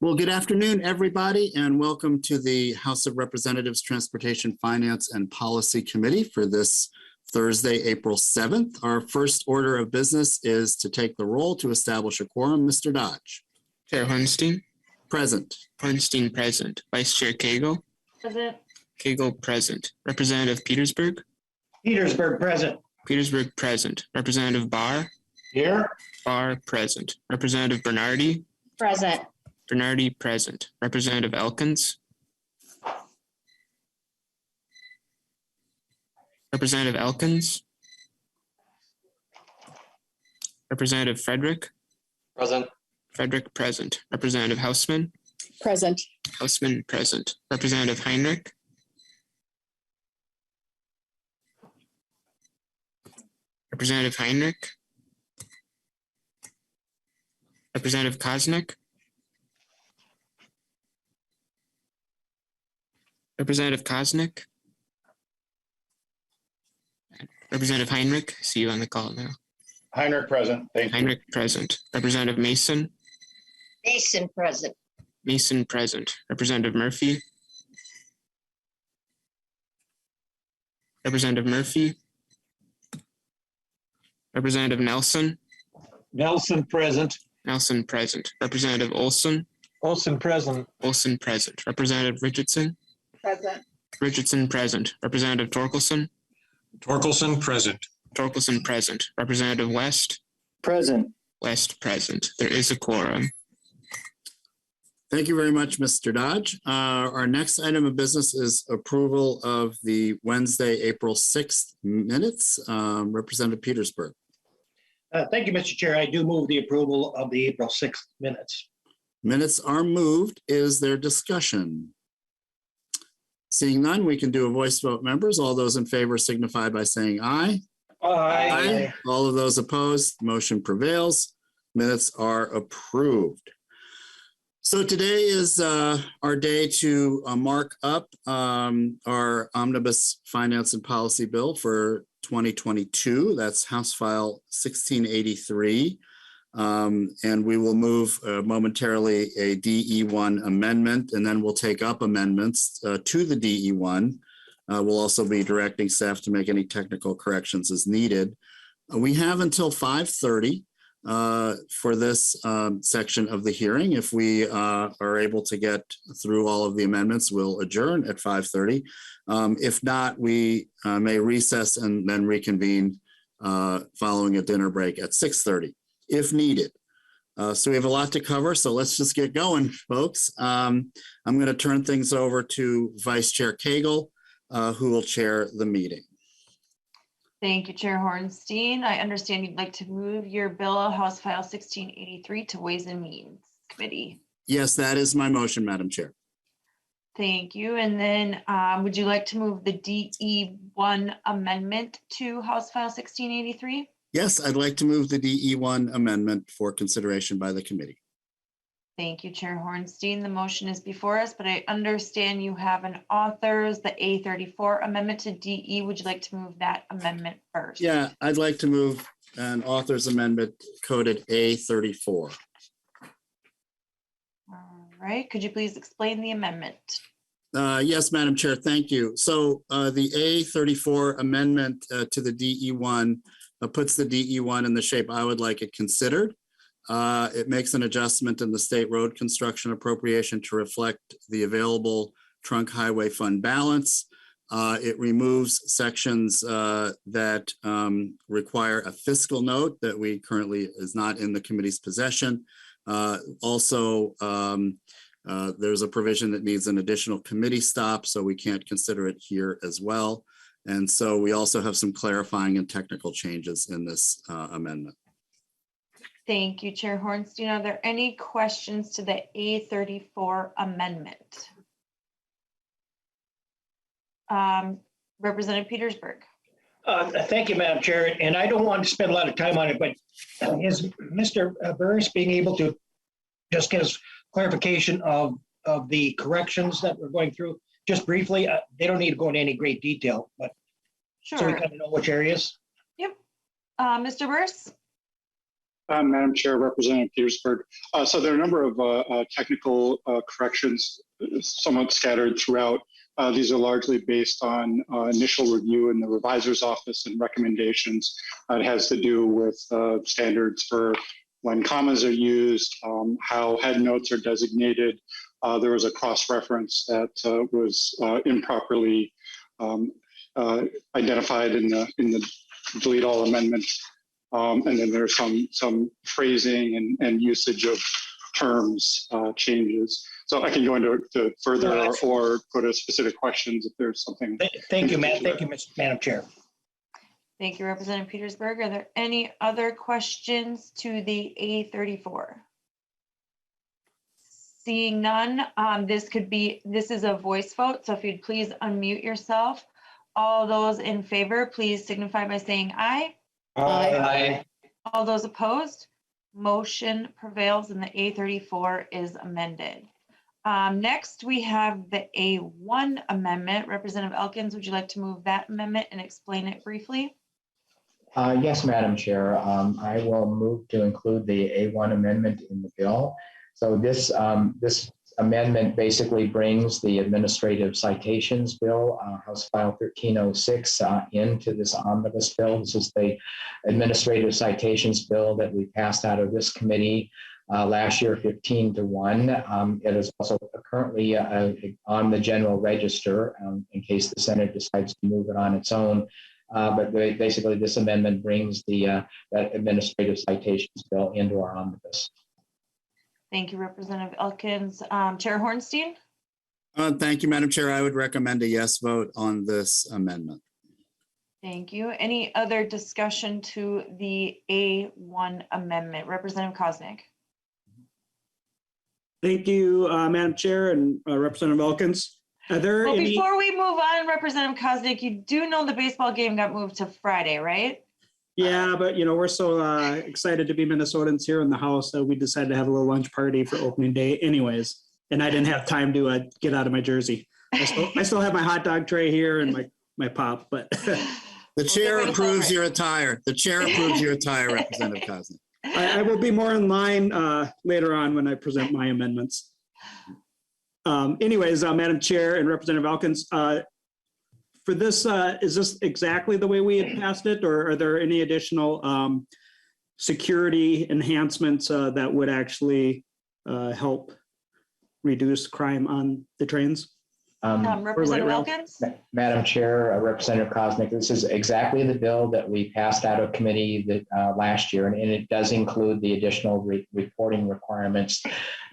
Well, good afternoon, everybody, and welcome to the House of Representatives Transportation, Finance, and Policy Committee for this Thursday, April 7th. Our first order of business is to take the roll to establish a quorum. Mr. Dodge. Chair Hornstein. Present. Hornstein present. Vice Chair Cagle. Present. Cagle present. Representative Petersburg. Petersburg present. Petersburg present. Representative Barr. Here. Barr present. Representative Bernardi. Present. Bernardi present. Representative Elkins. Representative Elkins. Representative Frederick. Present. Frederick present. Representative Hausman. Present. Hausman present. Representative Heinrich. Representative Heinrich. Representative Koznick. Representative Koznick. Representative Heinrich, see you on the call now. Heinrich present. Thank you. Heinrich present. Representative Mason. Mason present. Mason present. Representative Murphy. Representative Murphy. Representative Nelson. Nelson present. Nelson present. Representative Olson. Olson present. Olson present. Representative Richardson. Present. Richardson present. Representative Torkelson. Torkelson present. Torkelson present. Representative West. Present. West present. There is a quorum. Thank you very much, Mr. Dodge. Our next item of business is approval of the Wednesday, April 6th minutes. Representative Petersburg. Thank you, Mr. Chair. I do move the approval of the April 6th minutes. Minutes are moved. Is there discussion? Seeing none, we can do a voice vote, members. All those in favor signify by saying aye. Aye. All of those opposed, motion prevails. Minutes are approved. So today is our day to mark up our Omnibus Finance and Policy Bill for 2022. That's House File 1683. And we will move momentarily a DE1 amendment, and then we'll take up amendments to the DE1. We'll also be directing staff to make any technical corrections as needed. We have until 5:30 for this section of the hearing. If we are able to get through all of the amendments, we'll adjourn at 5:30. If not, we may recess and then reconvene following a dinner break at 6:30 if needed. So we have a lot to cover, so let's just get going, folks. I'm going to turn things over to Vice Chair Cagle, who will chair the meeting. Thank you, Chair Hornstein. I understand you'd like to move your bill, House File 1683, to Ways and Means Committee. Yes, that is my motion, Madam Chair. Thank you. And then would you like to move the DE1 amendment to House File 1683? Yes, I'd like to move the DE1 amendment for consideration by the committee. Thank you, Chair Hornstein. The motion is before us, but I understand you have an author's, the A34 Amendment to DE. Would you like to move that amendment first? Yeah, I'd like to move an author's amendment coded A34. All right. Could you please explain the amendment? Yes, Madam Chair, thank you. So the A34 amendment to the DE1 puts the DE1 in the shape I would like it considered. It makes an adjustment in the state road construction appropriation to reflect the available trunk highway fund balance. It removes sections that require a fiscal note that we currently is not in the committee's possession. Also, there's a provision that needs an additional committee stop, so we can't consider it here as well. And so we also have some clarifying and technical changes in this amendment. Thank you, Chair Hornstein. Are there any questions to the A34 amendment? Representative Petersburg. Thank you, Madam Chair. And I don't want to spend a lot of time on it, but is Mr. Burris being able to just get us clarification of the corrections that we're going through? Just briefly, they don't need to go into any great detail, but Sure. so we kind of know which areas. Yep. Mr. Burris? Madam Chair, Representative Petersburg. So there are a number of technical corrections somewhat scattered throughout. These are largely based on initial review in the revisor's office and recommendations. It has to do with standards for when commas are used, how head notes are designated. There was a cross-reference that was improperly identified in the delete all amendment. And then there's some phrasing and usage of terms changes. So I can go into further or go to specific questions if there's something. Thank you, Madam Chair. Thank you, Representative Petersburg. Are there any other questions to the A34? Seeing none, this is a voice vote, so if you'd please unmute yourself. All those in favor, please signify by saying aye. Aye. All those opposed, motion prevails and the A34 is amended. Next, we have the A1 Amendment. Representative Elkins, would you like to move that amendment and explain it briefly? Yes, Madam Chair. I will move to include the A1 Amendment in the bill. So this amendment basically brings the administrative citations bill, House File 1306, into this omnibus bill. This is the administrative citations bill that we passed out of this committee last year, 15-1. It is also currently on the general register in case the Senate decides to move it on its own. But basically, this amendment brings that administrative citations bill into our omnibus. Thank you, Representative Elkins. Chair Hornstein? Thank you, Madam Chair. I would recommend a yes vote on this amendment. Thank you. Any other discussion to the A1 Amendment? Representative Koznick. Thank you, Madam Chair and Representative Elkins. Are there Well, any... before we move on, Representative Koznick, you do know the baseball game got moved to Friday, right? Yeah, but we're so excited to be Minnesotans here in the House that we decided to have a little lunch party for opening day anyways. And I didn't have time to get out of my jersey. I still have my hot dog tray here and my pop, but. The chair approves your attire. The chair approves your attire, Representative Koznick. I will be more in line later on when I present my amendments. Anyways, Madam Chair and Representative Elkins, for this, is this exactly the way we had passed it, or are there any additional security enhancements that would actually help reduce crime on the trains? Representative Elkins? Madam Chair, Representative Koznick, this is exactly the bill that we passed out of committee last year, and it does include the additional reporting requirements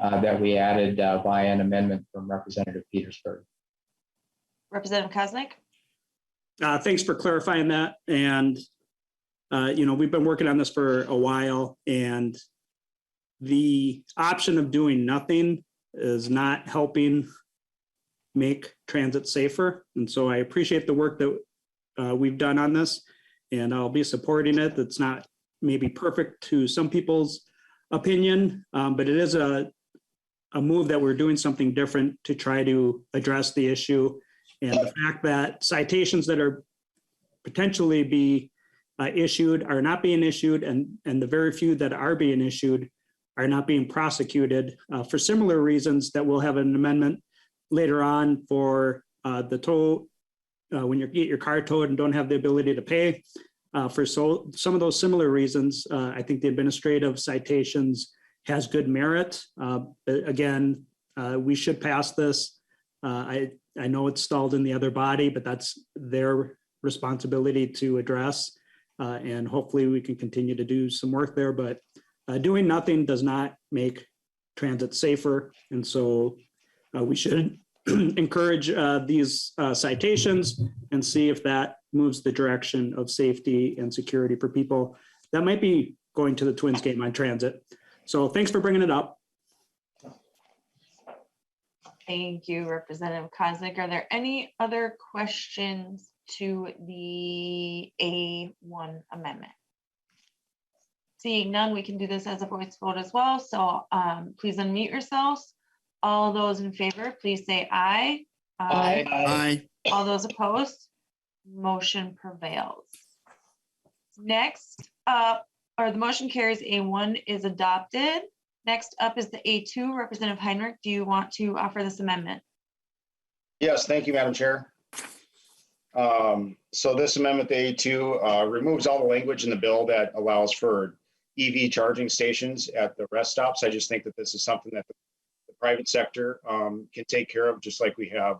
that we added via an amendment from Representative Petersburg. Representative Koznick? Thanks for clarifying that. And, we've been working on this for a while, and the option of doing nothing is not helping make transit safer. And so I appreciate the work that we've done on this, and I'll be supporting it. That's not maybe perfect to some people's opinion, but it is a move that we're doing something different to try to address the issue. And the fact that citations that are potentially be issued are not being issued, and the very few that are being issued are not being prosecuted for similar reasons that we'll have an amendment later on for the tow, when you get your car towed and don't have the ability to pay. For some of those similar reasons, I think the administrative citations has good merit. Again, we should pass this. I know it's stalled in the other body, but that's their responsibility to address. And hopefully we can continue to do some work there, but doing nothing does not make transit safer. And so we should encourage these citations and see if that moves the direction of safety and security for people that might be going to the Twins game on transit. So thanks for bringing it up. Thank you, Representative Koznick. Are there any other questions to the A1 Amendment? Seeing none, we can do this as a voice vote as well. So please unmute yourselves. All those in favor, please say aye. Aye. Aye. All those opposed, motion prevails. Next up or the motion carries. A1 is adopted. Next up is the A2. Representative Heinrich, do you want to offer this amendment? Yes, thank you, Madam Chair. So this amendment, the A2, removes all the language in the bill that allows for EV charging stations at the rest stops. I just think that this is something that the private sector can take care of, just like we have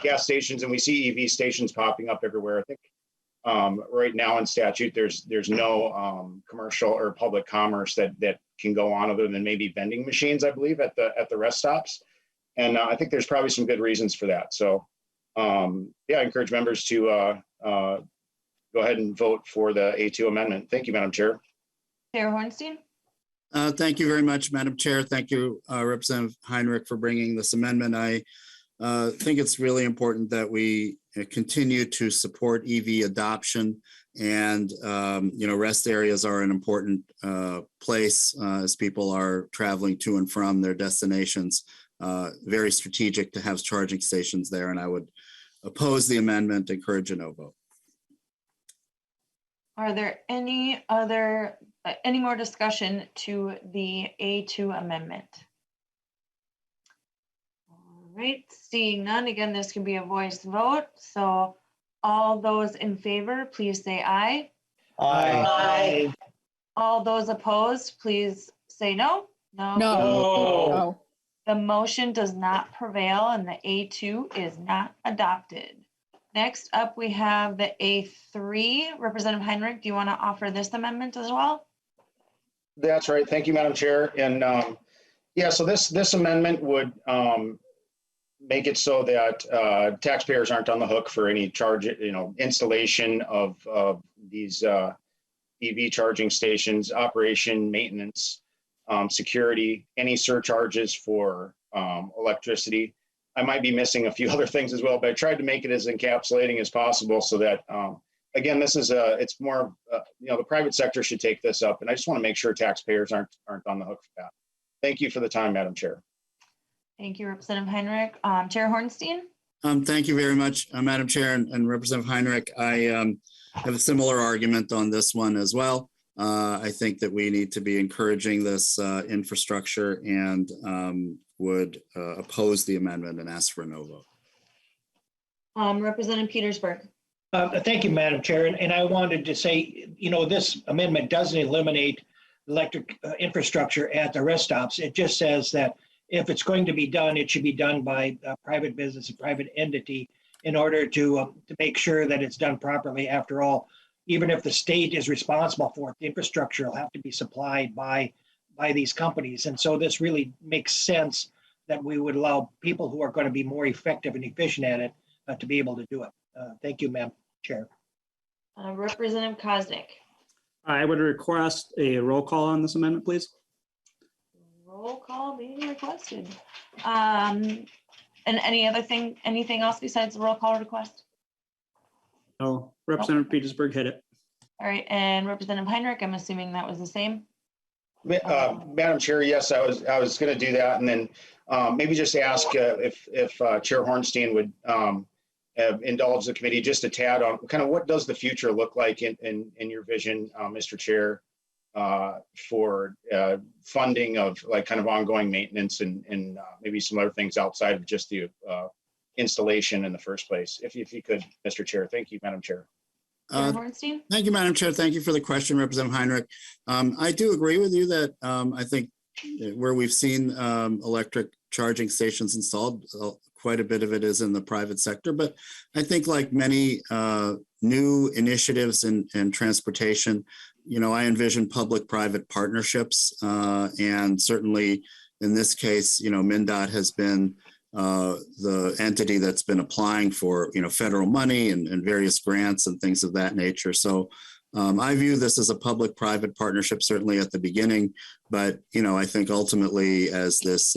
gas stations, and we see EV stations popping up everywhere. I think right now in statute, there's no commercial or public commerce that can go on other than maybe vending machines, I believe, at the rest stops. And I think there's probably some good reasons for that. So yeah, I encourage members to go ahead and vote for the A2 amendment. Thank you, Madam Chair. Chair Hornstein? Thank you very much, Madam Chair. Thank you, Representative Heinrich, for bringing this amendment. I think it's really important that we continue to support EV adoption, and rest areas are an important place as people are traveling to and from their destinations. Very strategic to have charging stations there, and I would oppose the amendment, encourage a no vote. Are there any more discussion to the A2 amendment? All right, seeing none, again, this can be a voice vote. So all those in favor, please say aye. Aye. All those opposed, please say no. No. No. The motion does not prevail and the A2 is not adopted. Next up, we have the A3. Representative Heinrich, do you want to offer this amendment as well? That's right. Thank you, Madam Chair. And yeah, so this amendment would make it so that taxpayers aren't on the hook for any charge, installation of these EV charging stations, operation, maintenance, security, any surcharges for electricity. I might be missing a few other things as well, but I tried to make it as encapsulating as possible so that, again, this is it's more, the private sector should take this up, and I just want to make sure taxpayers aren't on the hook for that. Thank you for the time, Madam Chair. Thank you, Representative Heinrich. Chair Hornstein? Thank you very much, Madam Chair and Representative Heinrich. I have a similar argument on this one as well. I think that we need to be encouraging this infrastructure and would oppose the amendment and ask for a no vote. Representative Petersburg. Thank you, Madam Chair. And I wanted to say, this amendment doesn't eliminate electric infrastructure at the rest stops. It just says that if it's going to be done, it should be done by a private business, a private entity, in order to make sure that it's done properly. After all, even if the state is responsible for it, the infrastructure will have to be supplied by these companies. And so this really makes sense that we would allow people who are going to be more effective and efficient at it to be able to do it. Thank you, Madam Chair. Representative Koznick. I would request a roll call on this amendment, please. Roll call being requested. And anything else besides the roll call request? No, Representative Petersburg hit it. All right, and Representative Heinrich, I'm assuming that was the same? Madam Chair, yes, I was going to do that, and then maybe just ask if Chair Hornstein would indulge the committee just a tad on kind of what does the future look like in your vision, Mr. Chair, for funding of like kind of ongoing maintenance and maybe some other things outside of just the installation in the first place. If you could, Mr. Chair. Thank you, Madam Chair. Hornstein? Thank you, Madam Chair. Thank you for the question, Representative Heinrich. I do agree with you that I think where we've seen electric charging stations installed, quite a bit of it is in the private sector. But I think like many new initiatives in transportation, I envision public-private partnerships. And certainly in this case, Mndot has been the entity that's been applying for, federal money and various grants and things of that nature. So I view this as a public-private partnership, certainly at the beginning, but, I think ultimately as this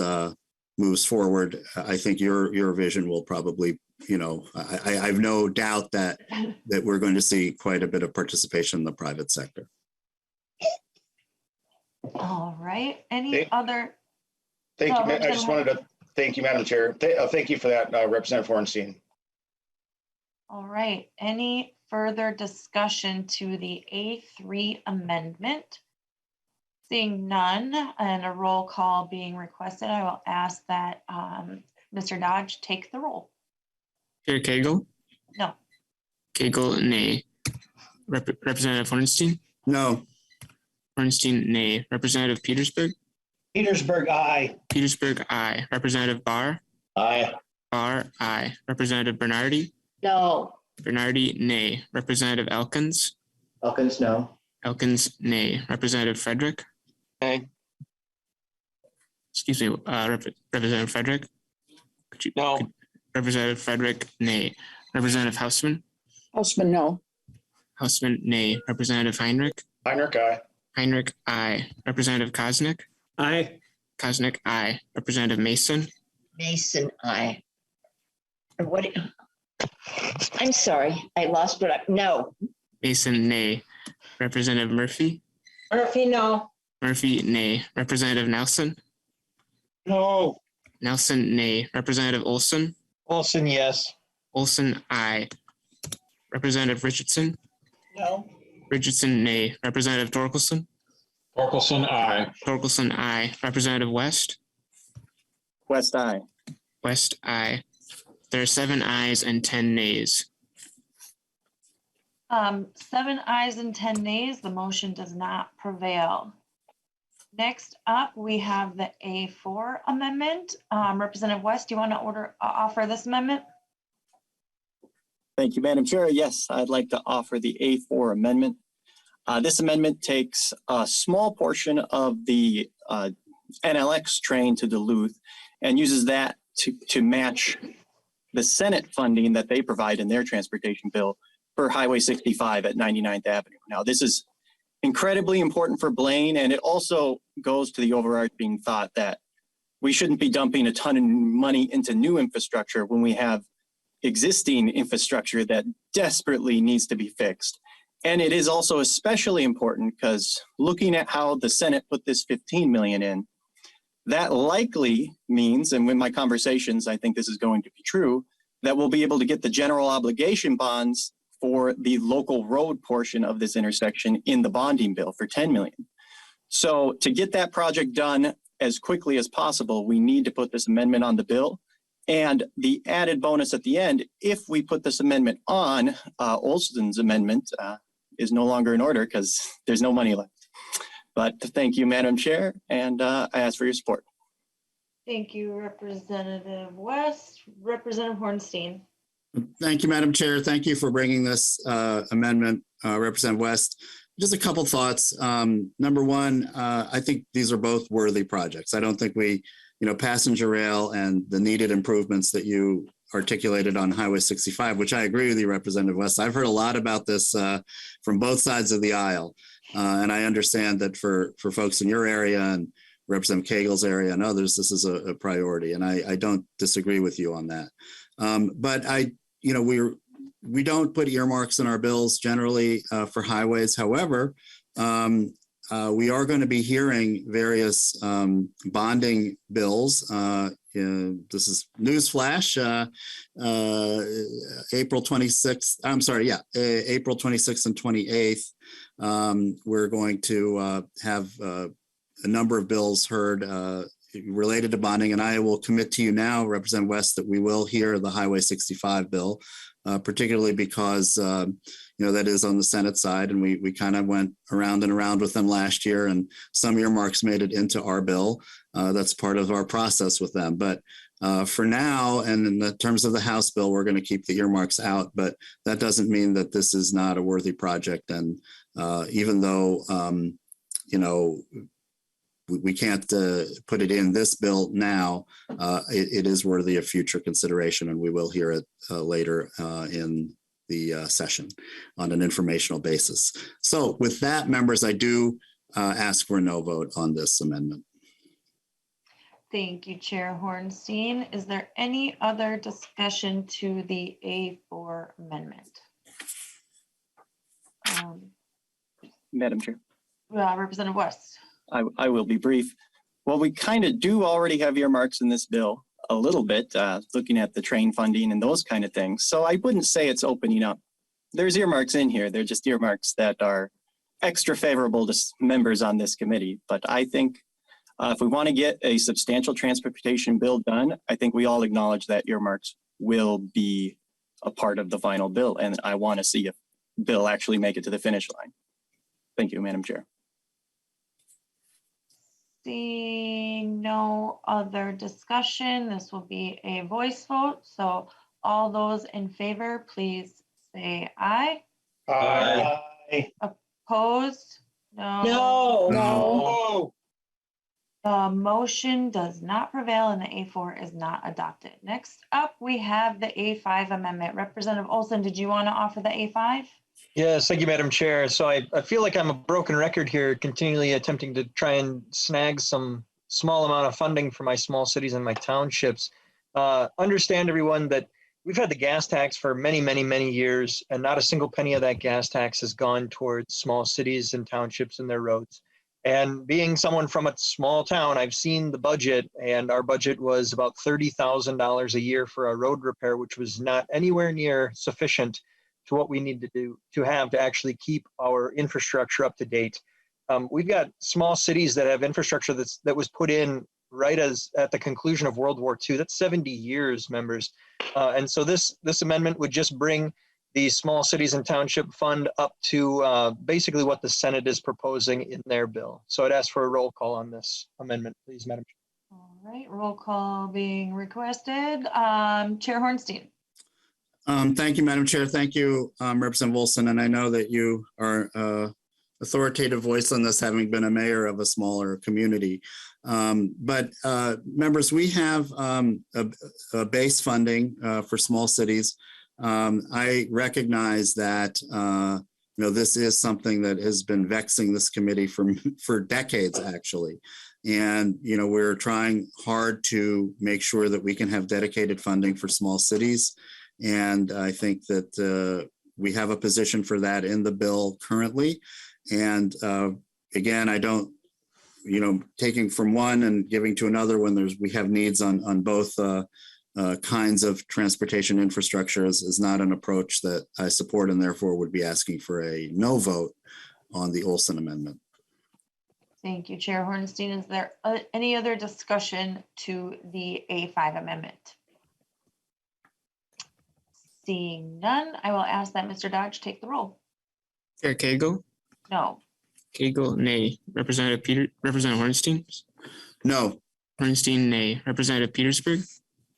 moves forward, I think your vision will probably, I have no doubt that we're going to see quite a bit of participation in the private sector. All right, any Thank- other? Thank you. I Representative just wanted to thank you, Madam Chair. Thank you for that, Representative Hornstein. All right, any further discussion to the A3 amendment? Seeing none and a roll call being requested, I will ask that Mr. Dodge take the roll. Chair Cagle? No. Cagle, nay. Representative Hornstein? No. Hornstein, nay. Representative Petersburg? Petersburg, aye. Petersburg, aye. Representative Barr? Aye. Barr, aye. Representative Bernardi? No. Bernardi, nay. Representative Elkins? Elkins, no. Elkins, nay. Representative Frederick? Aye. Excuse me, Representative Frederick? No. Representative Frederick, nay. Representative Hausman? Houseman, no. Hausman, nay. Representative Heinrich? Heinrich, aye. Heinrich, aye. Representative Koznick? Aye. Koznick, aye. Representative Mason? Mason, aye. What? I'm sorry, I lost what I, no. Mason, nay. Representative Murphy? Murphy, no. Murphy, nay. Representative Nelson? No. Nelson, nay. Representative Olson? Olson, yes. Olson, aye. Representative Richardson? No. Richardson, nay. Representative Torkelson? Torkelson, aye. Torkelson, aye. Representative West? West, aye. West, aye. There are 7 ayes and 10 nays. 7 ayes and 10 nays, the motion does not prevail. Next up, we have the A4 amendment. Representative West, do you want to offer this amendment? Thank you, Madam Chair. Yes, I'd like to offer the A4 amendment. This amendment takes a small portion of the NLX train to Duluth and uses that to match the Senate funding that they provide in their transportation bill for Highway 65 at 99th Avenue. Now, this is incredibly important for Blaine, and it also goes to the overarching thought that we shouldn't be dumping a ton of money into new infrastructure when we have existing infrastructure that desperately needs to be fixed. And it is also especially important because looking at how the Senate put this 15 million in, that likely means, and in my conversations, I think this is going to be true, that we'll be able to get the general obligation bonds for the local road portion of this intersection in the bonding bill for 10 million. So to get that project done as quickly as possible, we need to put this amendment on the bill. And the added bonus at the end, if we put this amendment on, Olson's amendment is no longer in order because there's no money left. But thank you, Madam Chair, and I ask for your support. Thank you, Representative West. Representative Hornstein. Thank you, Madam Chair. Thank you for bringing this amendment, Representative West. Just a couple thoughts. Number one, I think these are both worthy projects. I don't think passenger rail and the needed improvements that you articulated on Highway 65, which I agree with you, Representative West. I've heard a lot about this from both sides of the aisle. And I understand that for folks in your area and Representative Cagle's area and others, this is a priority. And I don't disagree with you on that. But we don't put earmarks in our bills generally for highways. However, we are going to be hearing various bonding bills. This is newsflash. April 26th. I'm sorry. Yeah, April 26th and 28th. We're going to have a number of bills heard related to bonding, and I will commit to you now, Representative West, that we will hear the Highway 65 bill, particularly because that is on the Senate side, and we kind of went around and around with them last year, and some earmarks made it into our bill. That's part of our process with them. But for now, and in the terms of the House bill, we're going to keep the earmarks out, but that doesn't mean that this is not a worthy project. And even though, we can't put it in this bill now, it is worthy of future consideration, and we will hear it later in the session on an informational basis. So with that, members, I do ask for a no vote on this amendment. Thank you, Chair Hornstein. Is there any other discussion to the A4 amendment? Madam Chair. Representative West. I will be brief. Well, we kind of do already have earmarks in this bill a little bit, looking at the train funding and those kind of things. So I wouldn't say it's opening up there's earmarks in here. They're just earmarks that are extra favorable to members on this committee. But I think if we want to get a substantial transportation bill done, I think we all acknowledge that earmarks will be a part of the final bill. And I want to see a bill actually make it to the finish line. Thank you, Madam Chair. Seeing no other discussion, this will be a voice vote. So all those in favor, please say aye. Aye. Opposed? No. No. No. The motion does not prevail and the A4 is not adopted. Next up, we have the A5 amendment. Representative Olson, did you want to offer the A5? Yes, thank you, Madam Chair. So I feel like I'm a broken record here, continually attempting to try and snag some small amount of funding for my small cities and my townships. Understand, everyone, that we've had the gas tax for many, many, many years, and not a single penny of that gas tax has gone towards small cities and townships and their roads. And being someone from a small town, I've seen the budget, and our budget was about $30,000 a year for a road repair, which was not anywhere near sufficient to what we need to do to actually keep our infrastructure up to date. We've got small cities that have infrastructure that was put in right at the conclusion of World War II. That's 70 years, members. And so this amendment would just bring the small cities and township fund up to basically what the Senate is proposing in their bill. So I'd ask for a roll call on this amendment, please, Madam Chair. All right, roll call being requested. Chair Hornstein. Thank you, Madam Chair. Thank you, Representative Wilson. And I know that you are authoritative voice on this, having been a mayor of a smaller community. But members, we have a base funding for small cities. I recognize that this is something that has been vexing this committee for decades, actually. And we're trying hard to make sure that we can have dedicated funding for small cities. And I think that we have a position for that in the bill currently. And again, I don't, taking from one and giving to another when we have needs on both kinds of transportation infrastructure is not an approach that I support, and therefore would be asking for a no vote on the Olson amendment. Thank you, Chair Hornstein. Is there any other discussion to the A5 amendment? Seeing none, I will ask that Mr. Dodge take the roll. Chair Cagle? No. Cagle, nay. Representative Hornstein? No. Hornstein, nay. Representative Petersburg?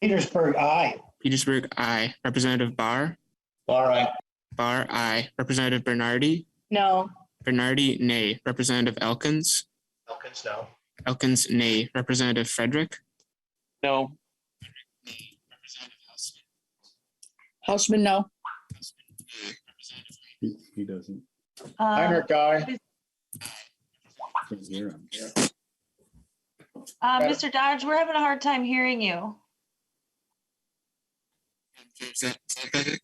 Petersburg, aye. Petersburg, aye. Representative Barr? Barr, aye. Barr, aye. Representative Bernardi? No. Bernardi, nay. Representative Elkins? Elkins, no. Elkins, nay. Representative Frederick? No. Houseman, no. He doesn't. Heinrich, aye. Hear him. Mr. Dodge, we're having a hard time hearing you. Is that better?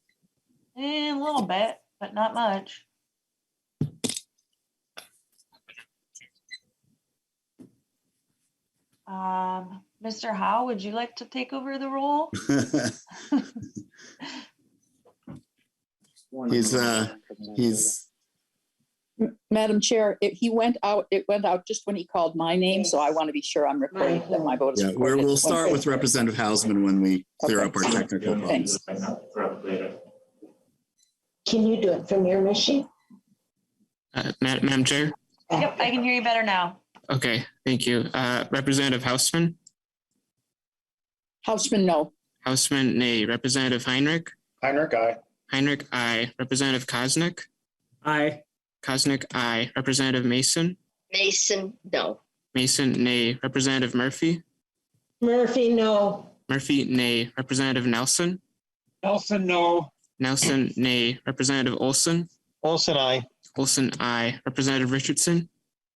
A little bit, but not much. Mr. Howe, would you like to take over the role? He's Madam Chair, it went out just when he called my name, so I want to be sure I'm recording that my vote is yeah. recorded. We'll start with Representative Hausman when we clear up our technical problems. Thanks. Can you do it from your machine? Madam Chair? Yep, I can hear you better now. Okay, thank you. Representative Hausman? Houseman, no. Hausman, nay. Representative Heinrich? Heinrich, aye. Heinrich, aye. Representative Kosnick? Aye. Kosnick, aye. Representative Mason? Mason, no. Mason, nay. Representative Murphy? Murphy, no. Murphy, nay. Representative Nelson? Nelson, no. Nelson, nay. Representative Olson? Olson, aye. Olson, aye. Representative Richardson?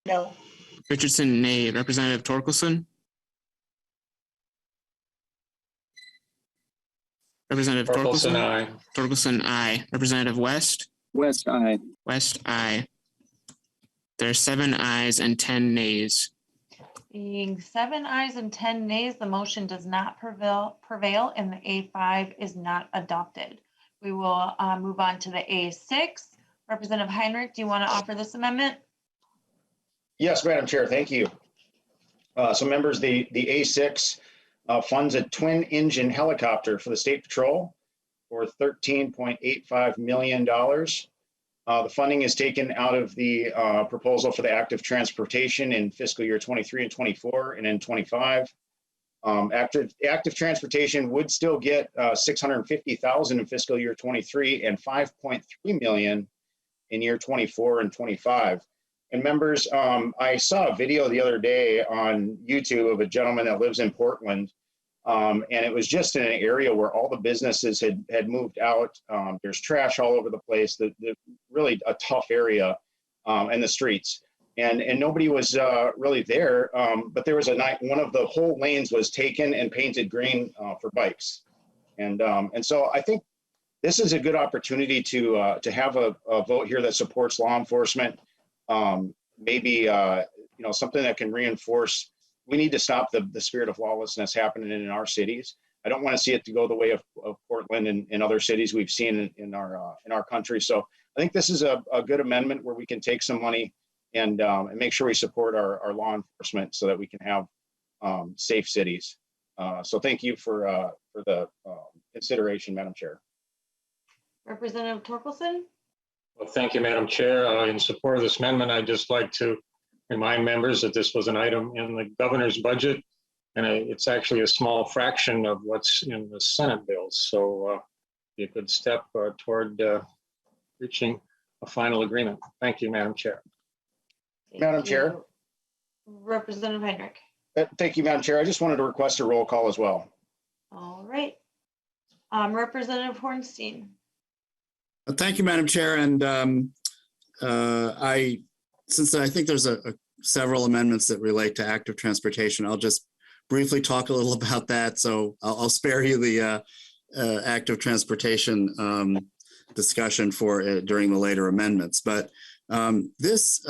No. Richardson, nay. Representative Torkelson? Representative Torkelson, Torkelson? aye. Torkelson, aye. Representative West? West, aye. West, aye. There are 7 ayes and 10 nays. Being 7 ayes and 10 nays, the motion does not prevail and the A5 is not adopted. We will move on to the A6. Representative Heinrich, do you want to offer this amendment? Yes, Madam Chair, thank you. So members, the A6 funds a twin engine helicopter for the State Patrol for $13.85 million. The funding is taken out of the proposal for the active transportation in fiscal year 23 and 24 and in 25. Active transportation would still get $650,000 in fiscal year 23 and $5.3 million in year 24 and 25. And members, I saw a video the other day on YouTube of a gentleman that lives in Portland. And it was just in an area where all the businesses had moved out. There's trash all over the place, really a tough area, and the streets. And nobody was really there, but there was one of the whole lanes was taken and painted green for bikes. And so I think this is a good opportunity to have a vote here that supports law enforcement. Maybe something that can reinforce. We need to stop the spirit of lawlessness happening in our cities. I don't want to see it to go the way of Portland and other cities we've seen in our country. So I think this is a good amendment where we can take some money and make sure we support our law enforcement so that we can have safe cities. So thank you for the consideration, Madam Chair. Representative Torkelson? Well, thank you, Madam Chair. In support of this amendment, I'd just like to remind members that this was an item in the governor's budget, and it's actually a small fraction of what's in the Senate bills. So be a good step toward reaching a final agreement. Thank you, Madam Chair. Madam Chair. Representative Heinrich. Thank you, Madam Chair. I just wanted to request a roll call as well. All right. Representative Hornstein. Thank you, Madam Chair. And since I think there's several amendments that relate to active transportation, I'll just briefly talk a little about that. So I'll spare you the active transportation discussion during the later amendments. But this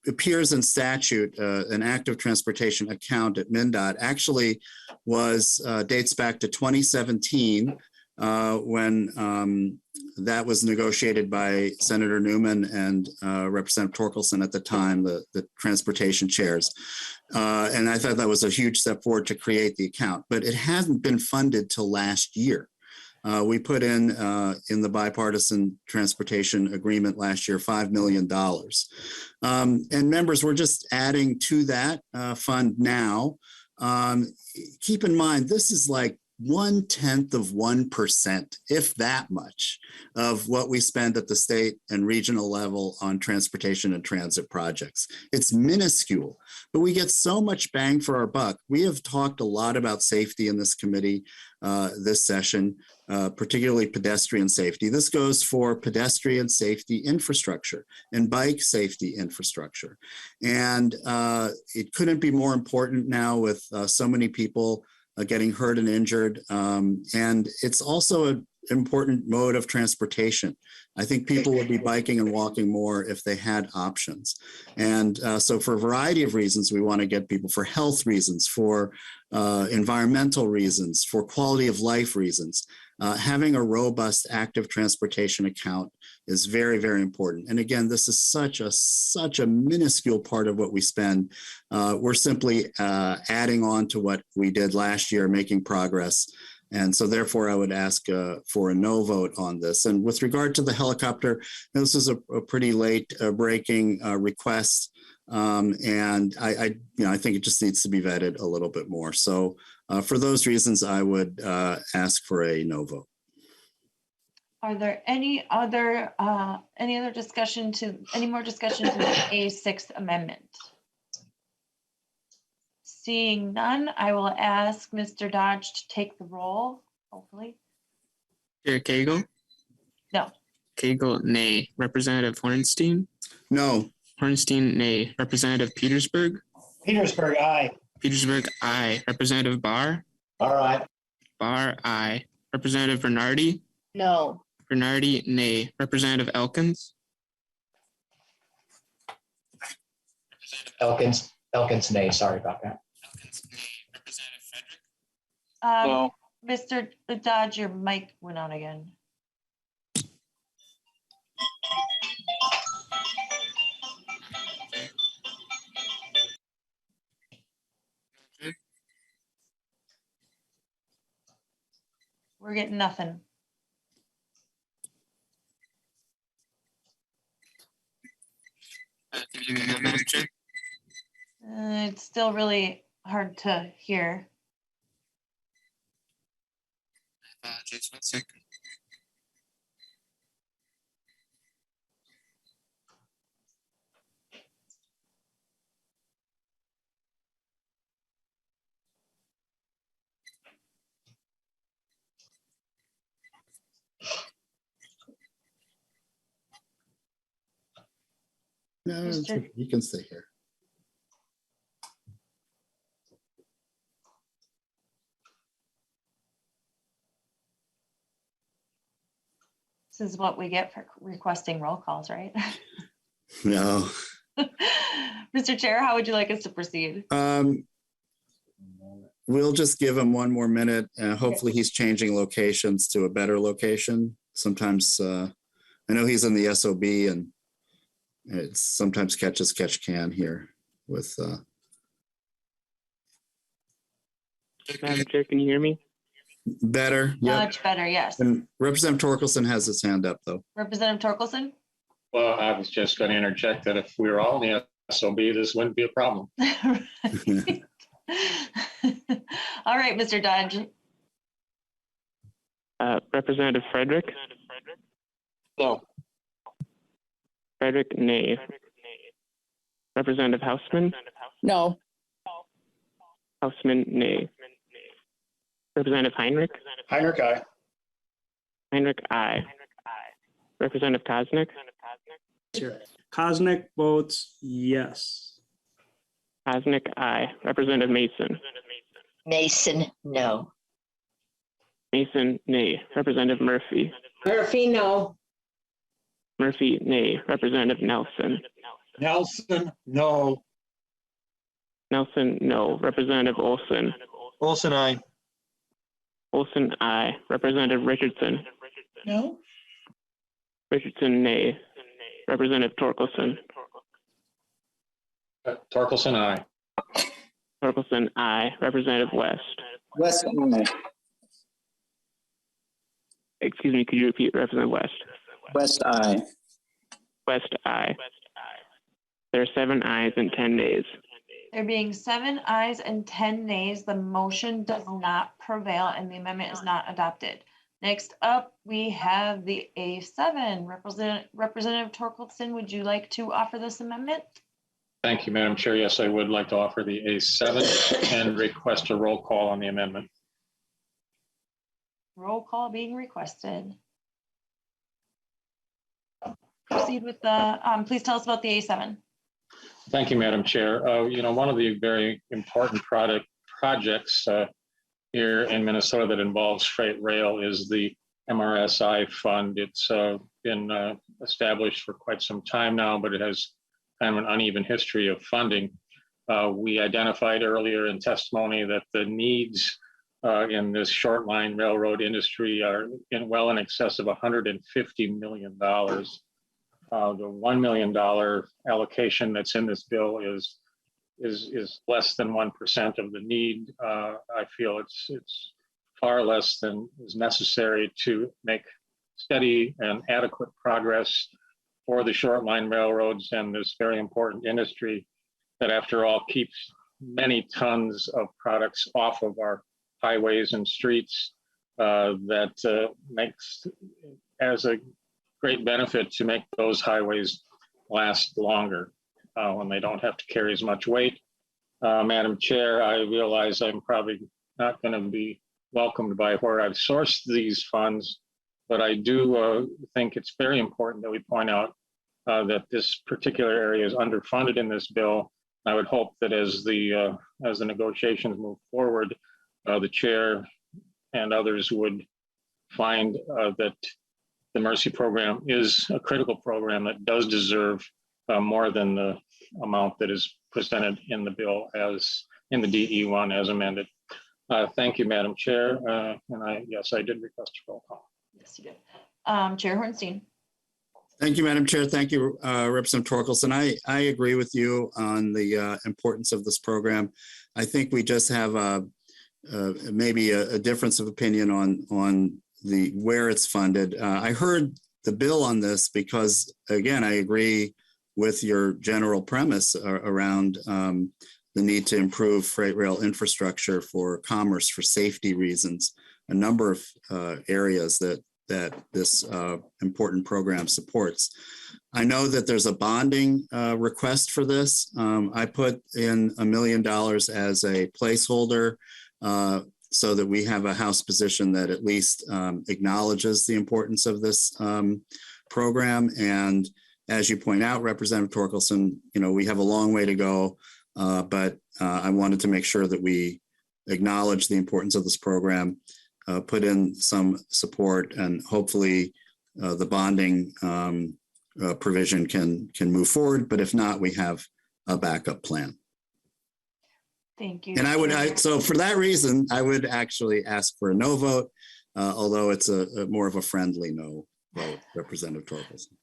appears in statute. An active transportation account at Mndot actually dates back to 2017 when that was negotiated by Senator Newman and Representative Torkelson at the time, the transportation chairs. And I thought that was a huge step forward to create the account, but it hasn't been funded till last year. We put in the bipartisan transportation agreement last year, $5 million. And members, we're just adding to that fund now. Keep in mind, this is like 0.1%, if that much, of what we spend at the state and regional level on transportation and transit projects. It's minuscule, but we get so much bang for our buck. We have talked a lot about safety in this committee this session, particularly pedestrian safety. This goes for pedestrian safety infrastructure and bike safety infrastructure. And it couldn't be more important now with so many people getting hurt and injured. And it's also an important mode of transportation. I think people would be biking and walking more if they had options. And so for a variety of reasons, we want to get people, for health reasons, for environmental reasons, for quality of life reasons. Having a robust active transportation account is very, very important. And again, this is such a minuscule part of what we spend. We're simply adding on to what we did last year, making progress. And so therefore, I would ask for a no vote on this. And with regard to the helicopter, this is a pretty late breaking request. And I think it just needs to be vetted a little bit more. So for those reasons, I would ask for a no vote. Are there any more discussion to the A6 amendment? Seeing none, I will ask Mr. Dodge to take the roll, hopefully. Chair Cagle? No. Cagle, nay. Representative Hornstein? No. Hornstein, nay. Representative Petersburg? Petersburg, aye. Petersburg, aye. Representative Barr? All right. Barr, aye. Representative Bernardi? No. Bernardi, nay. Representative Elkins? Elkins, nay. Sorry about that. Elkins, nay. Representative Frederick? No. Mr. Dodge, your mic went on again. We're getting nothing. It's still really hard to hear. Just 1 second. No, it's okay. You can stay here. This is what we get for requesting roll calls, right? No. Mr. Chair, how would you like us to proceed? We'll just give him one more minute. Hopefully he's changing locations to a better location. Sometimes, I know he's in the SOB and it sometimes catch can here with. Madam Chair, can you hear me? Better, yeah. Much better, yes. And Representative Torkelson has his hand up though. Representative Torkelson? Well, I was just going to interject that if we were all in the SOB, this wouldn't be a problem. All right, Mr. Dodge. Representative Frederick? No. Frederick, nay. Representative Hausman? No. Hausman, nay. Representative Heinrich? Heinrich, aye. Heinrich, aye. Representative Koznick? Koznick votes yes. Koznick, aye. Representative Mason? Mason, no. Mason, nay. Representative Murphy? Murphy, no. Murphy, nay. Representative Nelson? Nelson, no. Nelson, no. Representative Olson? Olson, aye. Olson, aye. Representative Richardson? No. Richardson, nay. Representative Torkelson? Torkelson, aye. Torkelson, aye. Representative West? West, aye. Excuse me, could you repeat, Representative West? West, aye. West, aye. There are 7 ayes and 10 nays. There being 7 ayes and 10 nays, the motion does not prevail and the amendment is not adopted. Next up, we have the A7. Representative Torkelson, would you like to offer this amendment? Thank you, Madam Chair. Yes, I would like to offer the A7 and request a roll call on the amendment. Roll call being requested. Proceed with the, please tell us about the A7. Thank you, Madam Chair. One of the very important projects here in Minnesota that involves freight rail is the Mrsi Fund. It's been established for quite some time now, but it has kind of an uneven history of funding. We identified earlier in testimony that the needs in this short line railroad industry are well in excess of $150 million. The $1 million allocation that's in this bill is less than 1% of the need. I feel it's far less than is necessary to make steady and adequate progress for the short line railroads and this very important industry that, after all, keeps many tons of products off of our highways and streets. That makes as a great benefit to make those highways last longer when they don't have to carry as much weight. Madam Chair, I realize I'm probably not going to be welcomed by where I've sourced these funds, but I do think it's very important that we point out that this particular area is underfunded in this bill. I would hope that as the negotiations move forward, the chair and others would find that the Mrsi program is a critical program that does deserve more than the amount that is presented in the bill as in the DE1 as amended. Thank you, Madam Chair. Yes, I did request a roll call. Yes, you did. Chair Hornstein. Thank you, Madam Chair. Thank you, Representative Torkelson. I agree with you on the importance of this program. I think we just have maybe a difference of opinion on the where it's funded. I heard the bill on this because, again, I agree with your general premise around the need to improve freight rail infrastructure for commerce, for safety reasons, a number of areas that this important program supports. I know that there's a bonding request for this. I put in $1 million as a placeholder so that we have a House position that at least acknowledges the importance of this program. And as you point out, Representative Torkelson, we have a long way to go, but I wanted to make sure that we acknowledge the importance of this program, put in some support, and hopefully the bonding provision can move forward. But if not, we have a backup plan. Thank you. And so for that reason, I would actually ask for a no vote, although it's a more of a friendly no vote, Representative Torkelson.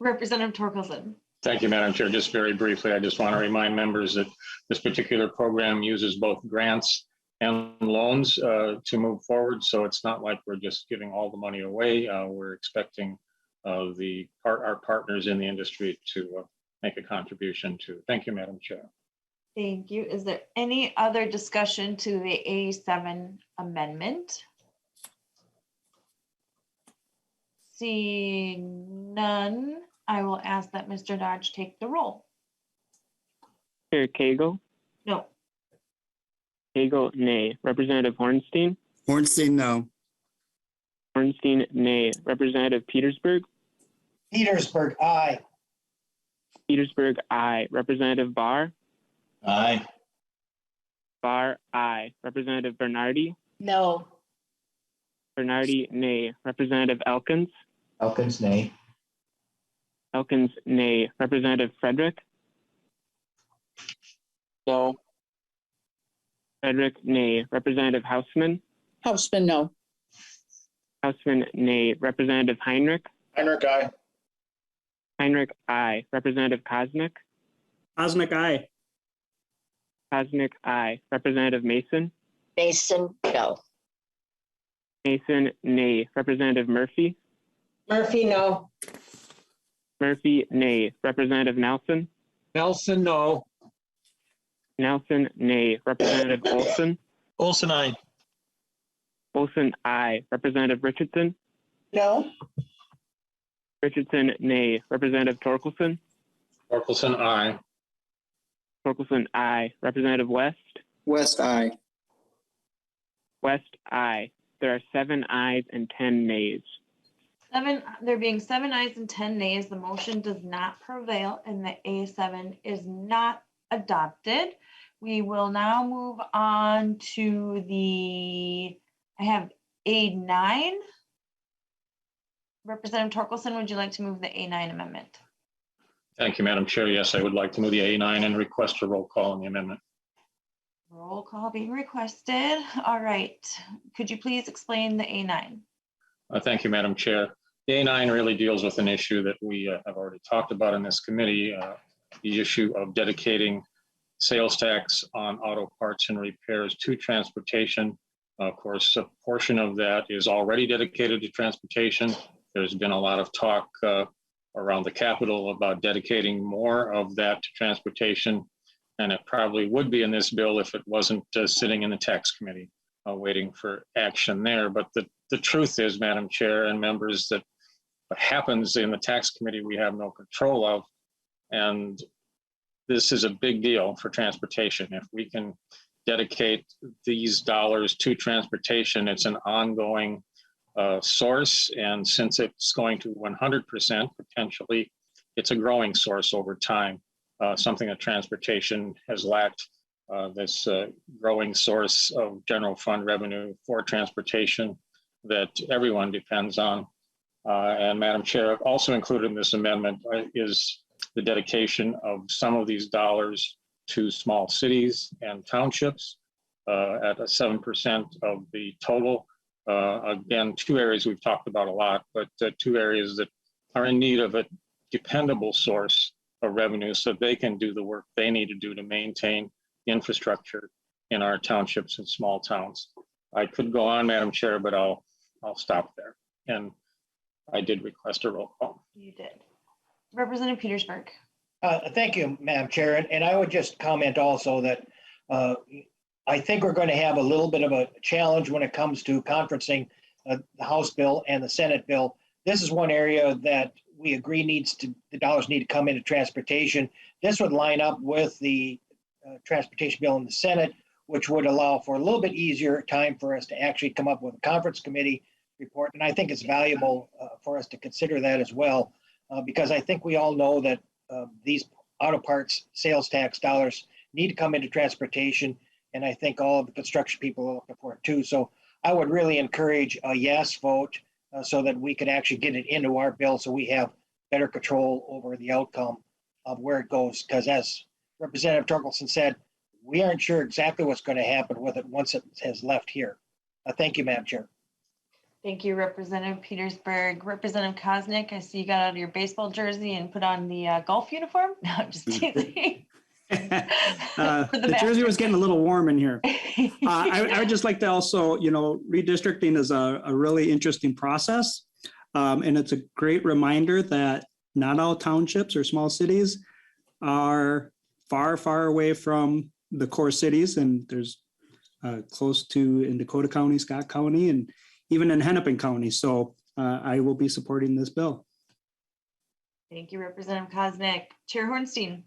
Representative Torkelson. Thank you, Madam Chair. Just very briefly, I just want to remind members that this particular program uses both grants and loans to move forward. So it's not like we're just giving all the money away. We're expecting our partners in the industry to make a contribution to. Thank you, Madam Chair. Thank you. Is there any other discussion to the A7 amendment? Seeing none, I will ask that Mr. Dodge take the roll. Chair Cagle? No. Cagle, nay. Representative Hornstein? Hornstein, no. Hornstein, nay. Representative Petersburg? Petersburg, aye. Petersburg, aye. Representative Barr? Aye. Barr, aye. Representative Bernardi? No. Bernardi, nay. Representative Elkins? Elkins, nay. Elkins, nay. Representative Frederick? No. Frederick, nay. Representative Hausman? Houseman, no. Hausman, nay. Representative Heinrich? Heinrich, aye. Heinrich, aye. Representative Kosnick? Osnick, aye. Kosnick, aye. Representative Mason? Mason, no. Mason, nay. Representative Murphy? Murphy, no. Murphy, nay. Representative Nelson? Nelson, no. Nelson, nay. Representative Olson? Olson, aye. Olson, aye. Representative Richardson? No. Richardson, nay. Representative Torkelson? Torkelson, aye. Torkelson, aye. Representative West? West, aye. West, aye. There are 7 ayes and 10 nays. There being 7 ayes and 10 nays, the motion does not prevail and the A7 is not adopted. We will now move on to I have A9. Representative Torkelson, would you like to move the A9 amendment? Thank you, Madam Chair. Yes, I would like to move the A9 and request a roll call on the amendment. Roll call being requested. All right. Could you please explain the A9? Thank you, Madam Chair. The A9 really deals with an issue that we have already talked about in this committee, the issue of dedicating sales tax on auto parts and repairs to transportation. Of course, a portion of that is already dedicated to transportation. There's been a lot of talk around the Capitol about dedicating more of that to transportation. And it probably would be in this bill if it wasn't sitting in the tax committee waiting for action there. But the truth is, Madam Chair and members, that what happens in the tax committee we have no control of. And this is a big deal for transportation. If we can dedicate these dollars to transportation, it's an ongoing source. And since it's going to 100% potentially, it's a growing source over time. Something that transportation has lacked, this growing source of general fund revenue for transportation that everyone depends on. And Madam Chair, also included in this amendment is the dedication of some of these dollars to small cities and townships. at a 7% of the total. Again, two areas we've talked about a lot, but two areas that are in need of a dependable source of revenue so they can do the work they need to do to maintain the infrastructure in our townships and small towns. I could go on, Madam Chair, but I'll stop there. And I did request a roll call. You did. Representative Petersburg. Thank you, Madam Chair. And I would just comment also that I think we're going to have a little bit of a challenge when it comes to conferencing the House bill and the Senate bill. This is one area that we agree the dollars need to come into transportation. This would line up with the transportation bill in the Senate, which would allow for a little bit easier time for us to actually come up with a conference committee report. And I think it's valuable for us to consider that as well, because I think we all know that these auto parts sales tax dollars need to come into transportation. And I think all of the construction people are looking for it too. So I would really encourage a yes vote so that we can actually get it into our bill so we have better control over the outcome of where it goes. Because as Representative Torkelson said, we aren't sure exactly what's going to happen with it once it has left here. Thank you, Madam Chair. Thank you, Representative Petersburg. Representative Koznick, I see you got out of your baseball jersey and put on the golf uniform. No, I'm just kidding. The jersey was getting a little warm in here. I would just like to also, redistricting is a really interesting process. And it's a great reminder that not all townships or small cities are far, far away from the core cities. And there's close to in Dakota County, Scott County, and even in Hennepin County. So I will be supporting this bill. Thank you, Representative Koznick. Chair Hornstein.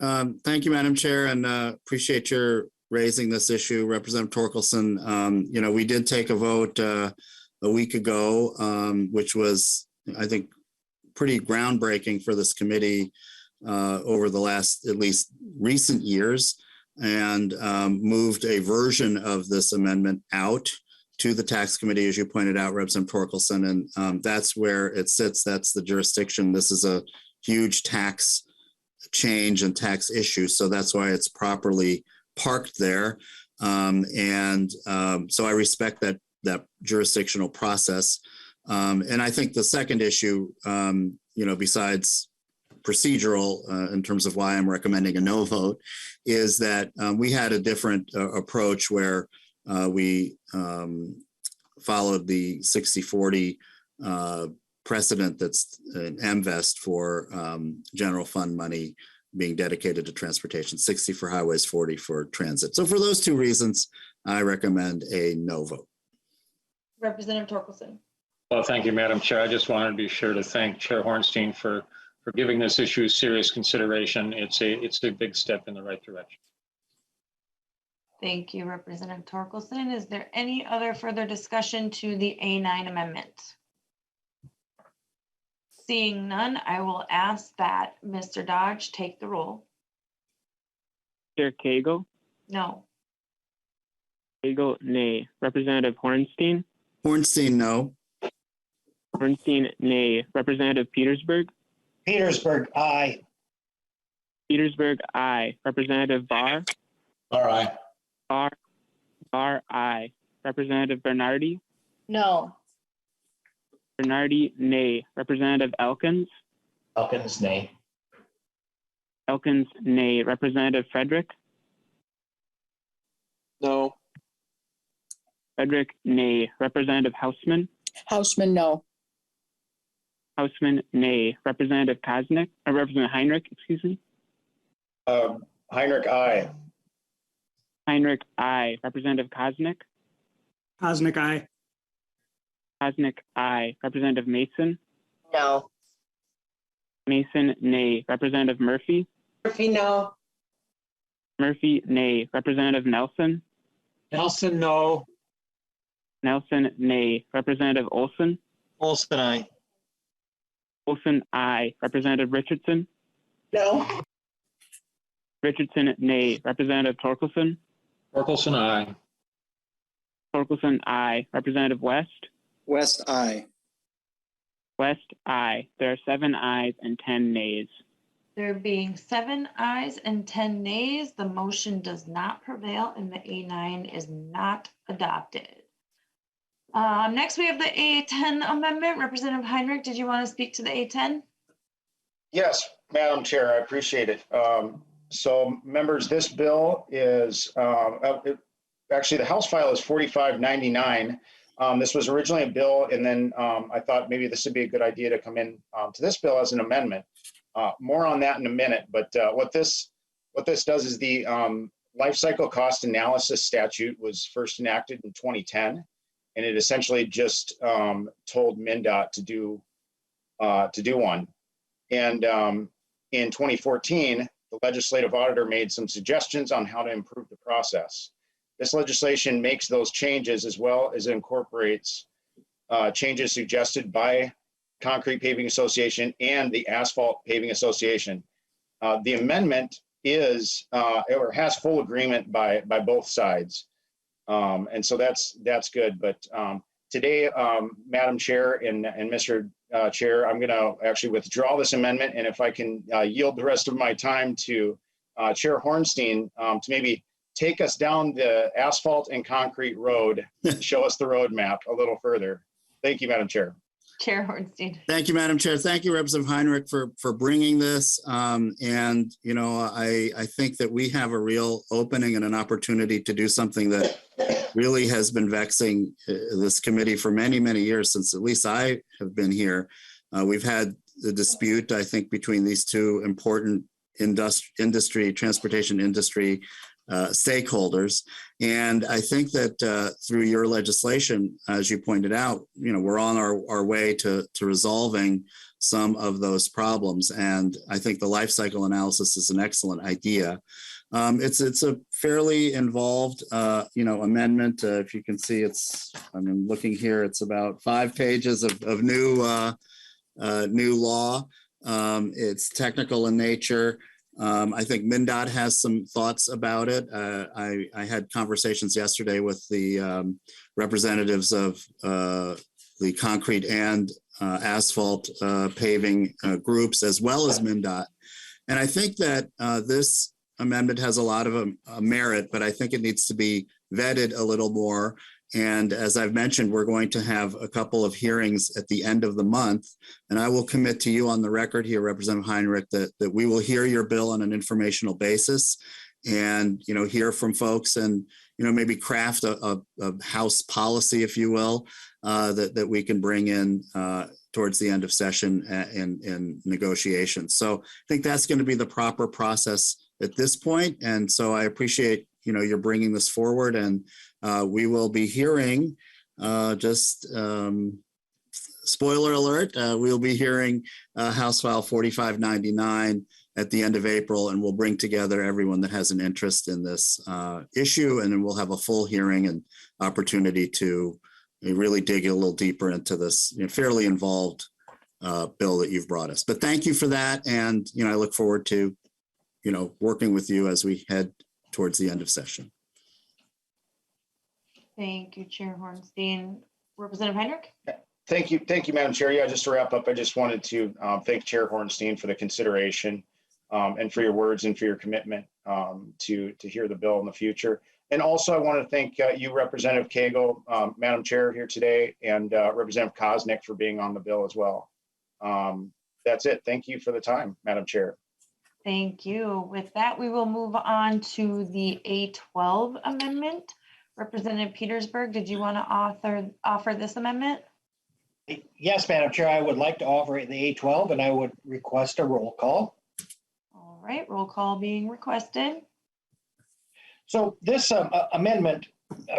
Thank you, Madam Chair, and appreciate your raising this issue. Representative Torkelson, we did take a vote a week ago, which was, I think, pretty groundbreaking for this committee over the last, at least recent years, and moved a version of this amendment out to the tax committee, as you pointed out, Representative Torkelson, and that's where it sits. That's the jurisdiction. This is a huge tax change and tax issue, so that's why it's properly parked there. So I respect that jurisdictional process. And I think the second issue, besides procedural in terms of why I'm recommending a no vote, is that we had a different approach where we followed the 60-40 precedent that's an MVEST for general fund money being dedicated to transportation, 60 for highways, 40 for transit. So for those two reasons, I recommend a no vote. Representative Torkelson. Well, thank you, Madam Chair. I just wanted to be sure to thank Chair Hornstein for giving this issue serious consideration. It's a big step in the right direction. Thank you, Representative Torkelson. Is there any other further discussion to the A9 amendment? Seeing none, I will ask that Mr. Dodge take the roll. Chair Cagle? No. Cagle, nay. Representative Hornstein? Hornstein, no. Hornstein, nay. Representative Petersburg? Petersburg, aye. Petersburg, aye. Representative Barr? All right. Barr, aye. Representative Bernardi? No. Bernardi, nay. Representative Elkins? Elkins, nay. Elkins, nay. Representative Frederick? No. Frederick, nay. Representative Hausman? Houseman, no. Hausman, nay. Representative Koznick, or Representative Heinrich, excuse me. Heinrich, aye. Heinrich, aye. Representative Koznick? Koznick, aye. Koznick, aye. Representative Mason? No. Mason, nay. Representative Murphy? Murphy, no. Murphy, nay. Representative Nelson? Nelson, no. Nelson, nay. Representative Olson? Olson, aye. Olson, aye. Representative Richardson? No. Richardson, nay. Representative Torkelson? Torkelson, aye. Torkelson, aye. Representative West? West, aye. West, aye. There are 7 ayes and 10 nays. There being 7 ayes and 10 nays, the motion does not prevail and the A9 is not adopted. Next, we have the A10 Amendment. Representative Heinrich, did you want to speak to the A10? Yes, Madam Chair, I appreciate it. So members, this bill is, actually the House file is 4599. This was originally a bill, and then I thought maybe this would be a good idea to come in to this bill as an amendment. More on that in a minute, but what this does is the life cycle cost analysis statute was first enacted in 2010, and it essentially just told Mndot to do one. And in 2014, the legislative auditor made some suggestions on how to improve the process. This legislation makes those changes as well as it incorporates changes suggested by Concrete Paving Association and the Asphalt Paving Association. The amendment is or has full agreement by both sides, and so that's good. But today, Madam Chair and Mr. Chair, I'm going to actually withdraw this amendment, and if I can yield the rest of my time to Chair Hornstein to maybe take us down the asphalt and concrete road, show us the roadmap a little further. Thank you, Madam Chair. Chair Hornstein. Thank you, Madam Chair. Thank you, Representative Heinrich, for bringing this. And, you know, I think that we have a real opening and an opportunity to do something that really has been vexing this committee for many, many years, since at least I have been here. We've had the dispute, I think, between these two important transportation industry stakeholders. And I think that through your legislation, as you pointed out, you know, we're on our way to resolving some of those problems. And I think the life cycle analysis is an excellent idea. It's a fairly involved, you know, amendment. If you can see, I'm looking here, it's about 5 pages of new law. It's technical in nature. I think Mndot has some thoughts about it. I had conversations yesterday with the representatives of the concrete and asphalt paving groups, as well as Mndot. And I think that this amendment has a lot of merit, but I think it needs to be vetted a little more. And as I've mentioned, we're going to have a couple of hearings at the end of the month. And I will commit to you on the record here, Representative Heinrich, that we will hear your bill on an informational basis and, you know, hear from folks and, you know, maybe craft a House policy, if you will, that we can bring in towards the end of session in negotiations. So I think that's going to be the proper process at this point. And so I appreciate, you know, you're bringing this forward, and we will be hearing, spoiler alert, we'll be hearing House File 4599 at the end of April, and we'll bring together everyone that has an interest in this issue, and then we'll have a full hearing and opportunity to really dig a little deeper into this, you know, fairly involved bill that you've brought us. But thank you for that, and, you know, I look forward to, you know, working with you as we head towards the end of session. Thank you, Chair Hornstein. Representative Heinrich? Thank you, Madam Chair. Yeah, just to wrap up, I just wanted to thank Chair Hornstein for the consideration and for your words and for your commitment to hear the bill in the future. And also, I want to thank you, Representative Cagle, Madam Chair, here today, and Representative Kosnick for being on the bill as well. That's it. Thank you for the time, Madam Chair. Thank you. With that, we will move on to the A12 Amendment. Representative Petersburg, did you want to offer this amendment? Yes, Madam Chair, I would like to offer the A12, and I would request a roll call. All right, roll call being requested. So this amendment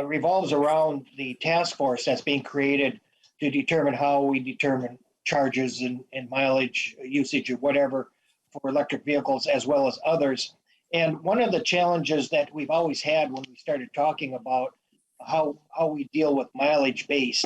revolves around the task force that's being created to determine how we determine charges and mileage usage or whatever for electric vehicles as well as others. And one of the challenges that we've always had when we started talking about how we deal with mileage based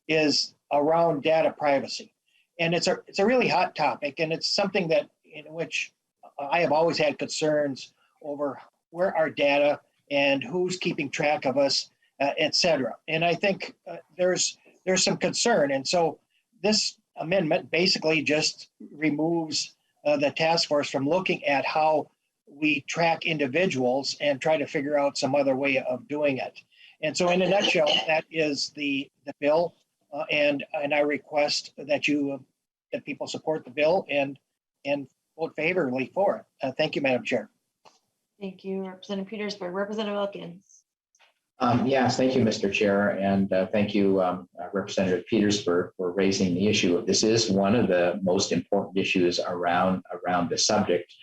is around data privacy. And it's a really hot topic, and it's something that in which I have always had concerns over where our data and who's keeping track of us, et cetera. And I think there's some concern. And so this amendment basically just removes the task force from looking at how we track individuals and try to figure out some other way of doing it. And so in a nutshell, that is the bill. And I request that that people support the bill and vote favorably for it. Thank you, Madam Chair. Thank you, Representative Petersburg. Representative Elkins. Yes, thank you, Mr. Chair, and thank you, Representative Petersburg, for raising the issue. This is one of the most important issues around the subject.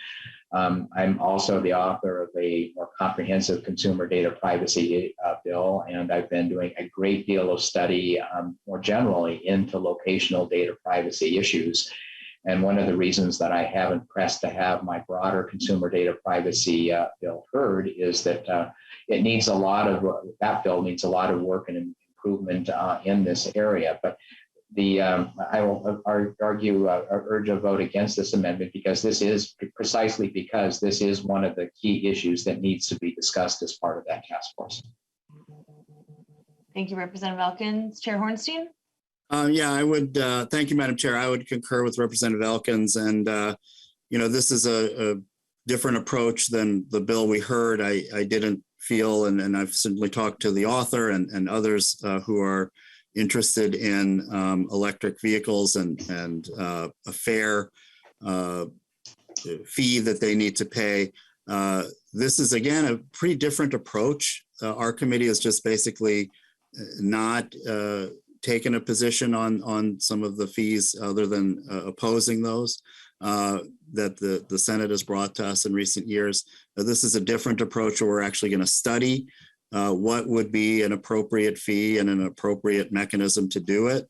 I'm also the author of a more comprehensive consumer data privacy bill, and I've been doing a great deal of study more generally into locational data privacy issues. And one of the reasons that I haven't pressed to have my broader consumer data privacy bill heard is that that bill needs a lot of work and improvement in this area. But I will urge a vote against this amendment because this is one of the key issues that needs to be discussed as part of that task force. Thank you, Representative Elkins. Chair Hornstein. Yeah, I would. Thank you, Madam Chair. I would concur with Representative Elkins, and this is a different approach than the bill we heard. I didn't feel, and I've simply talked to the author and others who are interested in electric vehicles and a fair fee that they need to pay. This is, again, a pretty different approach. Our committee is just basically not taken a position on some of the fees other than opposing those that the Senate has brought to us in recent years. This is a different approach where we're actually going to study what would be an appropriate fee and an appropriate mechanism to do it,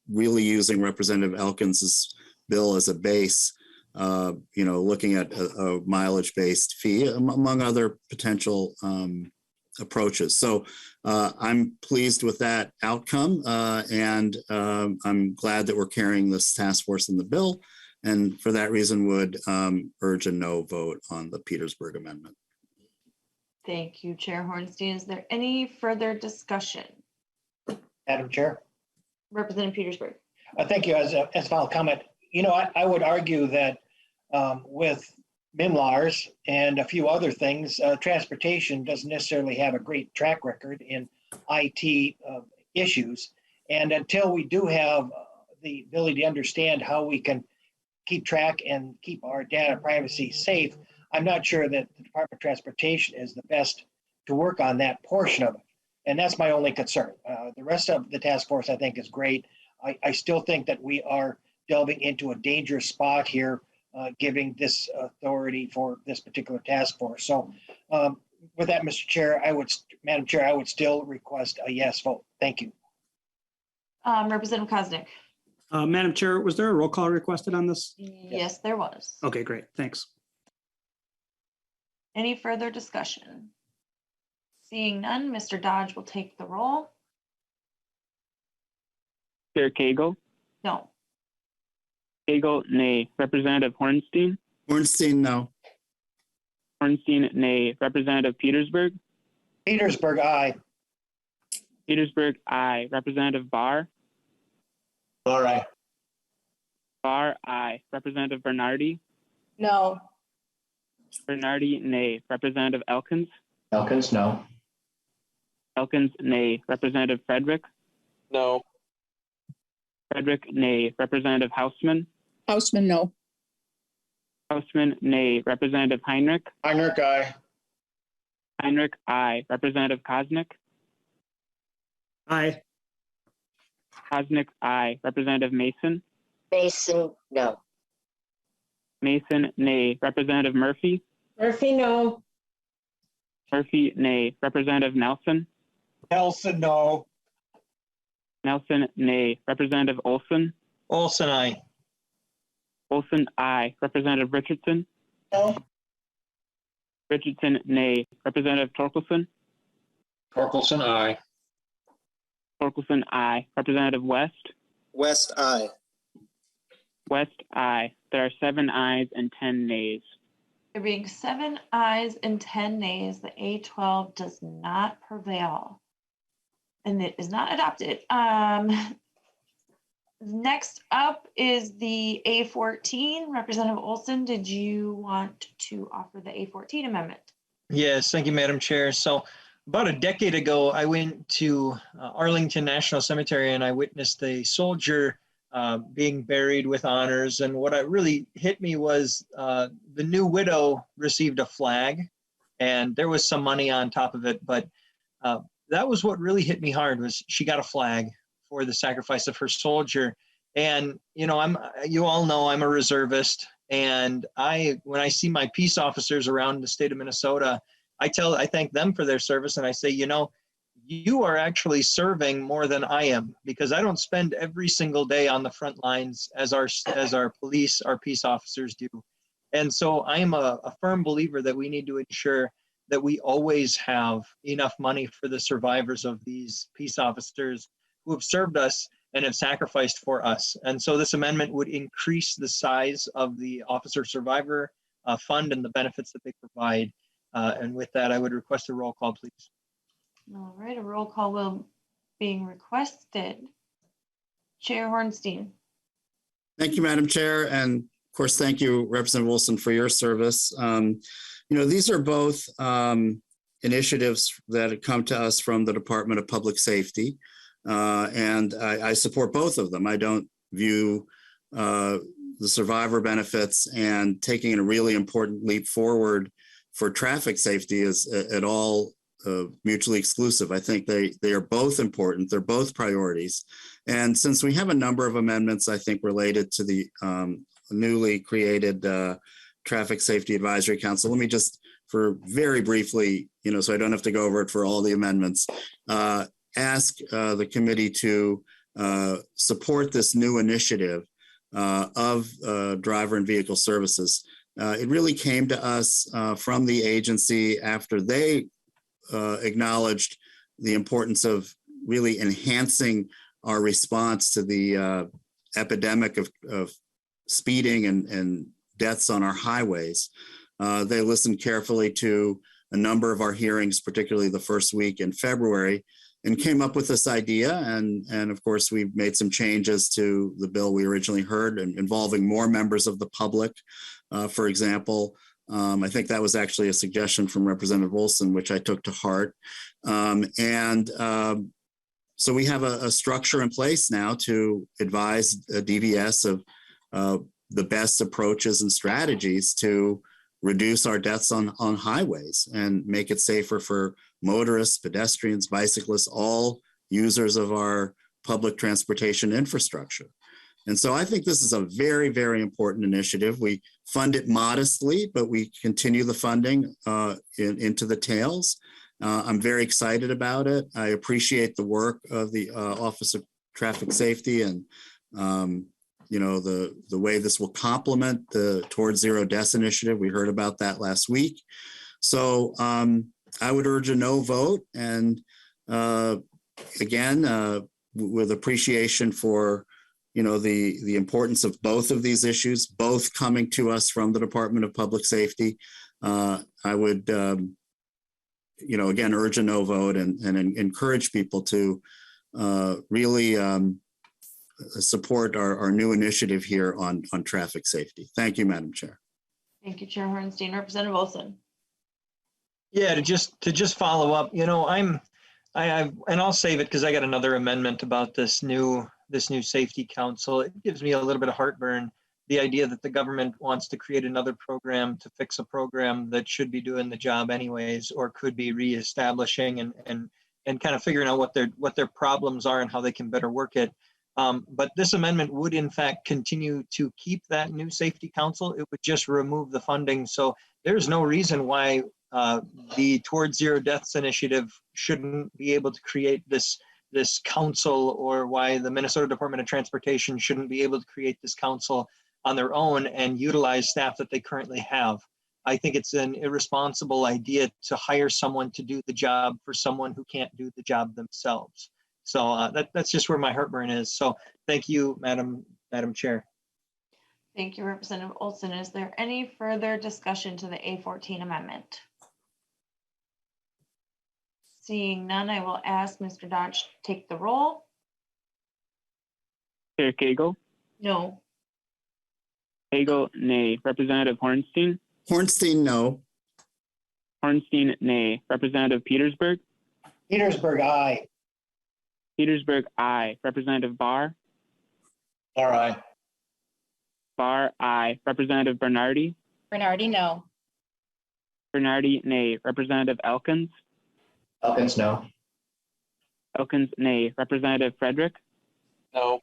really using Representative Elkins's bill as a base, looking at a mileage-based fee, among other potential approaches. So I'm pleased with that outcome, and I'm glad that we're carrying this task force in the bill, and for that reason would urge a no vote on the Petersburg Amendment. Thank you, Chair Hornstein. Is there any further discussion? Madam Chair. Representative Petersburg. Thank you. As a final comment, I would argue that with MNLARS and a few other things, transportation doesn't necessarily have a great track record in IT issues. And until we do have the ability to understand how we can keep track and keep our data privacy safe, I'm not sure that the Department of Transportation is the best to work on that portion of it. And that's my only concern. The rest of the task force, I think, is great. I still think that we are delving into a dangerous spot here, giving this authority for this particular task force. So with that, Madam Chair, I would still request a yes vote. Thank you. Representative Koznick. Madam Chair, was there a roll call requested on this? Yes, there was. Okay, great. Thanks. Any further discussion? Seeing none, Mr. Dodge will take the roll. Chair Cagle. No. Cagle, nay. Representative Hornstein. Hornstein, no. Hornstein, nay. Representative Petersburg. Petersburg, aye. Petersburg, aye. Representative Barr. All right. Barr, aye. Representative Bernardi. No. Bernardi, nay. Representative Elkins. Elkins, no. Elkins, nay. Representative Frederick. No. Frederick, nay. Representative Hausman. Hausman, no. Hausman, nay. Representative Heinrich. Heinrich, aye. Heinrich, aye. Representative Koznick. Aye. Koznick, aye. Representative Mason. Mason, no. Mason, nay. Representative Murphy. Murphy, no. Murphy, nay. Representative Nelson. Nelson, no. Nelson, nay. Representative Olson. Olson, aye. Olson, aye. Representative Richardson. No. Richardson, nay. Representative Torkelson. Torkelson, aye. Torkelson, aye. Representative West. West, aye. West, aye. There are 7 ayes and 10 nays. There being 7 ayes and 10 nays, the A12 does not prevail. And it is not adopted. Next up is the A14. Representative Olson, did you want to offer the A14 Amendment? Yes, thank you, Madam Chair. So about a decade ago, I went to Arlington National Cemetery and I witnessed a soldier being buried with honors. And what really hit me was the new widow received a flag and there was some money on top of it. But that was what really hit me hard, was she got a flag for the sacrifice of her soldier. And, you know, you all know I'm a reservist. And when I see my peace officers around the state of Minnesota, I thank them for their service. And I say, you know, you are actually serving more than I am, because I don't spend every single day on the front lines as our police, our peace officers do. And so I am a firm believer that we need to ensure that we always have enough money for the survivors of these peace officers who have served us and have sacrificed for us. And so this amendment would increase the size of the Officer Survivor Fund and the benefits that they provide. And with that, I would request a roll call, please. All right, a roll call will being requested. Chair Hornstein. Thank you, Madam Chair. And of course, thank you, Representative Wilson, for your service. You know, these are both initiatives that have come to us from the Department of Public Safety. And I support both of them. I don't view the survivor benefits and taking a really important leap forward for traffic safety is at all mutually exclusive. I think they are both important. They're both priorities. And since we have a number of amendments, I think, related to the newly created Traffic Safety Advisory Council, let me just, for very briefly, you know, so I don't have to go over it for all the amendments, ask the committee to support this new initiative of driver and vehicle services. It really came to us from the agency after they acknowledged the importance of really enhancing our response to the epidemic of speeding and deaths on our highways. They listened carefully to a number of our hearings, particularly the first week in February, and came up with this idea. And of course, we've made some changes to the bill we originally heard, involving more members of the public. For example, I think that was actually a suggestion from Representative Wilson, which I took to heart. So we have a structure in place now to advise DVS of the best approaches and strategies to reduce our deaths on highways and make it safer for motorists, pedestrians, bicyclists, all users of our public transportation infrastructure. And so I think this is a very, very important initiative. We fund it modestly, but we continue the funding into the tails. I'm very excited about it. I appreciate the work of the Office of Traffic Safety and you know, the way this will complement the Towards Zero Deaths initiative. We heard about that last week. So I would urge a no vote. And again, with appreciation for, you know, the importance of both of these issues, both coming to us from the Department of Public Safety, I would, you know, again, urge a no vote and encourage people to really support our new initiative here on traffic safety. Thank you, Madam Chair. Thank you, Chair Hornstein. Representative Wilson. Yeah, to just follow up, you know, and I'll save it because I got another amendment about this new safety council. It gives me a little bit of heartburn, the idea that the government wants to create another program to fix a program that should be doing the job anyways, or could be reestablishing and kind of figuring out what their problems are and how they can better work it. But this amendment would in fact continue to keep that new safety council. It would just remove the funding. So there's no reason why the Towards Zero Deaths initiative shouldn't be able to create this council, or why the Minnesota Department of Transportation shouldn't be able to create this council on their own and utilize staff that they currently have. I think it's an irresponsible idea to hire someone to do the job for someone who can't do the job themselves. So that's just where my heartburn is. So thank you, Madam Chair. Thank you, Representative Olson. Is there any further discussion to the A14 Amendment? Seeing none, I will ask Mr. Dodge to take the roll. Chair Cagle? No. Cagle, nay. Representative Hornstein? Hornstein, no. Hornstein, nay. Representative Petersburg? Petersburg, aye. Petersburg, aye. Representative Barr? All right. Barr, aye. Representative Bernardi? Bernardi, no. Bernardi, nay. Representative Elkins? Elkins, no. Elkins, nay. Representative Frederick? No.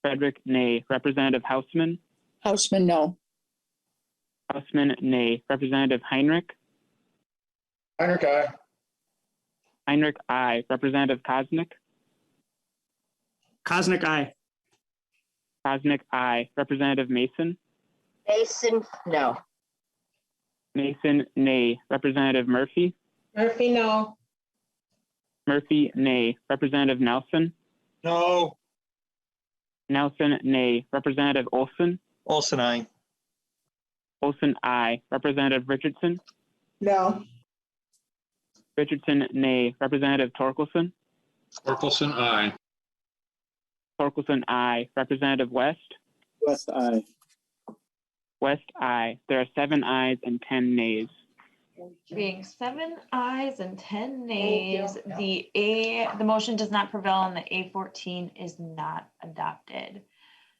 Frederick, nay. Representative Hausman? Houseman, no. Hausman, nay. Representative Heinrich? Heinrich, aye. Heinrich, aye. Representative Koznick? Cosnick, aye. Koznick, aye. Representative Mason? Mason, no. Mason, nay. Representative Murphy? Murphy, no. Murphy, nay. Representative Nelson? No. Nelson, nay. Representative Olson? Olson, aye. Olson, aye. Representative Richardson? No. Richardson, nay. Representative Torkelson? Torkelson, aye. Torkelson, aye. Representative West? West, aye. West, aye. There are 7 ayes and 10 nays. Being 7 ayes and 10 nays, the motion does not prevail and the A14 is not adopted.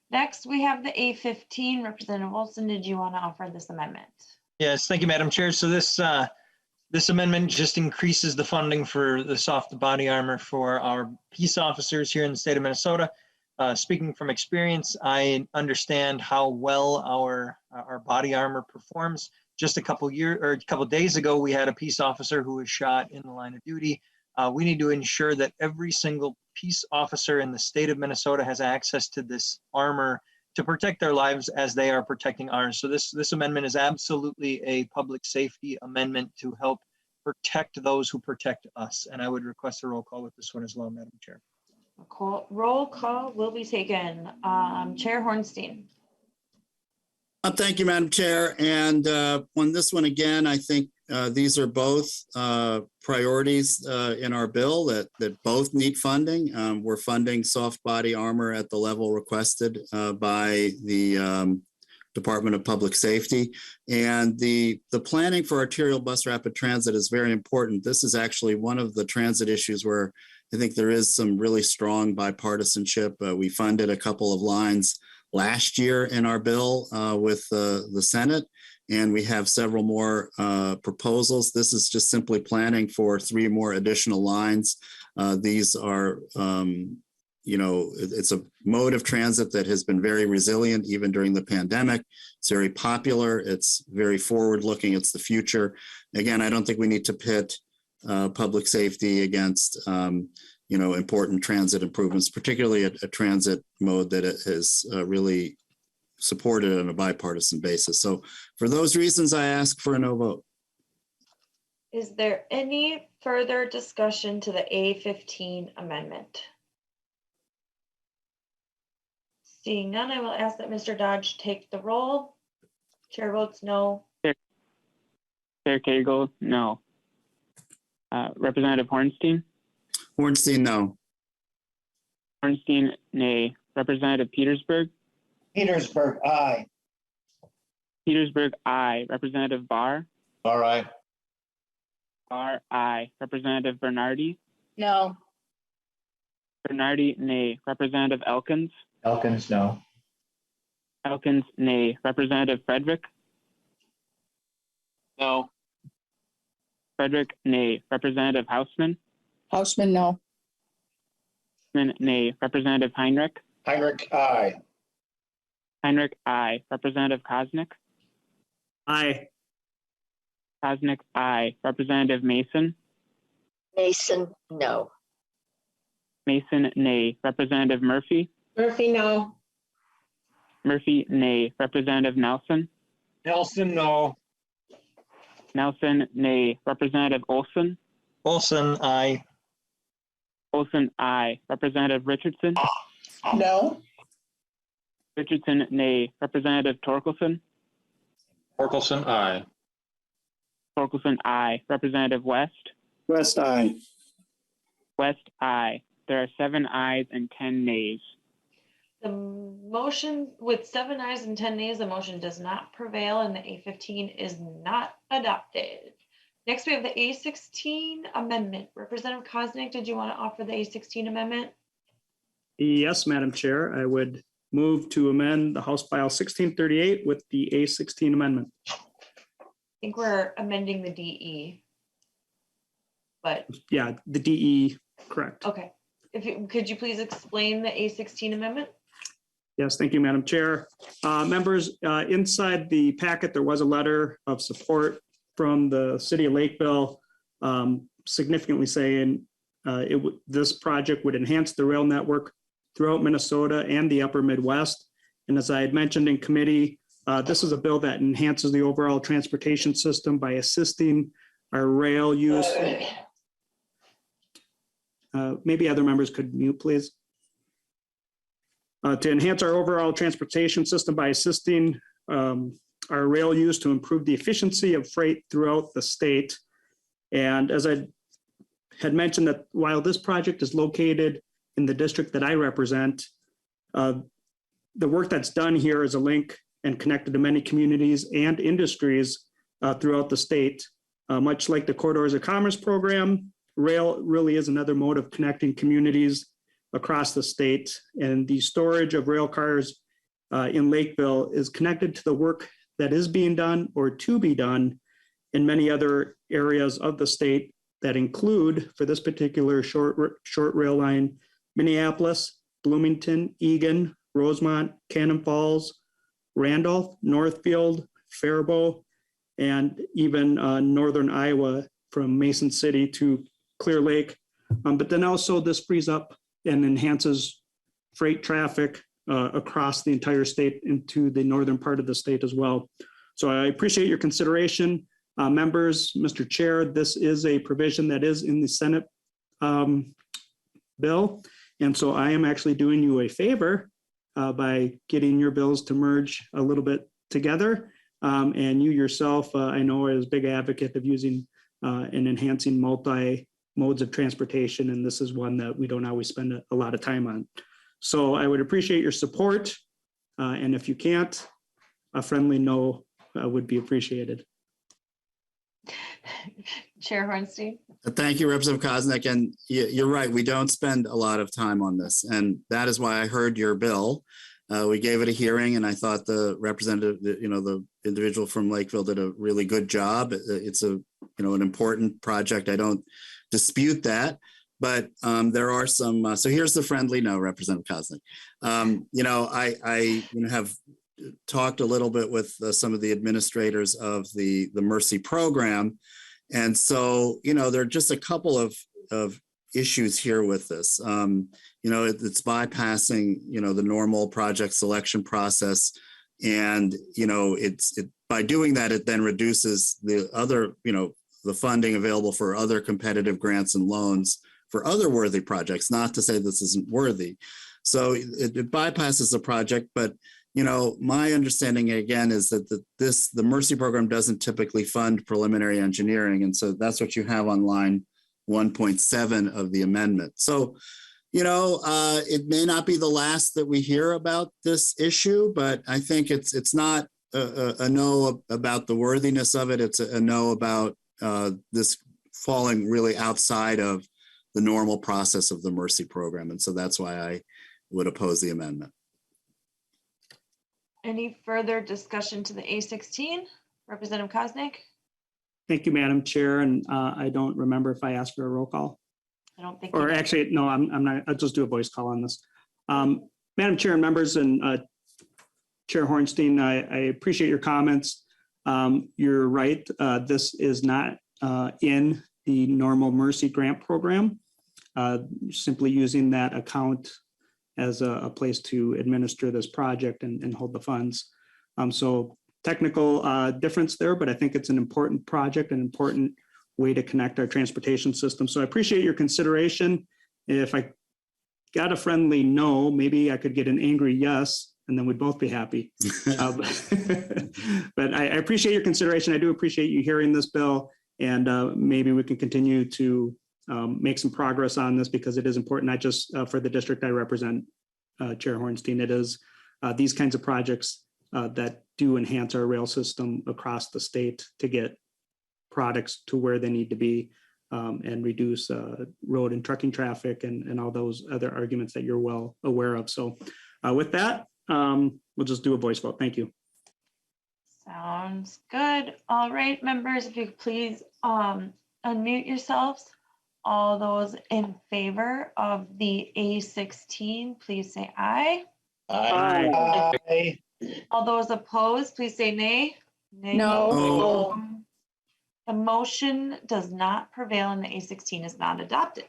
Next, we have the A15. Representative Wilson, did you want to offer this amendment? Yes, thank you, Madam Chair. So this amendment just increases the funding for the soft body armor for our peace officers here in the state of Minnesota. Speaking from experience, I understand how well our body armor performs. Just a couple days ago, we had a peace officer who was shot in the line of duty. We need to ensure that every single peace officer in the state of Minnesota has access to this armor to protect their lives as they are protecting ours. So this amendment is absolutely a public safety amendment to help protect those who protect us. And I would request a roll call with this one as well, Madam Chair. Roll call will be taken. Chair Hornstein. Thank you, Madam Chair. And on this one again, I think these are both priorities in our bill that both need funding. We're funding soft body armor at the level requested by the Department of Public Safety. And the planning for arterial bus rapid transit is very important. This is actually one of the transit issues where I think there is some really strong bipartisanship. We funded a couple of lines last year in our bill with the Senate, and we have several more proposals. This is just simply planning for 3 more additional lines. These are, it's a mode of transit that has been very resilient even during the pandemic. It's very popular. It's very forward-looking. It's the future. Again, I don't think we need to pit public safety against important transit improvements, particularly a transit mode that is really supported on a bipartisan basis. So for those reasons, I ask for a no vote. Is there any further discussion to the A15 amendment? Seeing none, I will ask that Mr. Dodge take the roll. Chair votes no. Chair Cagle, no. Representative Hornstein? Hornstein, no. Hornstein, nay. Representative Petersburg? Petersburg, aye. Petersburg, aye. Representative Barr? All right. Barr, aye. Representative Bernardi? No. Bernardi, nay. Representative Elkins? Elkins, no. Elkins, nay. Representative Frederick? No. Frederick, nay. Representative Hausman? Houseman, no. Hausman, nay. Representative Heinrich? Heinrich, aye. Heinrich, aye. Representative Koznick? Aye. Koznick, aye. Representative Mason? Mason, no. Mason, nay. Representative Murphy? Murphy, no. Murphy, nay. Representative Nelson? Nelson, no. Nelson, nay. Representative Olson? Olson, aye. Olson, aye. Representative Richardson? No. Richardson, nay. Representative Torkelson? Torkelson, aye. Torkelson, aye. Representative West? West, aye. West, aye. There are 7 ayes and 10 nays. The motion with 7 ayes and 10 nays, the motion does not prevail and the A15 is not adopted. Next, we have the A16 Amendment. Representative Koznick, did you want to offer the A16 Amendment? Yes, Madam Chair, I would move to amend the House File 1638 with the A16 Amendment. I think we're amending the DE. But Yeah, the DE, correct. okay, could you please explain the A16 Amendment? Yes, thank you, Madam Chair. Members, inside the packet, there was a letter of support from the city of Lakeville, significantly saying this project would enhance the rail network throughout Minnesota and the upper Midwest. And as I had mentioned in committee, this is a bill that enhances the overall transportation system by assisting our rail use. Maybe other members could mute, please. To enhance our overall transportation system by assisting our rail use to improve the efficiency of freight throughout the state. And as I had mentioned, that while this project is located in the district that I represent, the work that's done here is a link and connected to many communities and industries throughout the state. Much like the Corridors of Commerce program, rail really is another mode of connecting communities across the state. And the storage of rail cars in Lakeville is connected to the work that is being done or to be done in many other areas of the state that include, for this particular short rail line, Minneapolis, Bloomington, Eagan, Rosemont, Cannon Falls, Randolph, Northfield, Faribault, and even northern Iowa from Mason City to Clear Lake. But then also this frees up and enhances freight traffic across the entire state into the northern part of the state as well. So I appreciate your consideration. Members, Mr. Chair, this is a provision that is in the Senate bill. And so I am actually doing you a favor by getting your bills to merge a little bit together. And you yourself, I know, is a big advocate of using and enhancing multi modes of transportation. And this is one that we don't always spend a lot of time on. So I would appreciate your support. And if you can't, a friendly no would be appreciated. Chair Hornstein. Thank you, Representative Koznick. And you're right, we don't spend a lot of time on this. And that is why I heard your bill. We gave it a hearing and I thought the representative, the individual from Lakeville did a really good job. It's an important project. I don't dispute that, but there are some, so here's the friendly no, Representative Koznick. I have talked a little bit with some of the administrators of the Mrsi program. And so, there are just a couple of issues here with this. It's bypassing, the normal project selection process. And, by doing that, it then reduces the other, the funding available for other competitive grants and loans for other worthy projects, not to say this isn't worthy. So it bypasses the project, but my understanding again is that the Mrsi program doesn't typically fund preliminary engineering. And so that's what you have on line 1.7 of the amendment. So, it may not be the last that we hear about this issue, but I think it's not a no about the worthiness of it. It's a no about this falling really outside of the normal process of the Mrsi program. And so that's why I would oppose the amendment. Any further discussion to the A16? Representative Koznick? Thank you, Madam Chair. And I don't remember if I asked for a roll call. I don't think. Or actually, no, I'm not. I'll just do a voice call on this. Madam Chair and members and Chair Hornstein, I appreciate your comments. You're right. This is not in the normal Mrsi grant program. Simply using that account as a place to administer this project and hold the funds. So technical difference there, but I think it's an important project, an important way to connect our transportation system. So I appreciate your consideration. If I got a friendly no, maybe I could get an angry yes, and then we'd both be happy. But I appreciate your consideration. I do appreciate you hearing this bill, and maybe we can continue to make some progress on this because it is important, not just for the district I represent, Chair Hornstein. It is these kinds of projects that do enhance our rail system across the state to get products to where they need to be and reduce road and trucking traffic and all those other arguments that you're well aware of. So with that, we'll just do a voice vote. Thank you. Sounds good. All right, members, if you could please unmute yourselves. All those in favor of the A16, please say aye. Aye. All those opposed, please say nay. Nay. No. The motion does not prevail and the A16 is not adopted.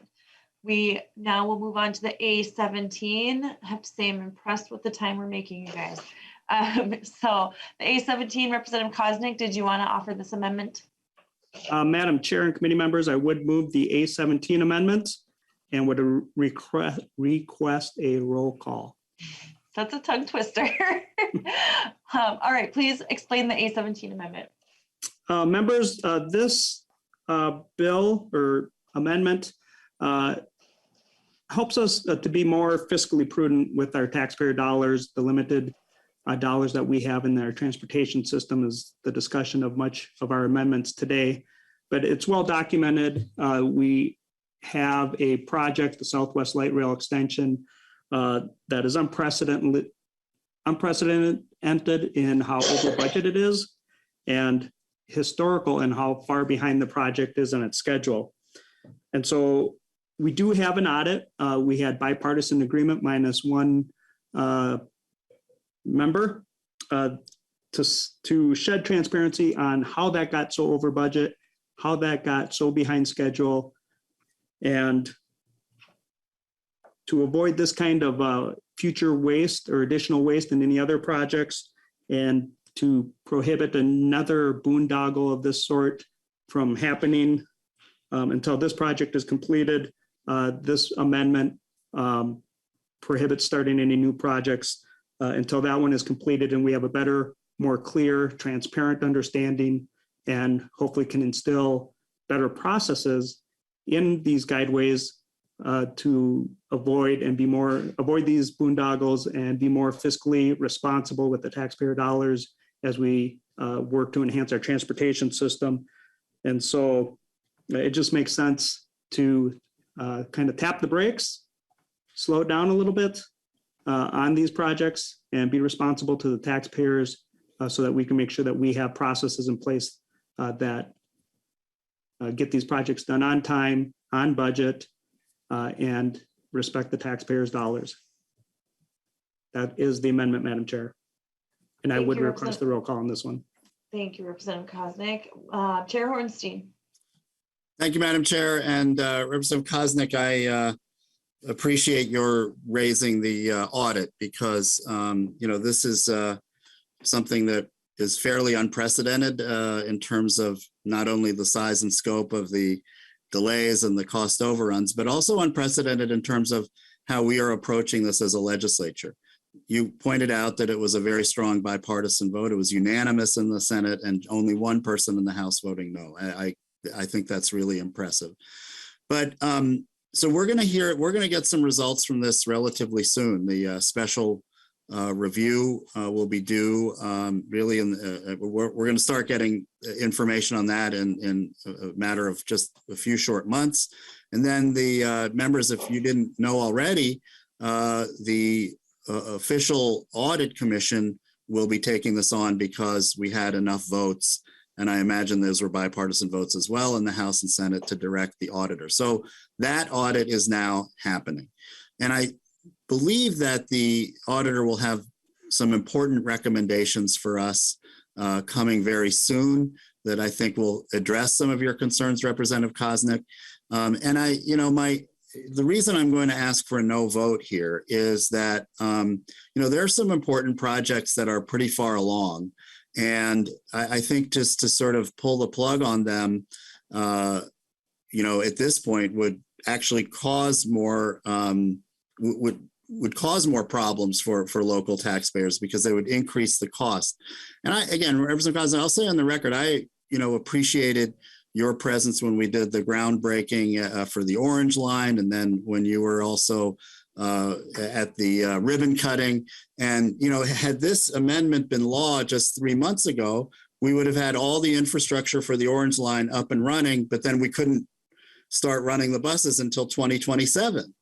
We now will move on to the A17. I have to say I'm impressed with the time we're making, you guys. So the A17, Representative Koznick, did you want to offer this amendment? Madam Chair and committee members, I would move the A17 amendment and would request a roll call. That's a tongue twister. All right, please explain the A17 amendment. Members, this bill or amendment helps us to be more fiscally prudent with our taxpayer dollars. The limited dollars that we have in our transportation system is the discussion of much of our amendments today, but it's well documented. We have a project, the Southwest Light Rail Extension, that is unprecedented in how over budget it is and historical in how far behind the project is on its schedule. And so we do have an audit. We had bipartisan agreement minus one member to shed transparency on how that got so over budget, how that got so behind schedule, and to avoid this kind of future waste or additional waste in any other projects, and to prohibit another boondoggle of this sort from happening until this project is completed. This amendment prohibits starting any new projects until that one is completed and we have a better, more clear, transparent understanding, and hopefully can instill better processes in these guideways to avoid these boondoggles and be more fiscally responsible with the taxpayer dollars as we work to enhance our transportation system. And so it just makes sense to kind of tap the brakes, slow it down a little bit on these projects and be responsible to the taxpayers so that we can make sure that we have processes in place that get these projects done on time, on budget, and respect the taxpayers' dollars. That is the amendment, Madam Chair. And I would request the roll call on this one. Thank you, Representative Koznick. Chair Hornstein. Thank you, Madam Chair. And Representative Koznick, I appreciate your raising the audit because, this is something that is fairly unprecedented in terms of not only the size and scope of the delays and the cost overruns, but also unprecedented in terms of how we are approaching this as a legislature. You pointed out that it was a very strong bipartisan vote. It was unanimous in the Senate and only one person in the House voting no. I think that's really impressive. But so we're going to get some results from this relatively soon. The special review will be due really we're going to start getting information on that in a matter of just a few short months. And then the members, if you didn't know already, the official audit commission will be taking this on because we had enough votes. And I imagine those were bipartisan votes as well in the House and Senate to direct the auditor. So that audit is now happening. And I believe that the auditor will have some important recommendations for us coming very soon that I think will address some of your concerns, Representative Koznick. And the reason I'm going to ask for a no vote here is that, there are some important projects that are pretty far along. And I think just to sort of pull the plug on them, at this point would actually cause more, would cause more problems for local taxpayers because they would increase the cost. And Representative Koznick, I'll say on the record, I appreciated your presence when we did the groundbreaking for the Orange Line, and then when you were also at the ribbon cutting. And, you know, had this amendment been law just 3 months ago, we would have had all the infrastructure for the Orange Line up and running, but then we couldn't start running the buses until 2027.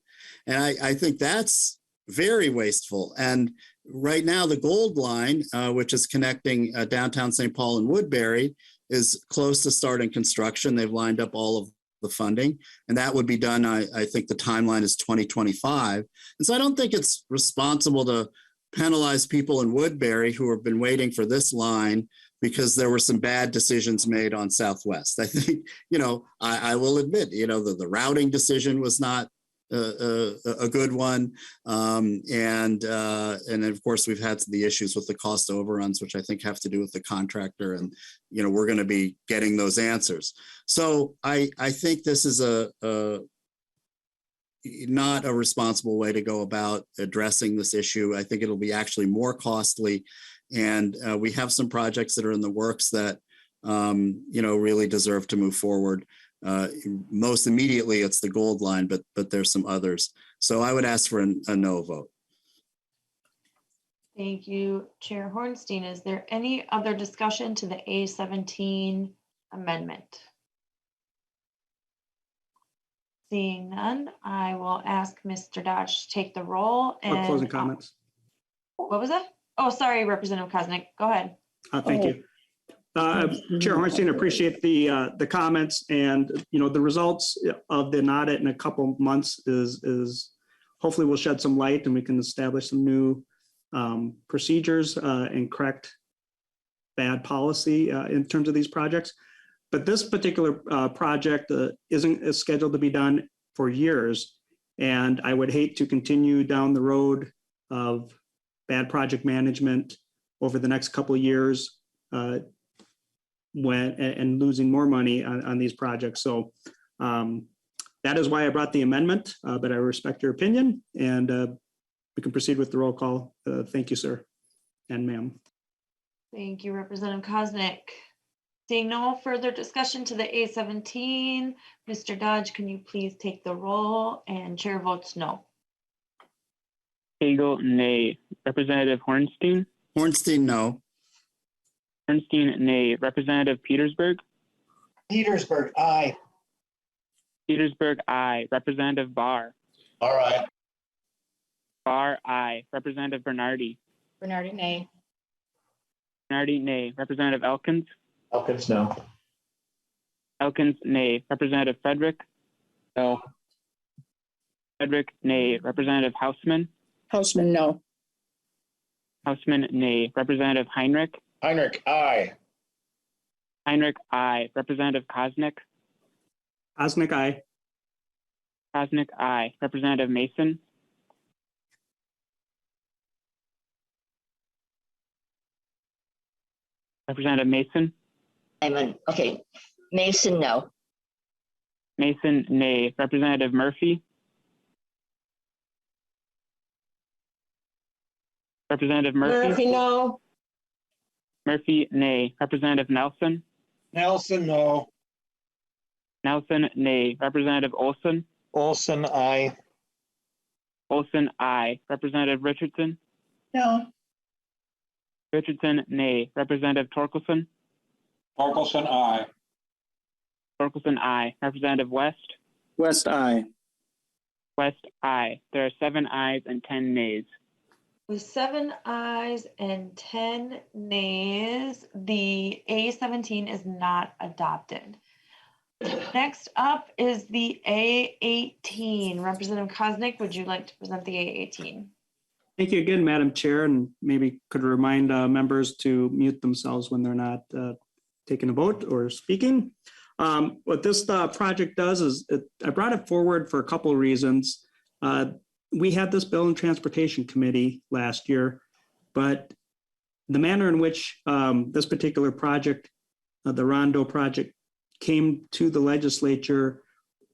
And I think that's very wasteful. And right now, the Gold Line, which is connecting downtown St. Paul and Woodbury, is close to starting construction. They've lined up all of the funding, and that would be done. I think the timeline is 2025. And so I don't think it's responsible to penalize people in Woodbury who have been waiting for this line because there were some bad decisions made on Southwest. I think, you know, I will admit, you know, the routing decision was not a good one. And of course, we've had the issues with the cost overruns, which I think have to do with the contractor. And, you know, we're going to be getting those answers. So I think this is not a responsible way to go about addressing this issue. I think it'll be actually more costly. And we have some projects that are in the works that, you know, really deserve to move forward. Most immediately, it's the Gold Line, but there's some others. So I would ask for a no vote. Thank you, Chair Hornstein. Is there any other discussion to the A17 amendment? Seeing none, I will ask Mr. Dodge to take the roll. And Closing comments. What was that? Oh, sorry, Representative Koznick. Go ahead. Thank you. Chair Hornstein, appreciate the comments, and you know, the results of the audit in a couple months is hopefully will shed some light and we can establish some new procedures and correct bad policy in terms of these projects. But this particular project is scheduled to be done for years, and I would hate to continue down the road of bad project management over the next couple of years and losing more money on these projects. So that is why I brought the amendment, but I respect your opinion, and we can proceed with the roll call. Thank you, sir and ma'am. Thank you, Representative Koznick. Seeing no further discussion to the A17, Mr. Dodge, can you please take the roll? And chair votes no. Hagel, nay. Representative Hornstein? Hornstein, no. Hornstein, nay. Representative Petersburg? Petersburg, aye. Petersburg, aye. Representative Barr? All right. Barr, aye. Representative Bernardi? Bernardi, nay. Bernardi, nay. Representative Elkins? Elkins, no. Elkins, nay. Representative Frederick? No. Frederick, nay. Representative Hausman? Houseman, no. Hausman, nay. Representative Heinrich? Heinrich, aye. Heinrich, aye. Representative Koznick? Koznick, aye. Koznick, aye. Representative Mason? Representative Mason? Okay, Mason, no. Mason, nay. Representative Murphy? Representative Murphy? Murphy, no. Murphy, nay. Representative Nelson? Nelson, no. Nelson, nay. Representative Olson? Olson, aye. Olson, aye. Representative Richardson? No. Richardson, nay. Representative Torkelson? Torkelson, aye. Torkelson, aye. Representative West? West, aye. West, aye. There are 7 ayes and 10 nays. With 7 ayes and 10 nays, the A17 is not adopted. Next up is the A18. Representative Koznick, would you like to present the A18? Thank you again, Madam Chair, and maybe could remind members to mute themselves when they're not taking a vote or speaking. What this project does is, I brought it forward for a couple of reasons. We had this bill in Transportation Committee last year, but the manner in which this particular project, the Rondo project, came to the legislature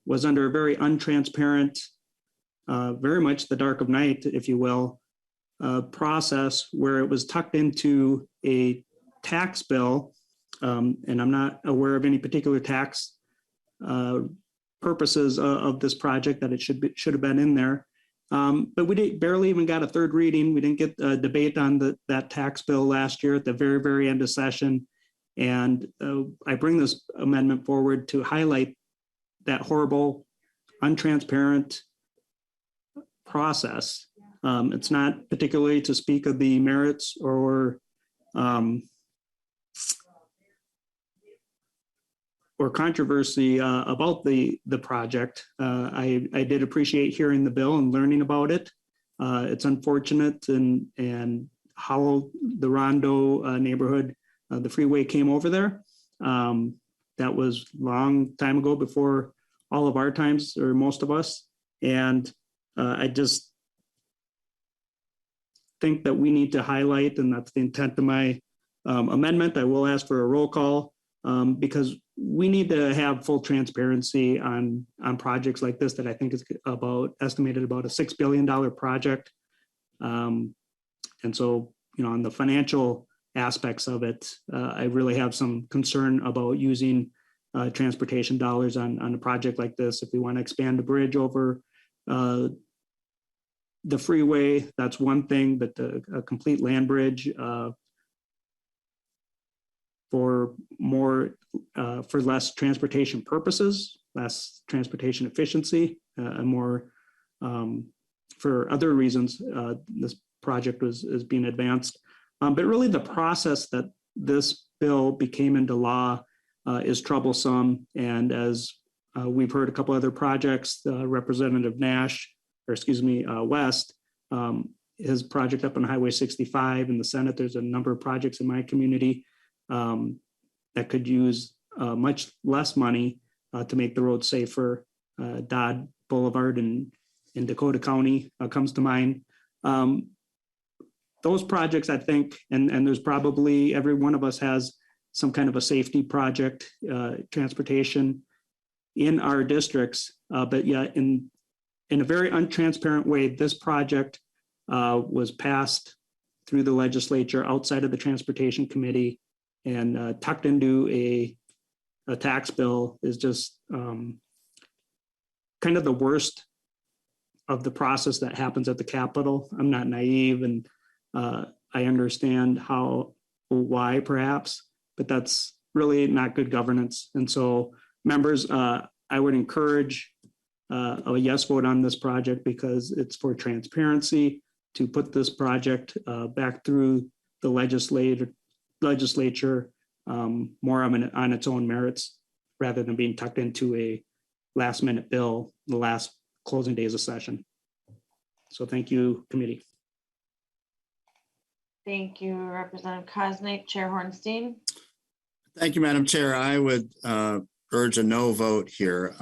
was under a very untransparent, very much the dark of night, if you will, process where it was tucked into a tax bill. And I'm not aware of any particular tax purposes of this project that it should have been in there. But we barely even got a third reading. We didn't get a debate on that tax bill last year at the very, very end of session. And I bring this amendment forward to highlight that horrible, untransparent process. It's not particularly to speak of the merits or controversy about the project. I did appreciate hearing the bill and learning about it. It's unfortunate and how the Rondo neighborhood, the freeway came over there. That was a long time ago, before all of our times, or most of us. And I just think that we need to highlight, and that's the intent of my amendment. I will ask for a roll call because we need to have full transparency on projects like this that I think is estimated about a $6 billion project. And so, on the financial aspects of it, I really have some concern about using transportation dollars on a project like this. If we want to expand the bridge over the freeway, that's one thing, but a complete land bridge for less transportation purposes, less transportation efficiency, and more for other reasons, this project is being advanced. But really the process that this bill became into law is troublesome. And as we've heard a couple other projects, Representative West, his project up on Highway 65 in the Senate, there's a number of projects in my community that could use much less money to make the road safer. Dodd Boulevard in Dakota County comes to mind. Those projects, I think, and there's probably, every one of us has some kind of a safety project, transportation in our districts, but yet in a very untransparent way, this project was passed through the legislature outside of the Transportation Committee and tucked into a tax bill is just kind of the worst of the process that happens at the Capitol. I'm not naive, and I understand why perhaps, but that's really not good governance. And so members, I would encourage a yes vote on this project because it's for transparency to put this project back through the legislature more on its own merits rather than being tucked into a last minute bill, the last closing days of session. So thank you, committee. Thank you, Representative Koznick. Chair Hornstein. Thank you, Madam Chair. I would urge a no vote here.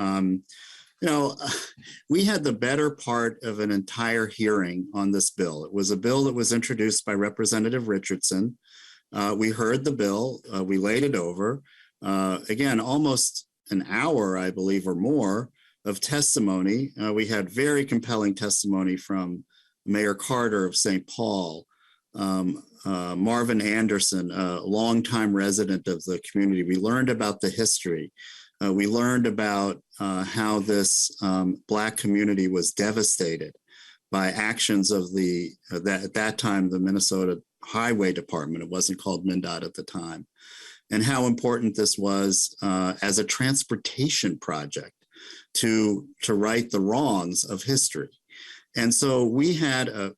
We had the better part of an entire hearing on this bill. It was a bill that was introduced by Representative Richardson. We heard the bill, we laid it over. Again, almost an hour, I believe, or more of testimony. We had very compelling testimony from Mayor Carter of St. Paul, Marvin Anderson, a longtime resident of the community. We learned about the history. We learned about how this Black community was devastated by actions of at that time, the Minnesota Highway Department. It wasn't called Mndot at the time, and how important this was as a transportation project to right the wrongs of history. And so we had a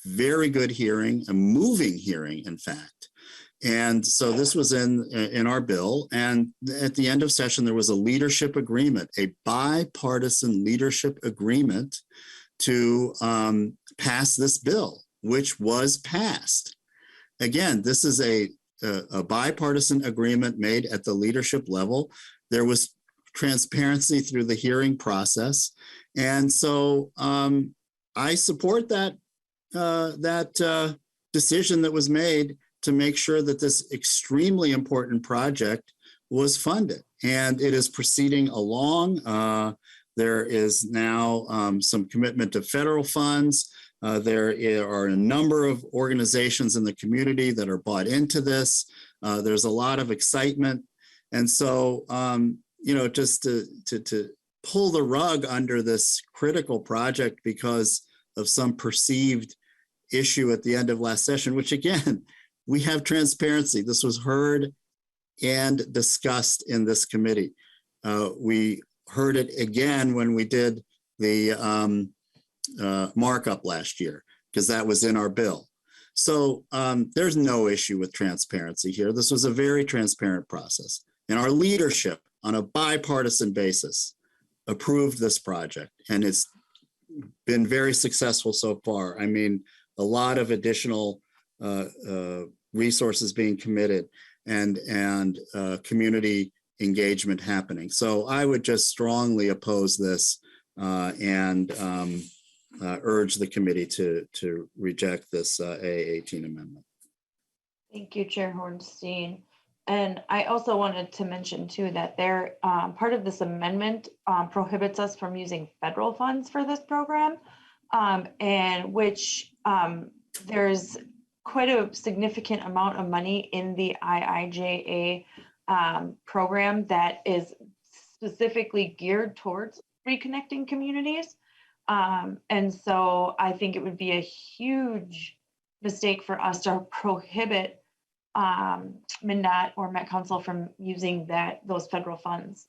very good hearing, a moving hearing, in fact. And so this was in our bill. And at the end of session, there was a leadership agreement, a bipartisan leadership agreement to pass this bill, which was passed. Again, this is a bipartisan agreement made at the leadership level. There was transparency through the hearing process. And so I support that decision that was made to make sure that this extremely important project was funded. And it is proceeding along. There is now some commitment to federal funds. There are a number of organizations in the community that are bought into this. There's a lot of excitement. And so, just to pull the rug under this critical project because of some perceived issue at the end of last session, which again, we have transparency. This was heard and discussed in this committee. We heard it again when we did the markup last year, because that was in our bill. So there's no issue with transparency here. This was a very transparent process. And our leadership on a bipartisan basis approved this project. And it's been very successful so far. I mean, a lot of additional resources being committed and community engagement happening. So I would just strongly oppose this and urge the committee to reject this A18 amendment. Thank you, Chair Hornstein. And I also wanted to mention too that there part of this amendment prohibits us from using federal funds for this program, and which there's quite a significant amount of money in the IIJA program that is specifically geared towards reconnecting communities. And so I think it would be a huge mistake for us to prohibit Mndot or Met Council from using those federal funds.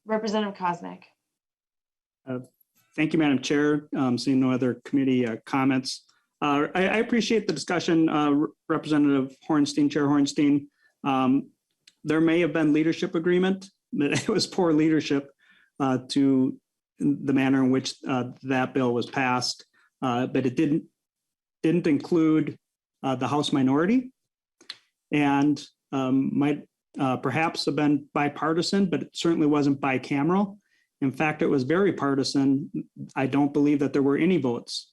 Representative Koznick. Thank you, Madam Chair. Seeing no other committee comments. I appreciate the discussion, Representative Hornstein, Chair Hornstein. There may have been leadership agreement, but it was poor leadership to the manner in which that bill was passed, but it didn't include the House minority, and might perhaps have been bipartisan, but it certainly wasn't bicameral. In fact, it was very partisan. I don't believe that there were any votes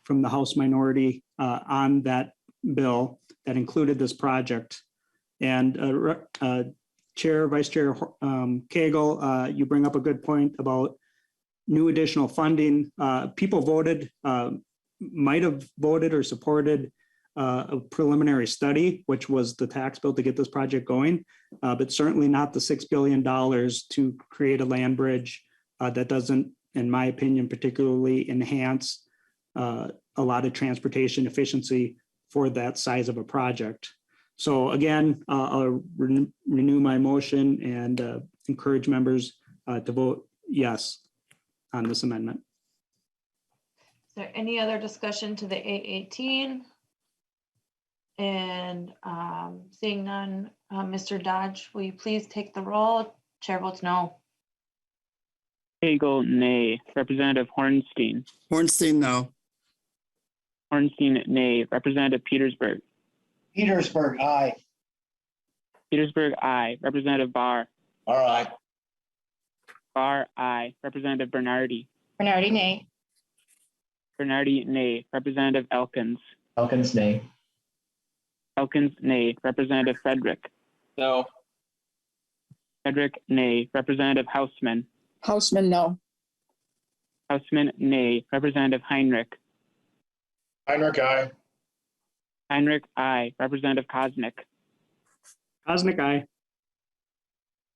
from the House minority on that bill that included this project. And Chair, Vice Chair Cagle, you bring up a good point about new additional funding. People voted, might have voted or supported a preliminary study, which was the tax bill to get this project going, but certainly not the $6 billion to create a land bridge that doesn't, in my opinion, particularly enhance a lot of transportation efficiency for that size of a project. So again, I'll renew my motion and encourage members to vote yes on this amendment. Is there any other discussion to the A18? And seeing none, Mr. Dodge, will you please take the roll? Chair votes no. Cagle, nay. Representative Hornstein. Hornstein, no. Hornstein, nay. Representative Petersburg. Petersburg, aye. Petersburg, aye. Representative Barr. All right. Barr, aye. Representative Bernardi. Bernardi, nay. Bernardi, nay. Representative Elkins. Elkins, nay. Elkins, nay. Representative Frederick. No. Frederick, nay. Representative Hausman. Houseman, no. Hausman, nay. Representative Heinrich. Heinrich, aye. Heinrich, aye. Representative Koznick. Koznick, aye.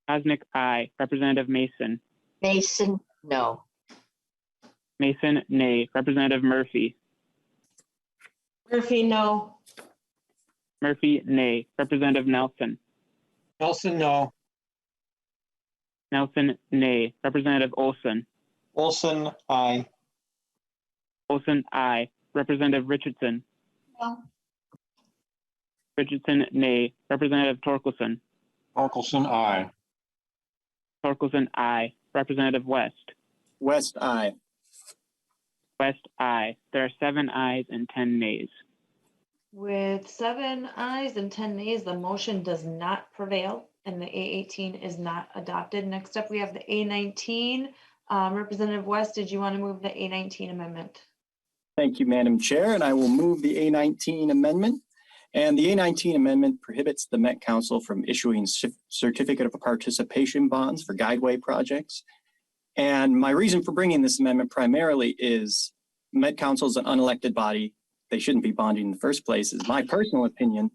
Koznick, aye. Representative Mason. Mason, no. Mason, nay. Representative Murphy. Murphy, no. Murphy, nay. Representative Nelson. Nelson, no. Nelson, nay. Representative Olson. Olson, aye. Olson, aye. Representative Richardson. No. Richardson, nay. Representative Torkelson. Torkelson, aye. Torkelson, aye. Representative West. West, aye. West, aye. There are 7 ayes and 10 nays. With 7 ayes and 10 nays, the motion does not prevail and the A18 is not adopted. Next up, we have the A19. Representative West, did you want to move the A19 amendment? Thank you, Madam Chair, and I will move the A19 amendment. And the A19 amendment prohibits the Met Council from issuing certificate of participation bonds for guideway projects. And my reason for bringing this amendment primarily is Met Council is an unelected body. They shouldn't be bonding in the first place, is my personal opinion.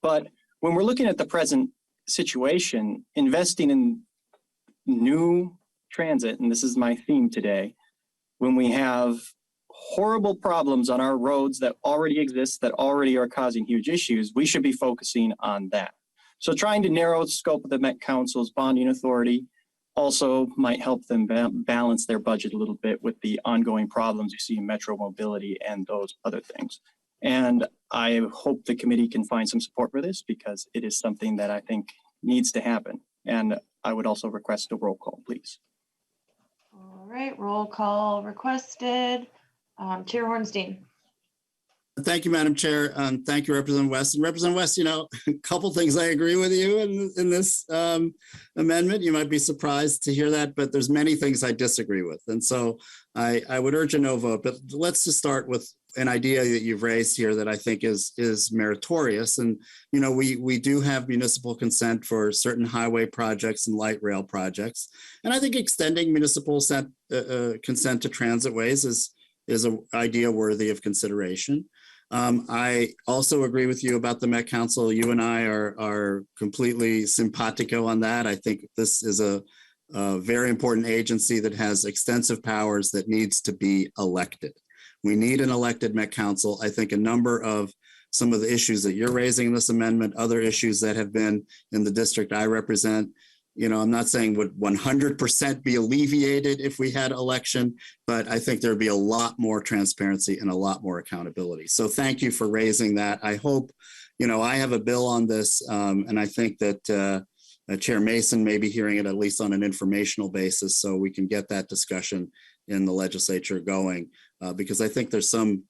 But when we're looking at the present situation, investing in new transit, and this is my theme today, when we have horrible problems on our roads that already exist, that already are causing huge issues, we should be focusing on that. So trying to narrow the scope of the Met Council's bonding authority also might help them balance their budget a little bit with the ongoing problems you see in metro mobility and those other things. And I hope the committee can find some support for this because it is something that I think needs to happen. And I would also request a roll call, please. All right, roll call requested. Chair Hornstein. Thank you, Madam Chair. Thank you, Representative West. And Representative West, a couple things I agree with you in this amendment. You might be surprised to hear that, but there's many things I disagree with. And so I would urge a no vote, but let's just start with an idea that you've raised here that I think is meritorious. And, we do have municipal consent for certain highway projects and light rail projects. And I think extending municipal consent to transitways is an idea worthy of consideration. I also agree with you about the Met Council. You and I are completely simpatico on that. I think this is a very important agency that has extensive powers that needs to be elected. We need an elected Met Council. I think a number of some of the issues that you're raising in this amendment, other issues that have been in the district I represent, I'm not saying would 100% be alleviated if we had election, but I think there'd be a lot more transparency and a lot more accountability. So thank you for raising that. I hope, I have a bill on this, and I think that Chair Mason may be hearing it at least on an informational basis, so we can get that discussion in the legislature going, because I think there's some.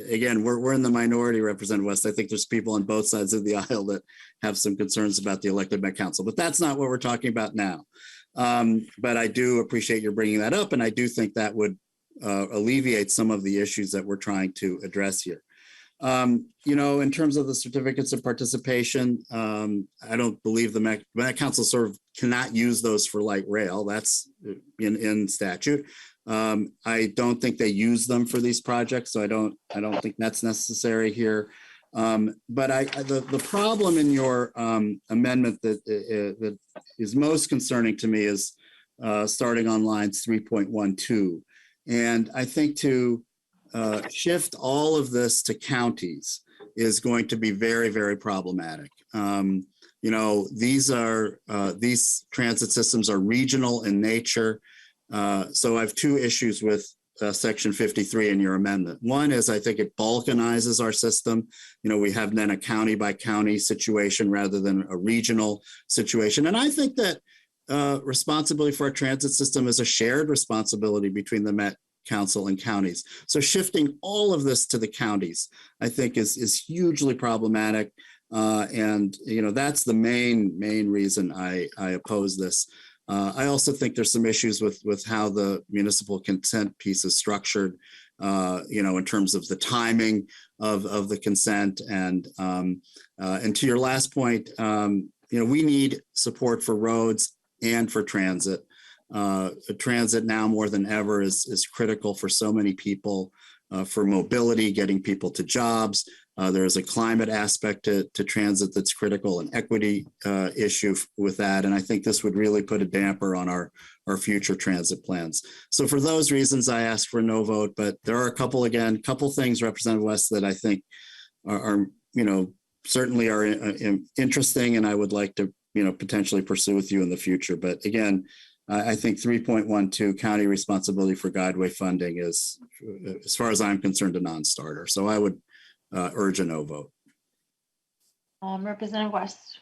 Again, we're in the minority, Representative West. I think there's people on both sides of the aisle that have some concerns about the elected Met Council, but that's not what we're talking about now. But I do appreciate your bringing that up, and I do think that would alleviate some of the issues that we're trying to address here. In terms of the certificates of participation, I don't believe the Met Council sort of cannot use those for light rail. That's in statute. I don't think they use them for these projects, so I don't think that's necessary here. But the problem in your amendment that is most concerning to me is starting on lines 3.12. And I think to shift all of this to counties is going to be very, very problematic. These transit systems are regional in nature. So I have two issues with Section 53 in your amendment. One is I think it balkanizes our system. We have then a county by county situation rather than a regional situation. And I think that responsibility for our transit system is a shared responsibility between the Met Council and counties. So shifting all of this to the counties, I think is hugely problematic. And that's the main reason I oppose this. I also think there's some issues with how the municipal consent piece is structured, in terms of the timing of the consent. And to your last point, we need support for roads and for transit. Transit now more than ever is critical for so many people, for mobility, getting people to jobs. There is a climate aspect to transit that's critical, an equity issue with that. And I think this would really put a damper on our future transit plans. So for those reasons, I ask for a no vote, but there are a couple things, Representative West, that I think are certainly are interesting, and I would like to, potentially pursue with you in the future. But again, I think 3.12 county responsibility for guideway funding is, as far as I'm concerned, a non-starter. So I would urge a no vote. Representative West.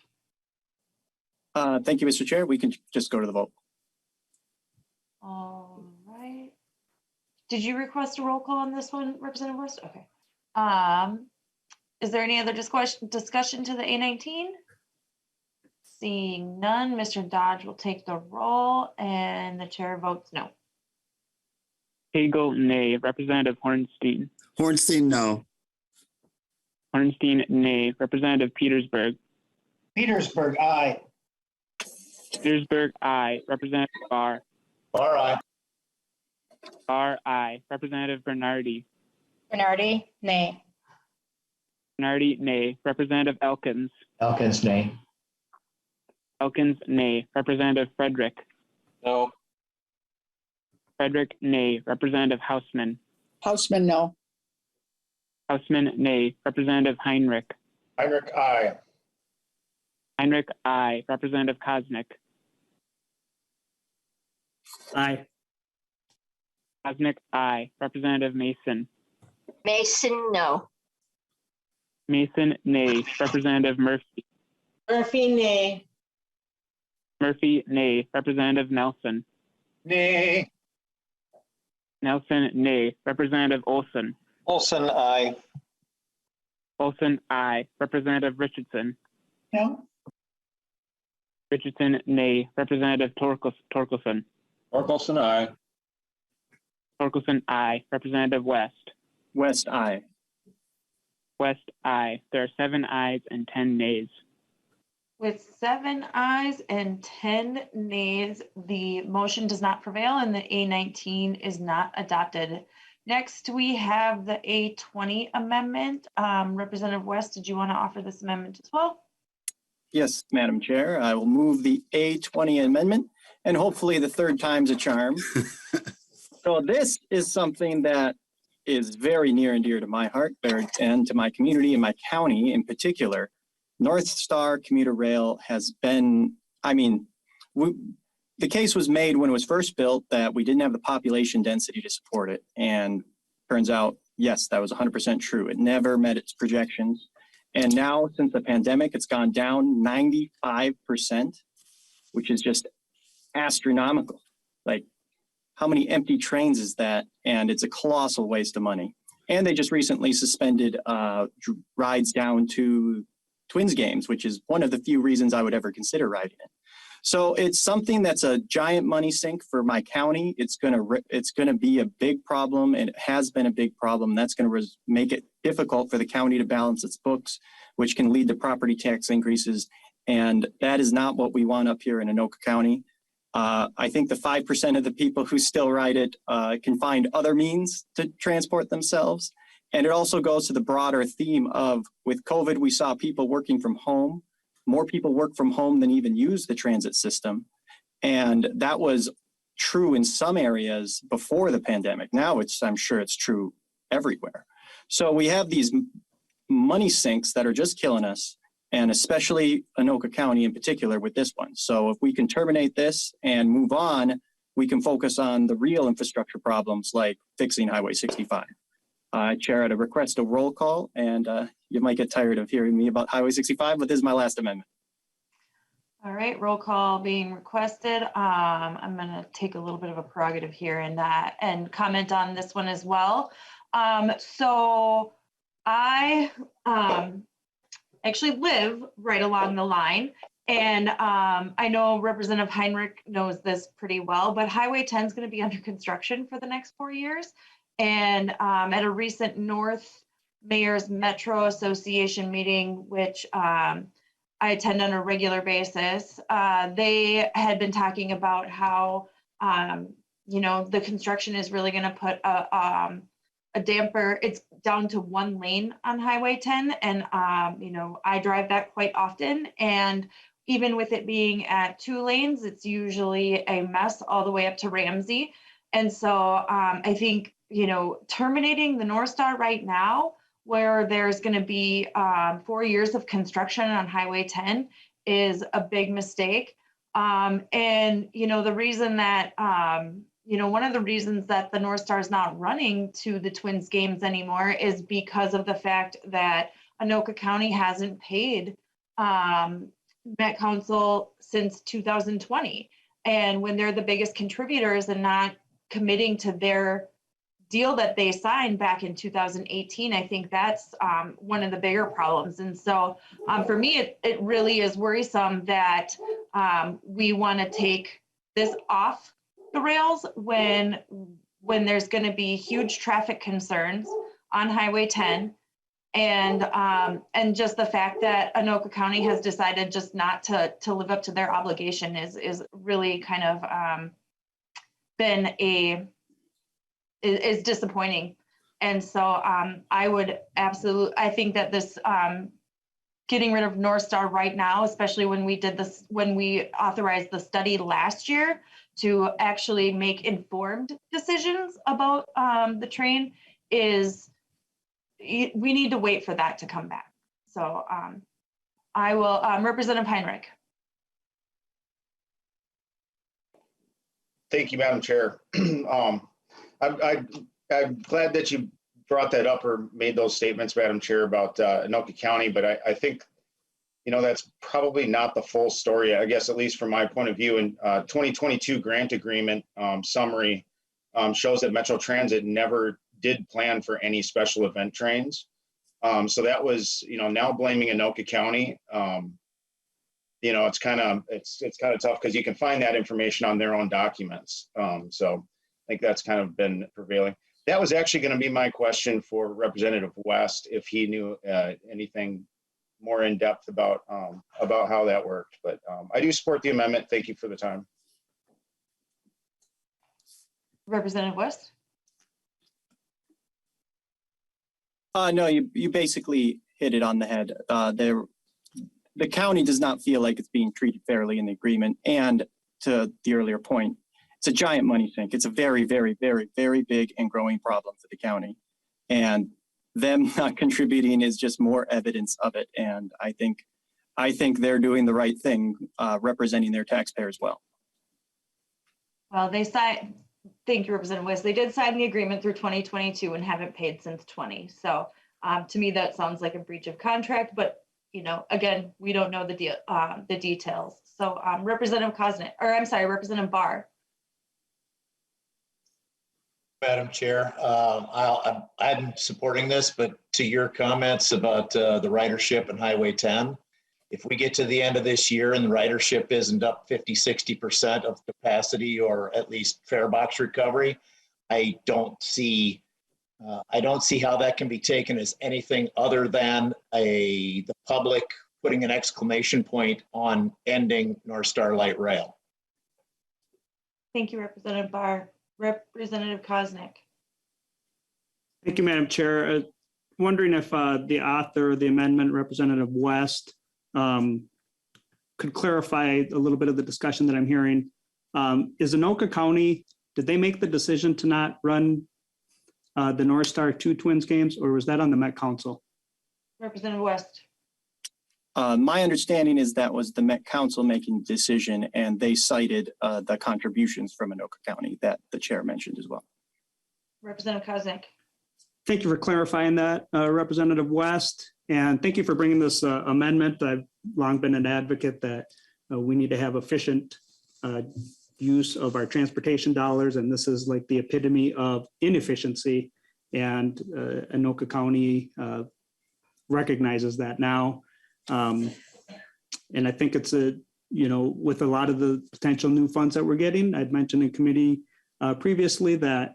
Thank you, Mr. Chair. We can just go to the vote. All right. Did you request a roll call on this one, Representative West? Okay. Is there any other discussion to the A19? Seeing none, Mr. Dodge will take the roll and the chair votes no. Hagel, nay. Representative Hornstein. Hornstein, no. Hornstein, nay. Representative Petersburg. Petersburg, aye. Petersburg, aye. Representative Barr. Barr, aye. Barr, aye. Representative Bernardi. Bernardi, nay. Bernardi, nay. Representative Elkins. Elkins, nay. Elkins, nay. Representative Frederick. No. Frederick, nay. Representative Hausman. Houseman, no. Hausman, nay. Representative Heinrich. Heinrich, aye. Heinrich, aye. Representative Koznick. Aye. Koznick, aye. Representative Mason. Mason, no. Mason, nay. Representative Murphy. Murphy, nay. Murphy, nay. Representative Nelson. Nay. Nelson, nay. Representative Olson. Olson, aye. Olson, aye. Representative Richardson. No. Richardson, nay. Representative Torkelson. Torkelson, aye. Torkelson, aye. Representative West. West, aye. West, aye. There are 7 ayes and 10 nays. With 7 ayes and 10 nays, the motion does not prevail and the A19 is not adopted. Next, we have the A20 Amendment. Representative West, did you want to offer this amendment as well? Yes, Madam Chair, I will move the A20 Amendment, and hopefully the third time's a charm. So this is something that is very near and dear to my heart and to my community and my county in particular. North Star Commuter Rail has been, the case was made when it was first built that we didn't have the population density to support it. And turns out, yes, that was 100% true. It never met its projections. And now, since the pandemic, it's gone down 95%, which is just astronomical. Like, how many empty trains is that? And it's a colossal waste of money. And they just recently suspended rides down to Twins games, which is one of the few reasons I would ever consider riding it. So it's something that's a giant money sink for my county. It's gonna be a big problem, and it has been a big problem. That's gonna make it difficult for the county to balance its books, which can lead to property tax increases. And that is not what we want up here in Anoka County. I think the 5% of the people who still ride it can find other means to transport themselves. And it also goes to the broader theme of, with COVID, we saw people working from home. More people work from home than even use the transit system. And that was true in some areas before the pandemic. Now I'm sure it's true everywhere. So we have these money sinks that are just killing us, and especially Anoka County in particular with this one. So if we can terminate this and move on, we can focus on the real infrastructure problems like fixing Highway 65. Chair, I'd request a roll call, and you might get tired of hearing me about Highway 65, but this is my last amendment. All right, roll call being requested. I'm going to take a little bit of a prerogative here and comment on this one as well. So I actually live right along the line, and I know Representative Heinrich knows this pretty well, but Highway 10 is going to be under construction for the next 4 years. And at a recent North Mayors Metro Association meeting, which I attend on a regular basis, they had been talking about how, the construction is really going to put a damper. It's down to 1 lane on Highway 10. And, I drive that quite often. And even with it being at 2 lanes, it's usually a mess all the way up to Ramsey. And so I think, terminating the North Star right now, where there's going to be 4 years of construction on Highway 10, is a big mistake. And, the reason that, one of the reasons that the North Star is not running to the Twins games anymore is because of the fact that Anoka County hasn't paid Met Council since 2020. And when they're the biggest contributors and not committing to their deal that they signed back in 2018, I think that's one of the bigger problems. And so for me, it really is worrisome that we want to take this off the rails when there's going to be huge traffic concerns on Highway 10. And just the fact that Anoka County has decided just not to live up to their obligation is really kind of been is disappointing. And so I think that this getting rid of North Star right now, especially when we authorized the study last year to actually make informed decisions about the train is, we need to wait for that to come back. So I will, Representative Heinrich. Thank you, Madam Chair. I'm glad that you brought that up or made those statements, Madam Chair, about Anoka County, but I think, you know, that's probably not the full story, I guess, at least from my point of view. In 2022 grant agreement summary shows that Metro Transit never did plan for any special event trains. So that was, you know, now blaming Anoka County. You know, it's kind of tough because you can find that information on their own documents. So I think that's kind of been prevailing. That was actually going to be my question for Representative West, if he knew anything more in depth about how that worked. But I do support the amendment. Thank you for the time. Representative West? No, you basically hit it on the head. The county does not feel like it's being treated fairly in the agreement. And to the earlier point, it's a giant money sink. It's a very, very, very, very big and growing problem for the county. And them not contributing is just more evidence of it. And I think they're doing the right thing, representing their taxpayers well. Well, they signed, thank you, Representative West. They did sign the agreement through 2022 and haven't paid since 20. So to me, that sounds like a breach of contract, but you know, again, we don't know the details. So Representative Koznick, or I'm sorry, Representative Barr. Madam Chair, I'm supporting this, but to your comments about the ridership and Highway 10, if we get to the end of this year and the ridership isn't up 50–60% of capacity or at least fare box recovery, I don't see how that can be taken as anything other than the public putting an exclamation point on ending North Star Light Rail. Thank you, Representative Barr. Representative Koznick. Thank you, Madam Chair. Wondering if the author of the amendment, Representative West, could clarify a little bit of the discussion that I'm hearing. Is Anoka County, did they make the decision to not run the North Star 2 Twins games, or was that on the Met Council? Representative West. My understanding is that was the Met Council making the decision, and they cited the contributions from Anoka County that the chair mentioned as well. Representative Koznick. Thank you for clarifying that, Representative West, and thank you for bringing this amendment. I've long been an advocate that we need to have efficient use of our transportation dollars, and this is like the epitome of inefficiency, and Anoka County recognizes that now. And I think it's with a lot of the potential new funds that we're getting, I'd mentioned in committee previously that,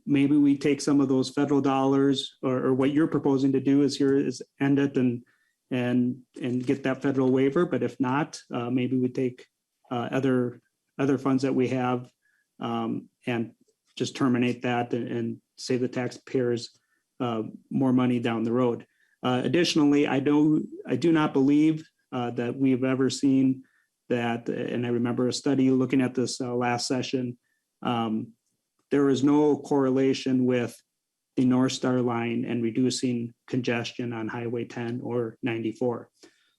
maybe we take some of those federal dollars or what you're proposing to do is end it and get that federal waiver. But if not, maybe we take other funds that we have and just terminate that and save the taxpayers more money down the road. Additionally, I do not believe that we've ever seen that, and I remember a study looking at this last session, there is no correlation with the North Star line and reducing congestion on Highway 10 or 94.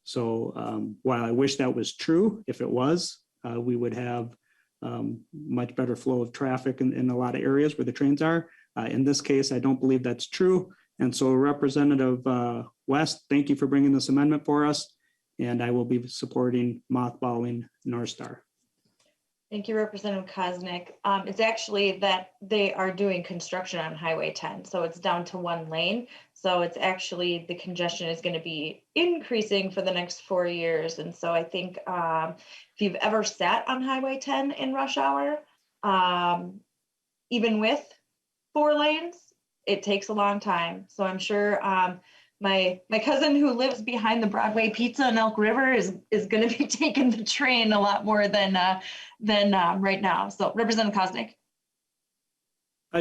So while I wish that was true, if it was, we would have much better flow of traffic in a lot of areas where the trains are. In this case, I don't believe that's true. And so Representative West, thank you for bringing this amendment for us. And I will be supporting mothballing North Star. Thank you, Representative Koznick. It's actually that they are doing construction on Highway 10. So it's down to 1 lane. So it's actually the congestion is going to be increasing for the next 4 years. And so I think if you've ever sat on Highway 10 in rush hour, even with 4 lanes, it takes a long time. So I'm sure my cousin who lives behind the Broadway Pizza in Elk River is going to be taking the train a lot more than right now. So Representative Koznick.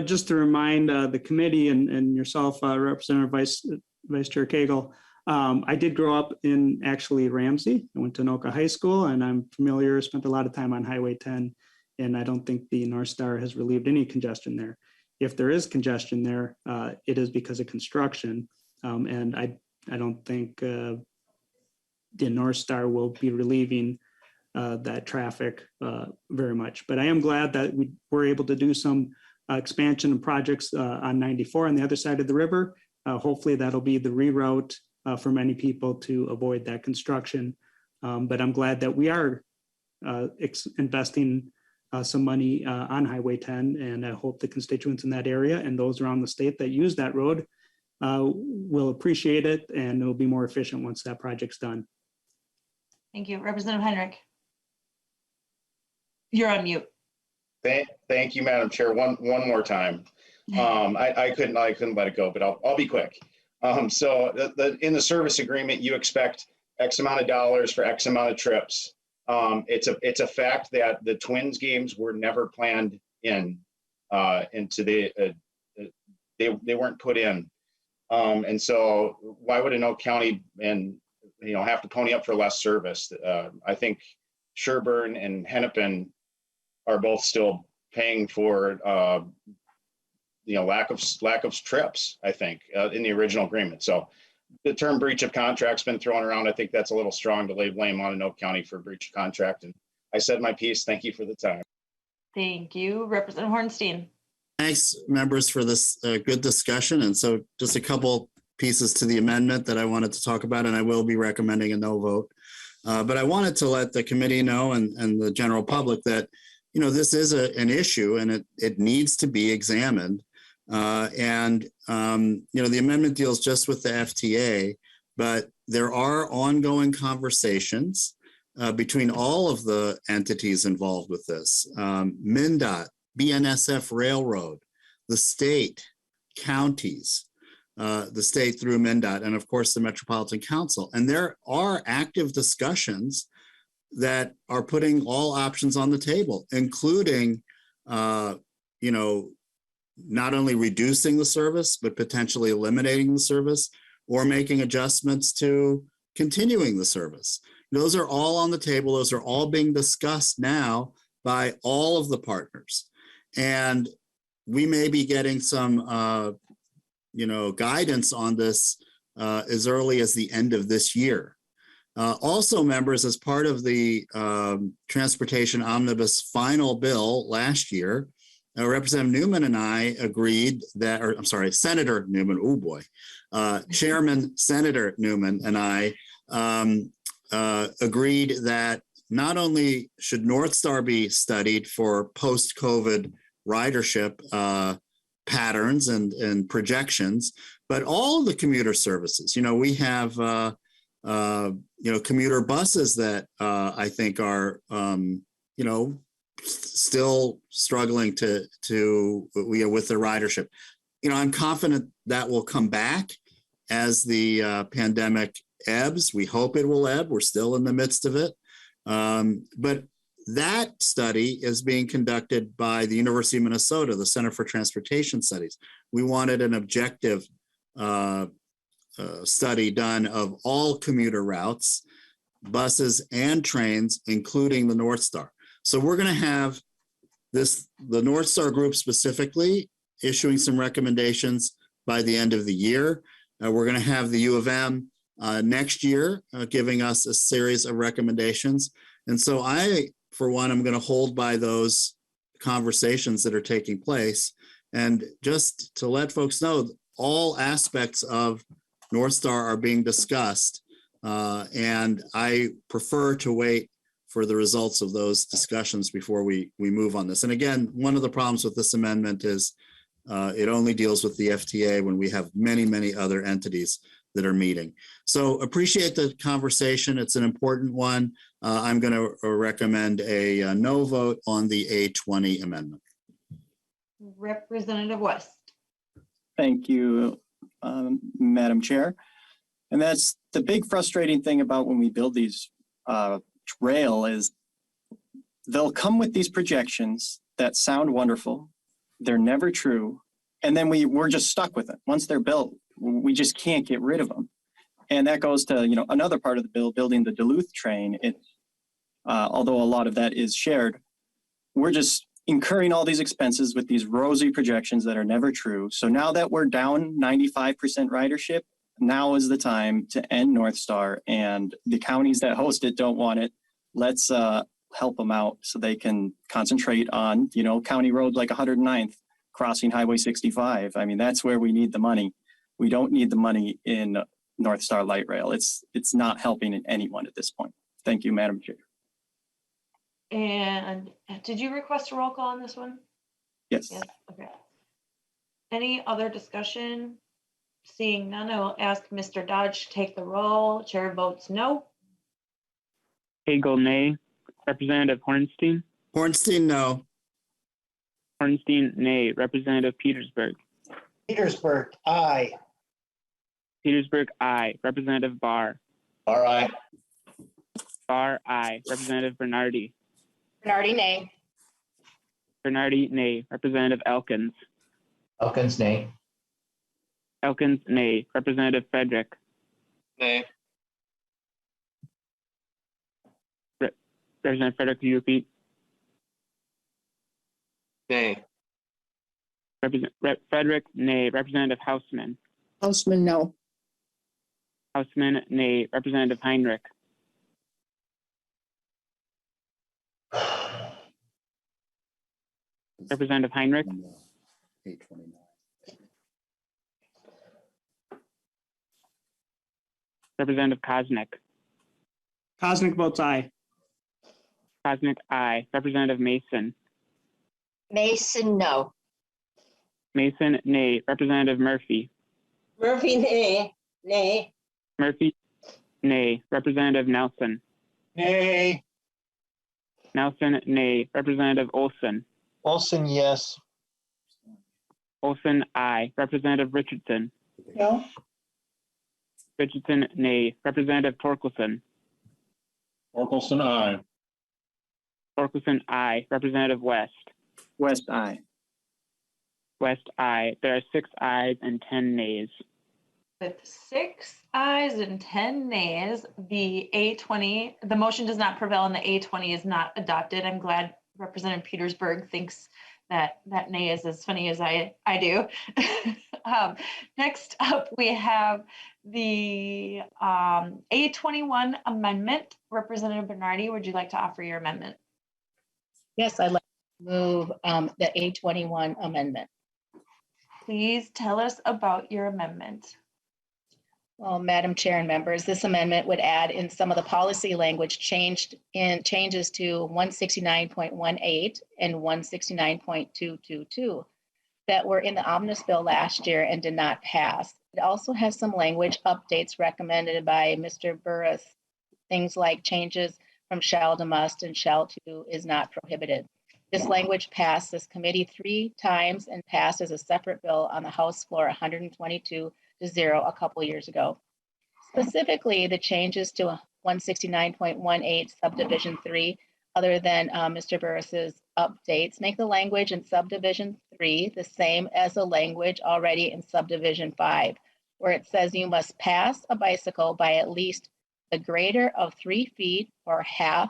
Just to remind the committee and yourself, Representative Vice Chair Cagle, I did grow up in actually Ramsey. I went to Anoka High School, and I'm familiar, spent a lot of time on Highway 10, and I don't think the North Star has relieved any congestion there. If there is congestion there, it is because of construction, and I don't think the North Star will be relieving that traffic very much. But I am glad that we were able to do some expansion and projects on 94 on the other side of the river. Hopefully that'll be the reroute for many people to avoid that construction. But I'm glad that we are investing some money on Highway 10, and I hope the constituents in that area and those around the state that use that road will appreciate it, and it'll be more efficient once that project's done. Thank you. Representative Heinrich. You're on mute. Thank you, Madam Chair. One more time. I couldn't let it go, but I'll be quick. So in the service agreement, you expect X amount of dollars for X amount of trips. It's a fact that the Twins games were never planned into they weren't put in. And so why would Anoka County and have to pony up for less service? I think Sherburne and Hennepin are both still paying for lack of trips, I think, in the original agreement. So the term breach of contract's been thrown around. I think that's a little strong to lay blame on Anoka County for breach of contract. And I said my piece. Thank you for the time. Thank you. Representative Hornstein. Thanks, members, for this good discussion. And so just a couple pieces to the amendment that I wanted to talk about, and I will be recommending a no vote. But I wanted to let the committee know and the general public that, this is an issue, and it needs to be examined. The amendment deals just with the FTA, but there are ongoing conversations between all of the entities involved with this. Mndot, BNSF Railroad, the state, counties, the state through Mndot, and of course the Metropolitan Council. And there are active discussions that are putting all options on the table, including, not only reducing the service, but potentially eliminating the service or making adjustments to continuing the service. Those are all on the table. Those are all being discussed now by all of the partners. And we may be getting some, guidance on this as early as the end of this year. Also, members, as part of the Transportation Omnibus final bill last year, Representative Newman and I agreed that, Senator Newman, oh boy, Chairman Senator Newman and I agreed that not only should North Star be studied for post-COVID ridership patterns and projections, but all of the commuter services. We have commuter buses that I think are still struggling with their ridership. I'm confident that will come back as the pandemic ebbs. We hope it will ebb. We're still in the midst of it. But that study is being conducted by the University of Minnesota, the Center for Transportation Studies. We wanted an objective study done of all commuter routes, buses and trains, including the North Star. So we're going to have the North Star group specifically issuing some recommendations by the end of the year. We're going to have the U of M next year giving us a series of recommendations. And so I, for one, I'm going to hold by those conversations that are taking place. And just to let folks know, all aspects of North Star are being discussed. And I prefer to wait for the results of those discussions before we move on this. And again, one of the problems with this amendment is it only deals with the FTA when we have many, many other entities that are meeting. So appreciate the conversation. It's an important one. I'm going to recommend a no vote on the A20 amendment. Representative West. Thank you, Madam Chair. And that's the big frustrating thing about when we build these rail is they'll come with these projections that sound wonderful. They're never true. And then we're just stuck with it. Once they're built, we just can't get rid of them. And that goes to, another part of the bill, building the Duluth train. Although a lot of that is shared, we're just incurring all these expenses with these rosy projections that are never true. So now that we're down 95% ridership, now is the time to end North Star, and the counties that host it don't want it. Let's help them out so they can concentrate on, county roads like 109th, crossing Highway 65. I mean, that's where we need the money. We don't need the money in North Star Light Rail. It's not helping anyone at this point. Thank you, Madam Chair. And did you request a roll call on this one? Yes. Yes. Okay. Any other discussion? Seeing none, I will ask Mr. Dodge to take the roll. Chair votes no. Hagel, nay. Representative Hornstein. Hornstein, no. Hornstein, nay. Representative Petersburg. Petersburg, aye. Petersburg, aye. Representative Barr. All right. Barr, aye. Representative Bernardi. Bernardi, nay. Bernardi, nay. Representative Elkins. Elkins, nay. Elkins, nay. Representative Frederick. Nay. Representative Frederick, can you repeat? Nay. Frederick, nay. Representative Hausman. Houseman, no. Hausman, nay. Representative Heinrich. Representative Heinrich. Representative Koznick. Cosnick votes aye. Koznick, aye. Representative Mason. Mason, no. Mason, nay. Representative Murphy. Murphy, nay. Nay. Murphy, nay. Representative Nelson. Nay. Nelson, nay. Representative Olson. Olson, yes. Olson, aye. Representative Richardson. No. Richardson, nay. Representative Torkelson. Torkelson, aye. Torkelson, aye. Representative West. West, aye. West, aye. There are 6 ayes and 10 nays. With 6 ayes and 10 nays, the motion does not prevail and the A20 is not adopted. I'm glad Representative Petersburg thinks that nay is as funny as I do. Next up, we have the A21 Amendment. Representative Bernardi, would you like to offer your amendment? Yes, I'd like to move the A21 amendment. Please tell us about your amendment. Well, Madam Chair and members, this amendment would add in some of the policy language changes to 169.18 and 169.222 that were in the Omnibus bill last year and did not pass. It also has some language updates recommended by Mr. Burris, things like changes from shall to must and shall to is not prohibited. This language passed this committee 3 times and passed as a separate bill on the House floor 122-0 a couple years ago. Specifically, the changes to 169.18 subdivision 3, other than Mr. Burris's updates, make the language in subdivision 3 the same as the language already in subdivision 5, where it says you must pass a bicycle by at least the greater of 3 feet or 1/2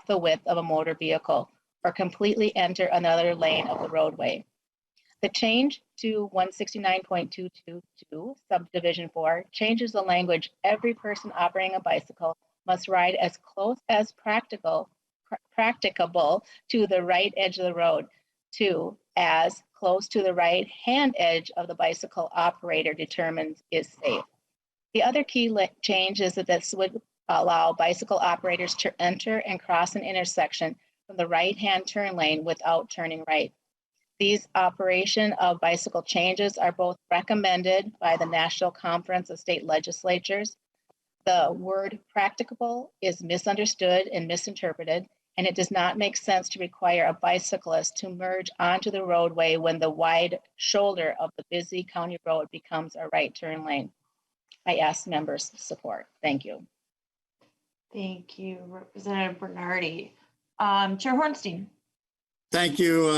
the width of a motor vehicle, or completely enter another lane of the roadway. The change to 169.222 subdivision 4 changes the language every person operating a bicycle must ride as close as practicable to the right edge of the road to as close to the right hand edge of the bicycle operator determines is safe. The other key change is that this would allow bicycle operators to enter and cross an intersection from the right-hand turn lane without turning right. These operation of bicycle changes are both recommended by the National Conference of State Legislatures. The word practicable is misunderstood and misinterpreted, and it does not make sense to require a bicyclist to merge onto the roadway when the wide shoulder of the busy county road becomes a right turn lane. I ask members' support. Thank you. Thank you, Representative Bernardi. Chair Hornstein. Thank you,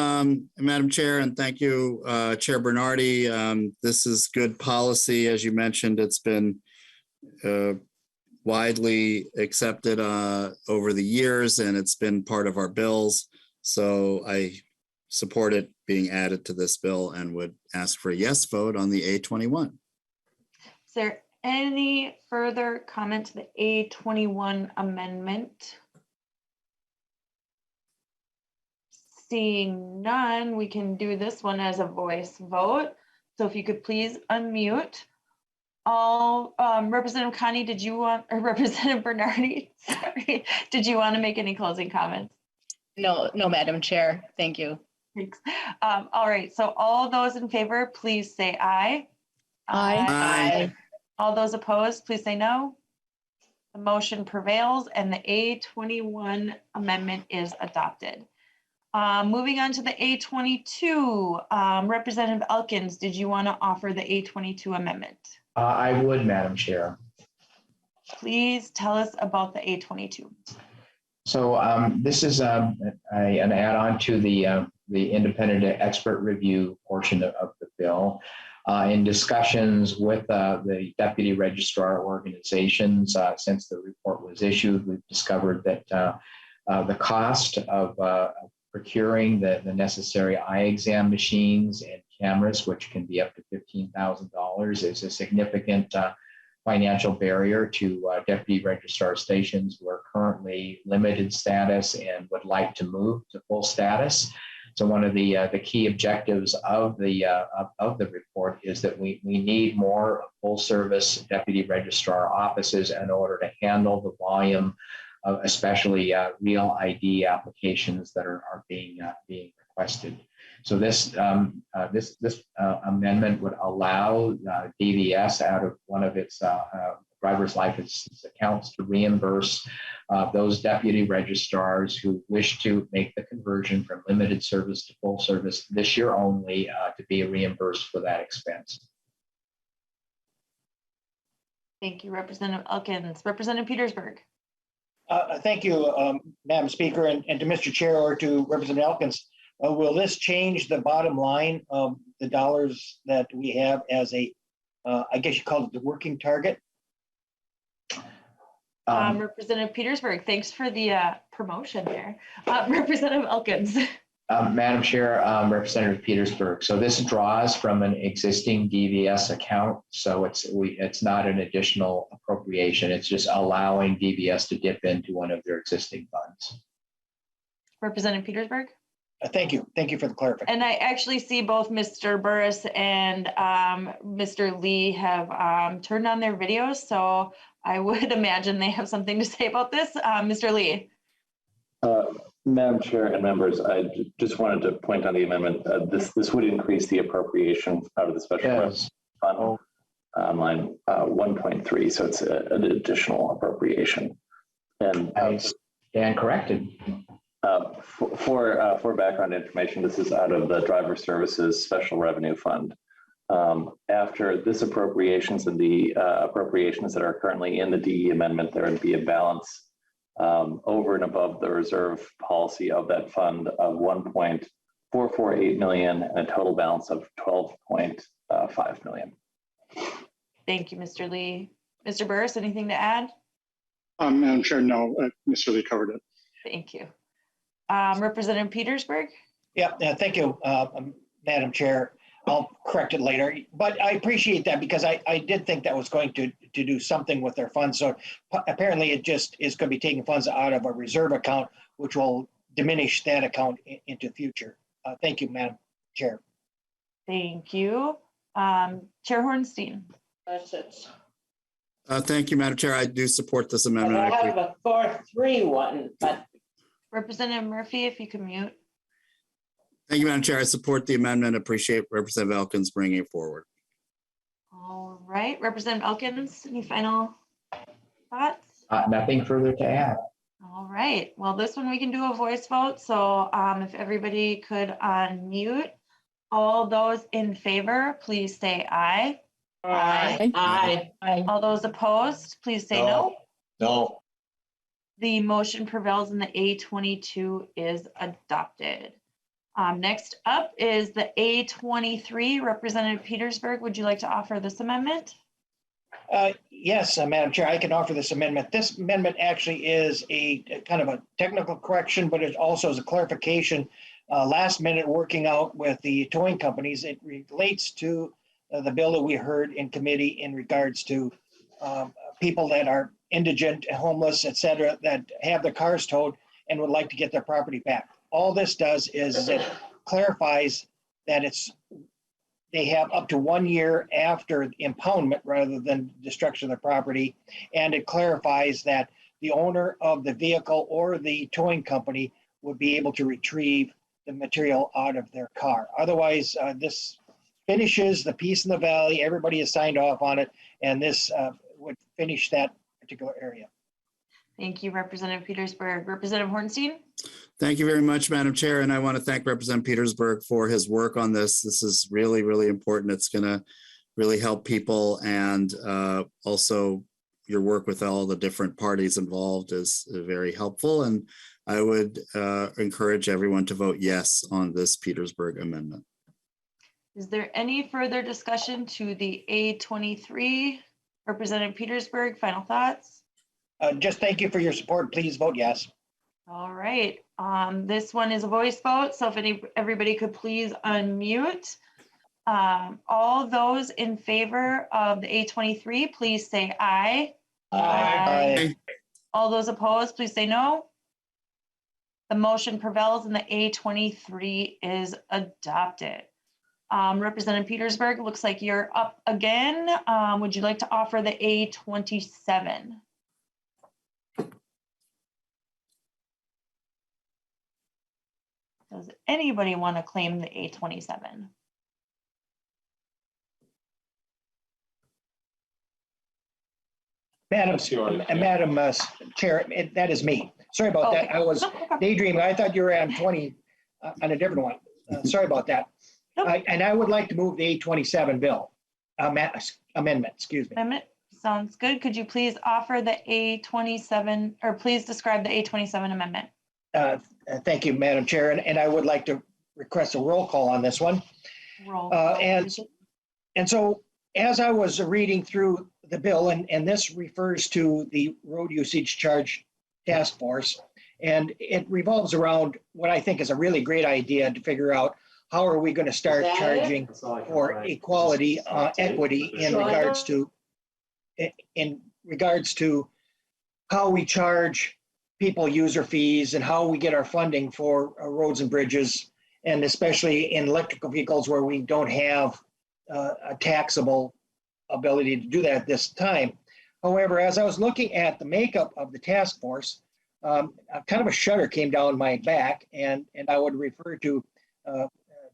Madam Chair, and thank you, Chair Bernardi. This is good policy. As you mentioned, it's been widely accepted over the years, and it's been part of our bills. So I support it being added to this bill and would ask for a yes vote on the A21. Is there any further comment to the A21 amendment? Seeing none, we can do this one as a voice vote. So if you could please unmute. All, Representative Connie, did you want, or Representative Bernardi, sorry, did you want to make any closing comments? No, Madam Chair. Thank you. Thanks. All right, so all those in favor, please say aye. Aye. Aye. All those opposed, please say no. The motion prevails and the A21 amendment is adopted. Moving on to the A22, Representative Elkins, did you want to offer the A22 amendment? I would, Madam Chair. Please tell us about the A22. So this is an add-on to the independent expert review portion of the bill. In discussions with the deputy registrar organizations, since the report was issued, we've discovered that the cost of procuring the necessary eye exam machines and cameras, which can be up to $15,000, is a significant financial barrier to deputy registrar stations who are currently limited status and would like to move to full status. So one of the key objectives of the report is that we need more full service deputy registrar offices in order to handle the volume of especially real ID applications that are being requested. So this amendment would allow DVS out of one of its driver's license accounts to reimburse those deputy registrars who wish to make the conversion from limited service to full service this year only to be reimbursed for that expense. Thank you, Representative Elkins. Representative Petersburg. Thank you, Madam Speaker, and to Mr. Chair or to Representative Elkins. Will this change the bottom line of the dollars that we have as a, I guess you call it the working target? Representative Petersburg, thanks for the promotion there. Representative Elkins. Madam Chair, Representative Petersburg. So this draws from an existing DVS account. So it's not an additional appropriation. It's just allowing DVS to dip into one of their existing funds. Representative Petersburg. Thank you. Thank you for the clarification. And I actually see both Mr. Burris and Mr. Lee have turned on their videos. So I would imagine they have something to say about this. Mr. Lee. Madam Chair and members, I just wanted to point on the amendment. This would increase the appropriation out of the special fund on line 1.3. So it's an additional appropriation. And stand corrected. For background information, this is out of the Driver Services Special Revenue Fund. After this appropriations and the appropriations that are currently in the DE amendment, there would be a balance over and above the reserve policy of that fund of $1.448 million and a total balance of $12.5 million. Thank you, Mr. Lee. Mr. Burris, anything to add? Madam Chair, no, Mr. Lee covered it. Thank you. Representative Petersburg? Yeah, thank you, Madam Chair. I'll correct it later, but I appreciate that because I did think that was going to do something with their funds. So apparently it just is going to be taking funds out of a reserve account, which will diminish that account into future. Thank you, Madam Chair. Thank you. Chair Hornstein. That's it. Thank you, Madam Chair. I do support this amendment. I have a 4-3 one, but. Representative Murphy, if you can mute. Thank you, Madam Chair. I support the amendment. Appreciate Representative Elkins bringing it forward. All right, Representative Elkins, any final thoughts? Nothing further to add. All right, well, this one we can do a voice vote. So if everybody could unmute, all those in favor, please say aye. Aye. Aye. Aye. All those opposed, please say no. No. The motion prevails and the A22 is adopted. Next up is the A23. Representative Petersburg, would you like to offer this amendment? Yes, Madam Chair, I can offer this amendment. This amendment actually is a kind of a technical correction, but it also is a clarification. Last minute working out with the towing companies. It relates to the bill that we heard in committee in regards to people that are indigent, homeless, et cetera, that have their cars towed and would like to get their property back. All this does is it clarifies that they have up to 1 year after impoundment rather than destruction of the property. And it clarifies that the owner of the vehicle or the towing company would be able to retrieve the material out of their car. Otherwise, this finishes the piece in the valley. Everybody has signed off on it, and this would finish that particular area. Thank you, Representative Petersburg. Representative Hornstein? Thank you very much, Madam Chair. And I want to thank Representative Petersburg for his work on this. This is really, really important. It's going to really help people. And also your work with all the different parties involved is very helpful. And I would encourage everyone to vote yes on this Petersburg amendment. Is there any further discussion to the A23? Representative Petersburg, final thoughts? Just thank you for your support. Please vote yes. All right. This one is a voice vote. So if everybody could please unmute. All those in favor of the A23, please say aye. Aye. All those opposed, please say no. The motion prevails and the A23 is adopted. Representative Petersburg, looks like you're up again. Would you like to offer the A27? Does anybody want to claim the A27? Madam Chair, that is me. Sorry about that. I was daydreaming. I thought you were on 20 on a different one. Sorry about that. And I would like to move the A27 bill amendment. Excuse me. Amendment sounds good. Could you please offer the A27 or please describe the A27 amendment? Thank you, Madam Chair. And I would like to request a roll call on this one. Roll. And so as I was reading through the bill, and this refers to the road usage charge task force, and it revolves around what I think is a really great idea to figure out how are we going to start charging for equality, equity in regards to how we charge people user fees and how we get our funding for roads and bridges, and especially in electrical vehicles where we don't have a taxable ability to do that at this time. However, as I was looking at the makeup of the task force, kind of a shudder came down my back, and I would refer to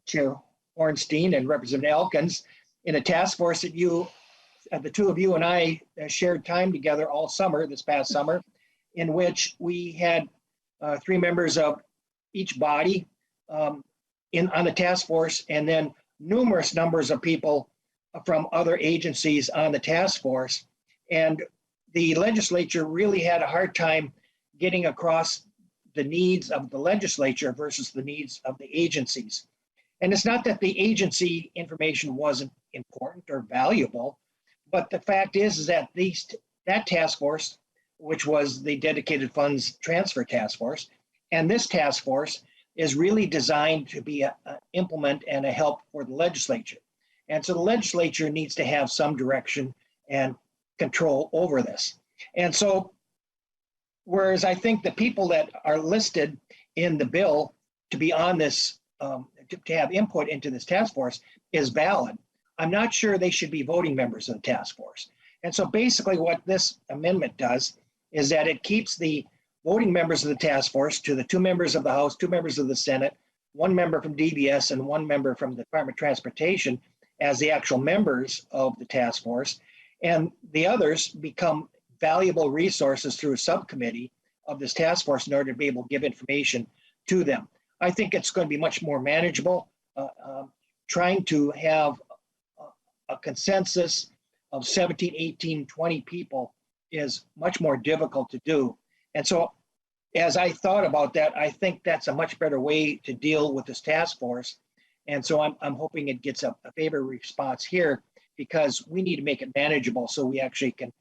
Chair Hornstein and Representative Elkins in a task force that the two of you and I shared time together all summer, this past summer, in which we had 3 members of each body on the task force, and then numerous numbers of people from other agencies on the task force. And the legislature really had a hard time getting across the needs of the legislature versus the needs of the agencies. And it's not that the agency information wasn't important or valuable, but the fact is that that task force, which was the dedicated funds transfer task force, and this task force is really designed to be implement and a help for the legislature. And so the legislature needs to have some direction and control over this. And so, whereas I think the people that are listed in the bill to be on this, to have input into this task force is valid, I'm not sure they should be voting members of the task force. And so basically what this amendment does is that it keeps the voting members of the task force to the 2 members of the House, 2 members of the Senate, 1 member from DBS, and 1 member from the Department of Transportation as the actual members of the task force. And the others become valuable resources through a subcommittee of this task force in order to be able to give information to them. I think it's going to be much more manageable. Trying to have a consensus of 17, 18, 20 people is much more difficult to do. And so as I thought about that, I think that's a much better way to deal with this task force. And so I'm hoping it gets a favorable response here. because we need to make it manageable so we actually can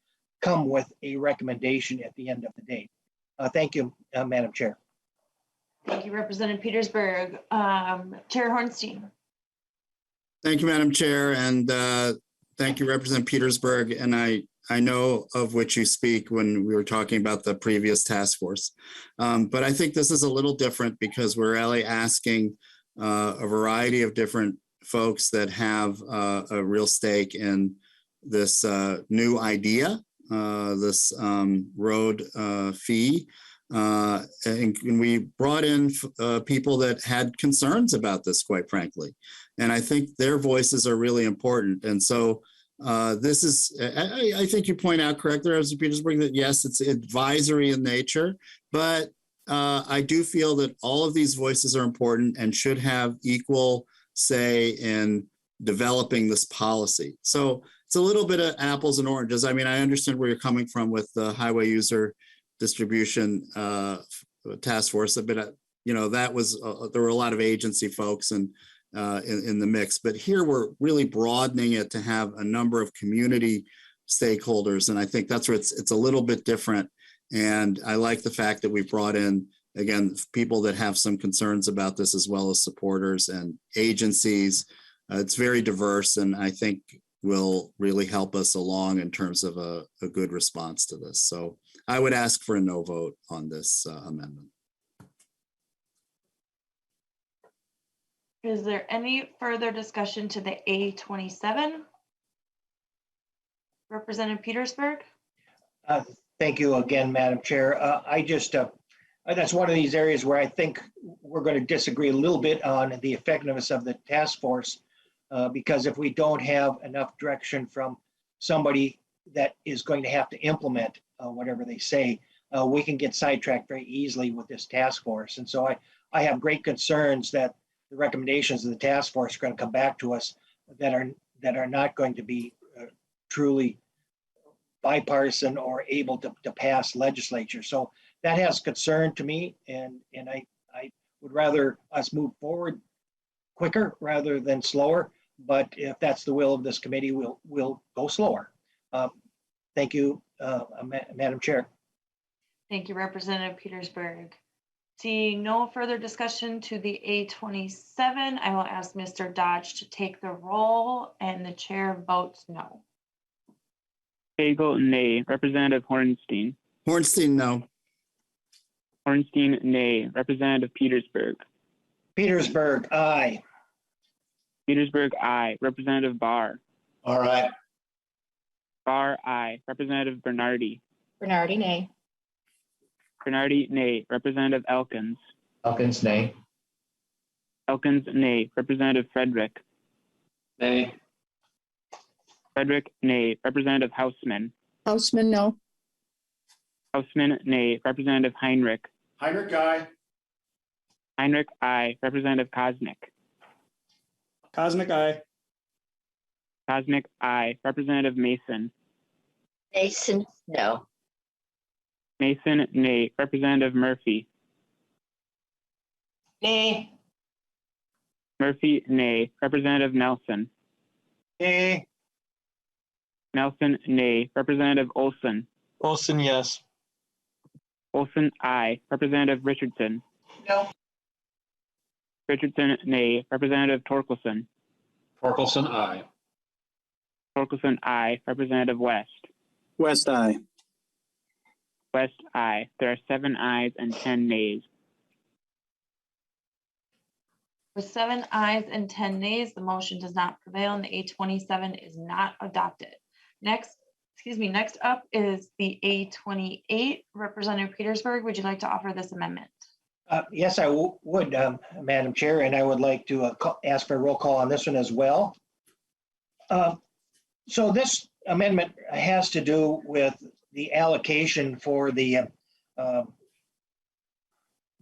come with a recommendation at the end of the day. Thank you, Madam Chair. Thank you, Representative Petersburg. Chair Hornstein. Thank you, Madam Chair, and thank you, Representative Petersburg. And I know of which you speak when we were talking about the previous task force. But I think this is a little different because we're really asking a variety of different folks that have a real stake in this new idea, this road fee. And we brought in people that had concerns about this, quite frankly. And I think their voices are really important. And so this is, I think you point out correctly, Representative Petersburg, that yes, it's advisory in nature, but I do feel that all of these voices are important and should have equal say in developing this policy. So it's a little bit of apples and oranges. I mean, I understand where you're coming from with the highway user distribution task force, but that was there were a lot of agency folks and in the mix, but here we're really broadening it to have a number of community stakeholders, and I think that's where it's a little bit different. And I like the fact that we brought in, again, people that have some concerns about this, as well as supporters and agencies. It's very diverse, and I think will really help us along in terms of a good response to this. So I would ask for a no vote on this amendment. Is there any further discussion to the A27? Representative Petersburg? Thank you again, Madam Chair. That's one of these areas where I think we're going to disagree a little bit on the effectiveness of the task force, because if we don't have enough direction from somebody that is going to have to implement whatever they say, we can get sidetracked very easily with this task force. And so I have great concerns that the recommendations of the task force are going to come back to us that are not going to be truly bipartisan or able to pass legislature. So that has concern to me, and I would rather us move forward quicker rather than slower. But if that's the will of this committee, we'll go slower. Thank you, Madam Chair. Thank you, Representative Petersburg. Seeing no further discussion to the A27, I will ask Mr. Dodge to take the roll, and the chair votes no. Bagel, nay. Representative Hornstein. Hornstein, no. Hornstein, nay. Representative Petersburg. Petersburg, aye. Petersburg, aye. Representative Barr. All right. Barr, aye. Representative Bernardi. Bernardi, nay. Bernardi, nay. Representative Elkins. Elkins, nay. Elkins, nay. Representative Frederick. Nay. Frederick, nay. Representative Hausman. Hausman, no. Hausman, nay. Representative Heinrich. Heinrich, aye. Heinrich, aye. Representative Kosnick. Kosnick, aye. Kosnick, aye. Representative Mason. Mason, no. Mason, nay. Representative Murphy. Nay. Murphy, nay. Representative Nelson. Nay. Nelson, nay. Representative Olson. Olson, yes. Olson, aye. Representative Richardson. No. Richardson, nay. Representative Torkelson. Torkelson, aye. Torkelson, aye. Representative West. West, aye. West, aye. There are 7 ayes and 10 nays. With 7 ayes and 10 nays, the motion does not prevail and the A27 is not adopted. Next up is the A28. Representative Petersburg, would you like to offer this amendment? Yes, I would, Madam Chair, and I would like to ask for a roll call on this one as well. So this amendment has to do with the allocation for the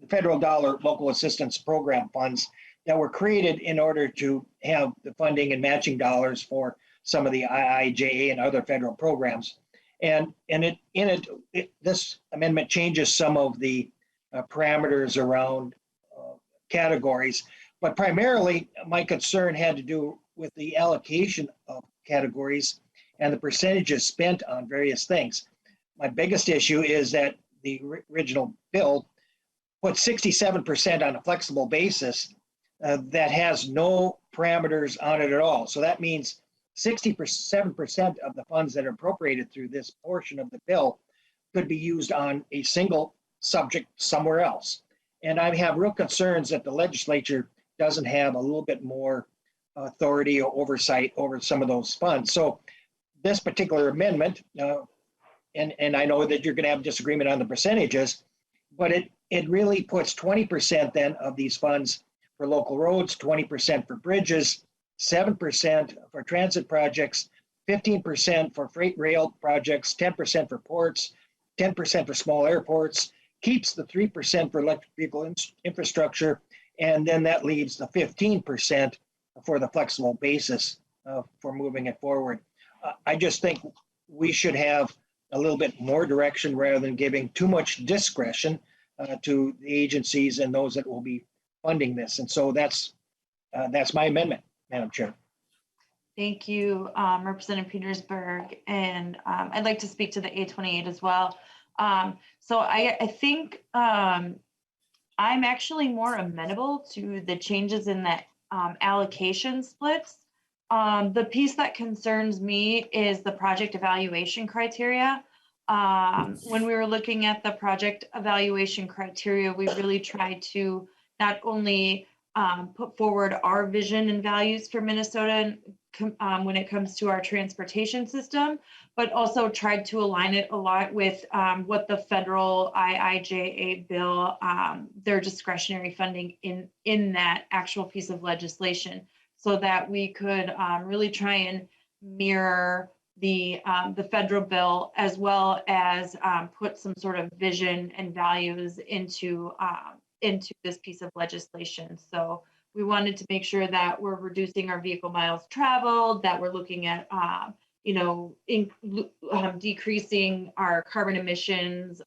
federal dollar local assistance program funds that were created in order to have the funding and matching dollars for some of the IIJA and other federal programs. And this amendment changes some of the parameters around categories, but primarily my concern had to do with the allocation of categories and the percentages spent on various things. My biggest issue is that the original bill put 67% on a flexible basis that has no parameters on it at all. So that means 67% of the funds that are appropriated through this portion of the bill could be used on a single subject somewhere else. And I have real concerns that the legislature doesn't have a little bit more authority or oversight over some of those funds. So this particular amendment, and I know that you're going to have disagreement on the percentages, but it really puts 20% then of these funds for local roads, 20% for bridges, 7% for transit projects, 15% for freight rail projects, 10% for ports, 10% for small airports, keeps the 3% for electric vehicle infrastructure, and then that leaves the 15% for the flexible basis for moving it forward. I just think we should have a little bit more direction rather than giving too much discretion to the agencies and those that will be funding this. And so that's my amendment, Madam Chair. Thank you, Representative Petersburg. And I'd like to speak to the A28 as well. So I think I'm actually more amenable to the changes in the allocation splits. The piece that concerns me is the project evaluation criteria. When we were looking at the project evaluation criteria, we really tried to not only put forward our vision and values for Minnesota when it comes to our transportation system, but also tried to align it a lot with what the federal IIJA bill, their discretionary funding in that actual piece of legislation, so that we could really try and mirror the federal bill, as well as put some sort of vision and values into this piece of legislation. So we wanted to make sure that we're reducing our vehicle miles traveled, that we're looking at decreasing our carbon emissions,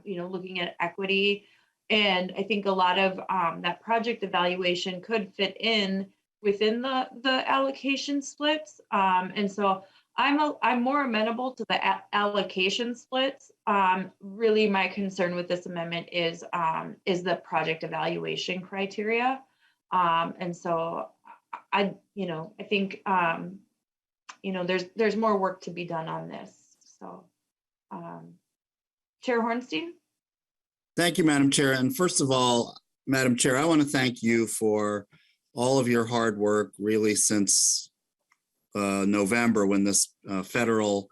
looking at equity. And I think a lot of that project evaluation could fit in within the allocation splits. And so I'm more amenable to the allocation splits. Really, my concern with this amendment is the project evaluation criteria. And so I think there's more work to be done on this. So, Chair Hornstein. Thank you, Madam Chair. And first of all, Madam Chair, I want to thank you for all of your hard work, really, since November, when this federal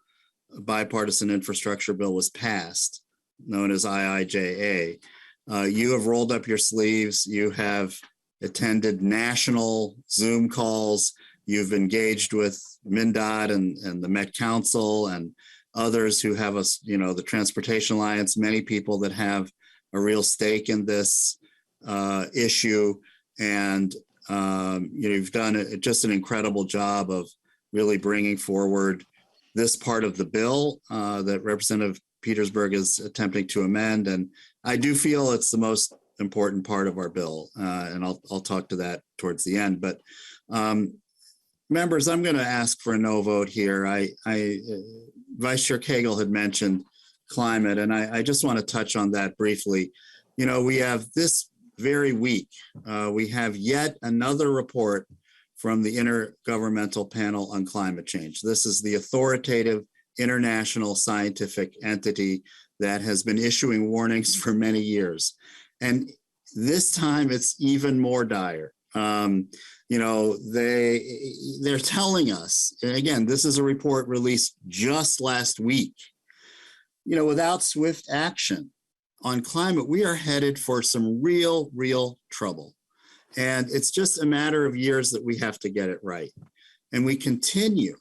bipartisan infrastructure bill was passed, known as IIJA. You have rolled up your sleeves. You have attended national Zoom calls. You've engaged with Mndot and the Met Council and others who have the Transportation Alliance, many people that have a real stake in this issue. And you've done just an incredible job of really bringing forward this part of the bill that Representative Petersburg is attempting to amend. And I do feel it's the most important part of our bill. And I'll talk to that towards the end. But members, I'm going to ask for a no vote here. Vice Chair Cagle had mentioned climate, and I just want to touch on that briefly. We have this very week, we have yet another report from the Intergovernmental Panel on Climate Change. This is the authoritative international scientific entity that has been issuing warnings for many years. And this time it's even more dire. They're telling us, and again, this is a report released just last week, without swift action on climate, we are headed for some real trouble. And it's just a matter of years that we have to get it right. And we continue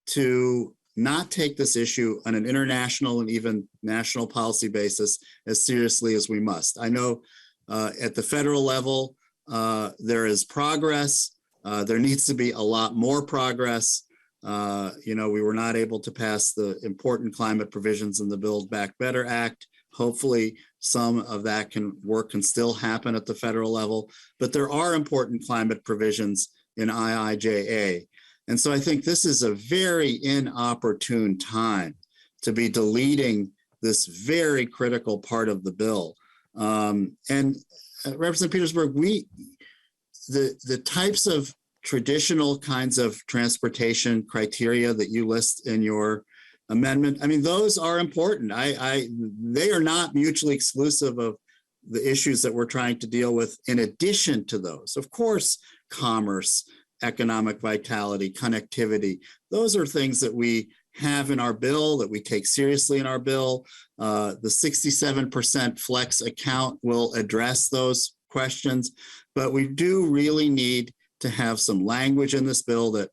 to not take this issue on an international and even national policy basis as seriously as we must. I know at the federal level, there is progress. There needs to be a lot more progress. We were not able to pass the important climate provisions in the Build Back Better Act. Hopefully some of that can still happen at the federal level, but there are important climate provisions in IIJA. And so I think this is a very inopportune time to be deleting this very critical part of the bill. Representative Petersburg, the types of traditional kinds of transportation criteria that you list in your amendment, I mean, those are important. They are not mutually exclusive of the issues that we're trying to deal with in addition to those. Of course, commerce, economic vitality, connectivity, those are things that we have in our bill, that we take seriously in our bill. The 67% flex account will address those questions, but we do really need to have some language in this bill that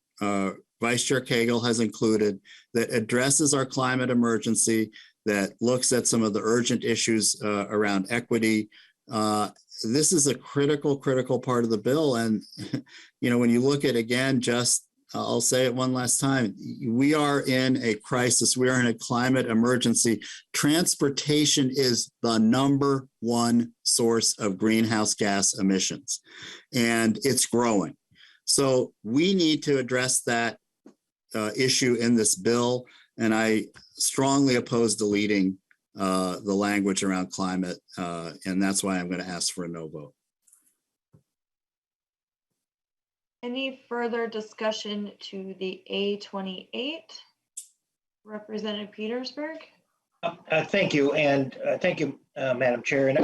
Vice Chair Cagle has included that addresses our climate emergency, that looks at some of the urgent issues around equity. This is a critical part of the bill. And, you know, when you look at, again, I'll say it one last time, we are in a crisis. We are in a climate emergency. Transportation is the #1 source of greenhouse gas emissions, and it's growing. So we need to address that issue in this bill, and I strongly oppose deleting the language around climate, and that's why I'm going to ask for a no vote. Any further discussion to the A28? Representative Petersburg? Thank you, and thank you, Madam Chair. And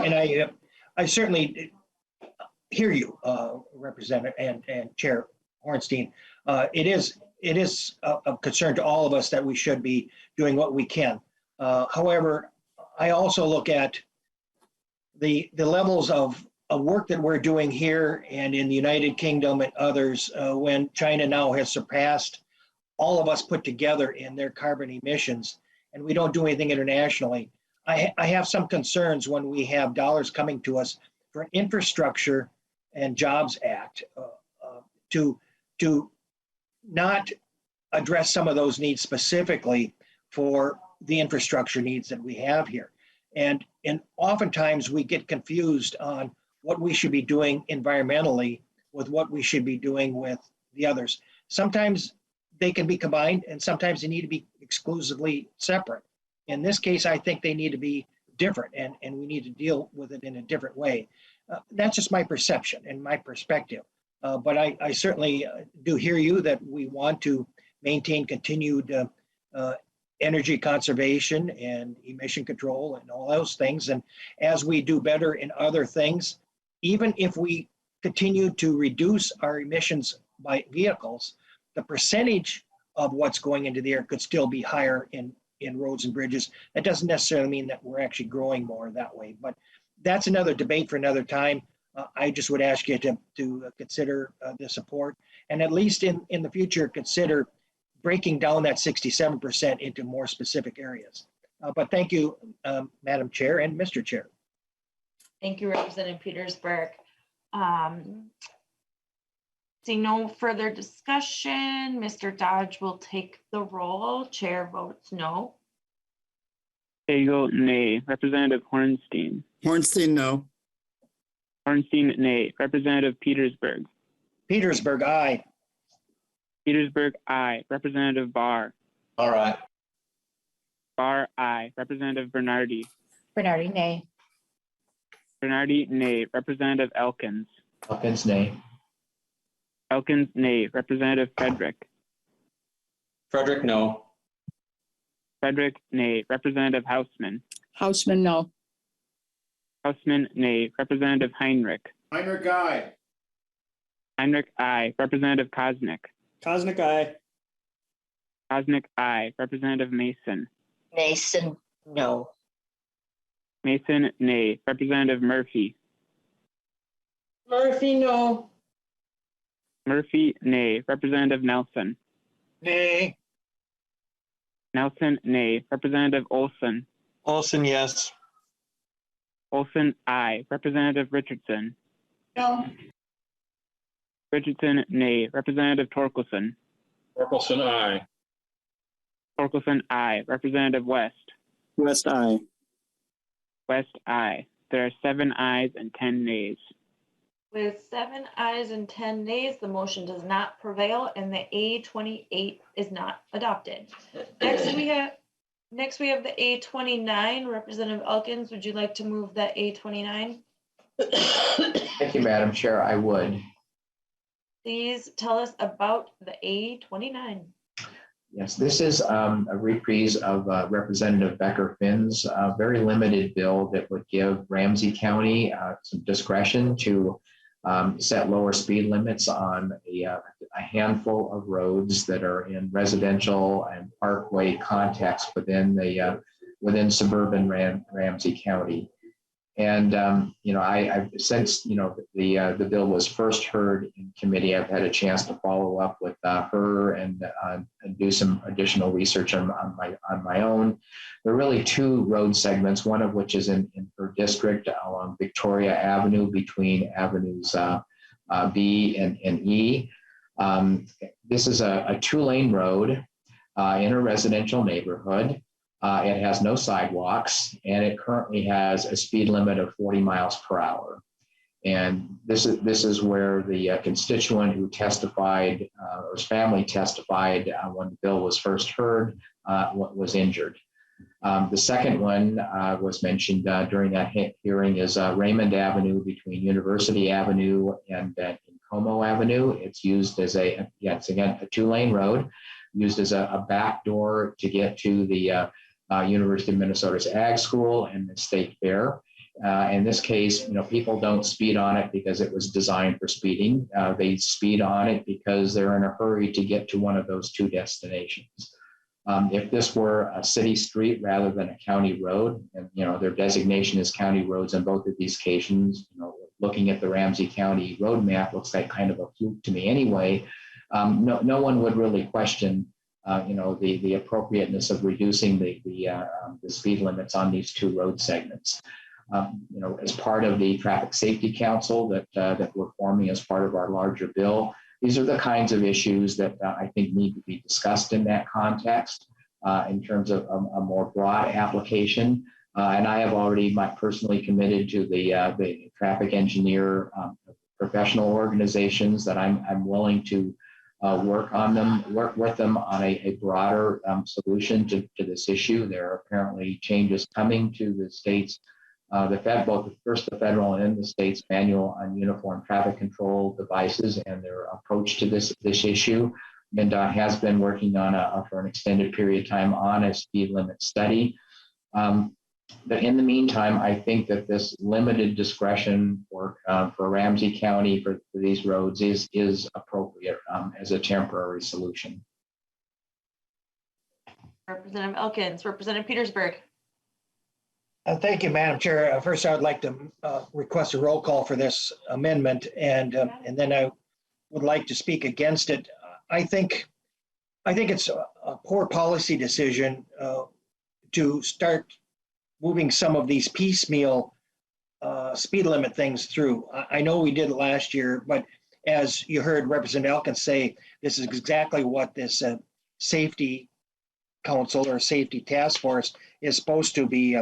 I certainly hear you, Representative and Chair Hornstein. It is of concern to all of us that we should be doing what we can. However, I also look at the levels of work that we're doing here and in the United Kingdom and others, when China now has surpassed all of us put together in their carbon emissions, and we don't do anything internationally. I have some concerns when we have dollars coming to us for an Infrastructure and Jobs Act to not address some of those needs specifically for the infrastructure needs that we have here. And oftentimes we get confused on what we should be doing environmentally with what we should be doing with the others. Sometimes they can be combined, and sometimes they need to be exclusively separate. In this case, I think they need to be different, and we need to deal with it in a different way. That's just my perception and my perspective. But I certainly do hear you that we want to maintain continued energy conservation and emission control and all those things. And as we do better in other things, even if we continue to reduce our emissions by vehicles, the percentage of what's going into the air could still be higher in roads and bridges. That doesn't necessarily mean that we're actually growing more that way, but that's another debate for another time. I just would ask you to consider the support, and at least in the future, consider breaking down that 67% into more specific areas. But thank you, Madam Chair and Mr. Chair. Thank you, Representative Petersburg. Seeing no further discussion, Mr. Dodge will take the roll. Chair votes no. Cagle, nay. Representative Hornstein. Hornstein, no. Hornstein, nay. Representative Petersburg. Petersburg, aye. Petersburg, aye. Representative Barr. All right. Barr, aye. Representative Bernardi. Bernardi, nay. Bernardi, nay. Representative Elkins. Elkins, nay. Elkins, nay. Representative Frederick. Frederick, no. Frederick, nay. Representative Hausman. Hausman, no. Hausman, nay. Representative Heinrich. Heinrich, aye. Heinrich, aye. Representative Kosnick. Kosnick, aye. Kosnick, aye. Representative Mason. Mason, no. Mason, nay. Representative Murphy. Murphy, no. Murphy, nay. Representative Nelson. Nay. Nelson, nay. Representative Olson. Olson, yes. Olson, aye. Representative Richardson. No. Richardson, nay. Representative Torkelson. Torkelson, aye. Torkelson, aye. Representative West. West, aye. West, aye. There are 7 ayes and 10 nays. With 7 ayes and 10 nays, the motion does not prevail and the A28 is not adopted. Next we have the A29. Representative Elkins, would you like to move that A29? Thank you, Madam Chair. I would. Please tell us about the A29. Yes, this is a reprise of Representative Becker Finn's very limited bill that would give Ramsey County some discretion to set lower speed limits on a handful of roads that are in residential and parkway context within suburban Ramsey County. And I've since the bill was first heard in committee, I've had a chance to follow up with her and do some additional research on my own. There are really two road segments, one of which is in her district along Victoria Avenue between avenues B and E. This is a 2-lane road in a residential neighborhood. It has no sidewalks, and it currently has a speed limit of 40 miles per hour. And this is where the constituent who testified, or his family testified when the bill was first heard, was injured. The second one was mentioned during that hearing is Raymond Avenue between University Avenue and Como Avenue. It's used as it's again a 2-lane road, used as a back door to get to the University of Minnesota's Ag School and the State Fair. In this case, people don't speed on it because it was designed for speeding. They speed on it because they're in a hurry to get to one of those two destinations. If this were a city street rather than a county road, and their designation is county roads on both of these occasions, looking at the Ramsey County road map looks like kind of a fluke to me anyway. No one would really question the appropriateness of reducing the speed limits on these two road segments. As part of the Traffic Safety Council that we're forming as part of our larger bill, these are the kinds of issues that I think need to be discussed in that context in terms of a more broad application. And I have already personally committed to the traffic engineer professional organizations that I'm willing to work with them on a broader solution to this issue. There are apparently changes coming to the state's, both the federal and the state's manual on uniform traffic control devices and their approach to this issue. Mndot has been working on for an extended period of time on a speed limit study. But in the meantime, I think that this limited discretion for Ramsey County for these roads is appropriate as a temporary solution. Representative Elkins, Representative Petersburg. Thank you, Madam Chair. First, I would like to request a roll call for this amendment, and then I would like to speak against it. I think it's a poor policy decision to start moving some of these piecemeal speed limit things through. I know we did it last year, but as you heard Representative Elkins say, this is exactly what this safety council or safety task force is supposed to be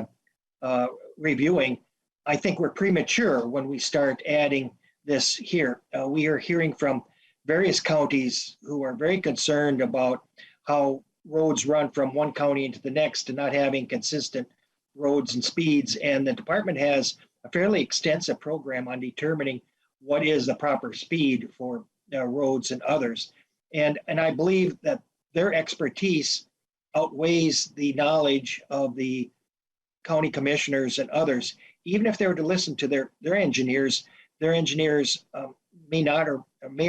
reviewing. I think we're premature when we start adding this here. We are hearing from various counties who are very concerned about how roads run from one county into the next and not having consistent roads and speeds. And the department has a fairly extensive program on determining what is the proper speed for roads and others. And I believe that their expertise outweighs the knowledge of the county commissioners and others. Even if they were to listen to their engineers may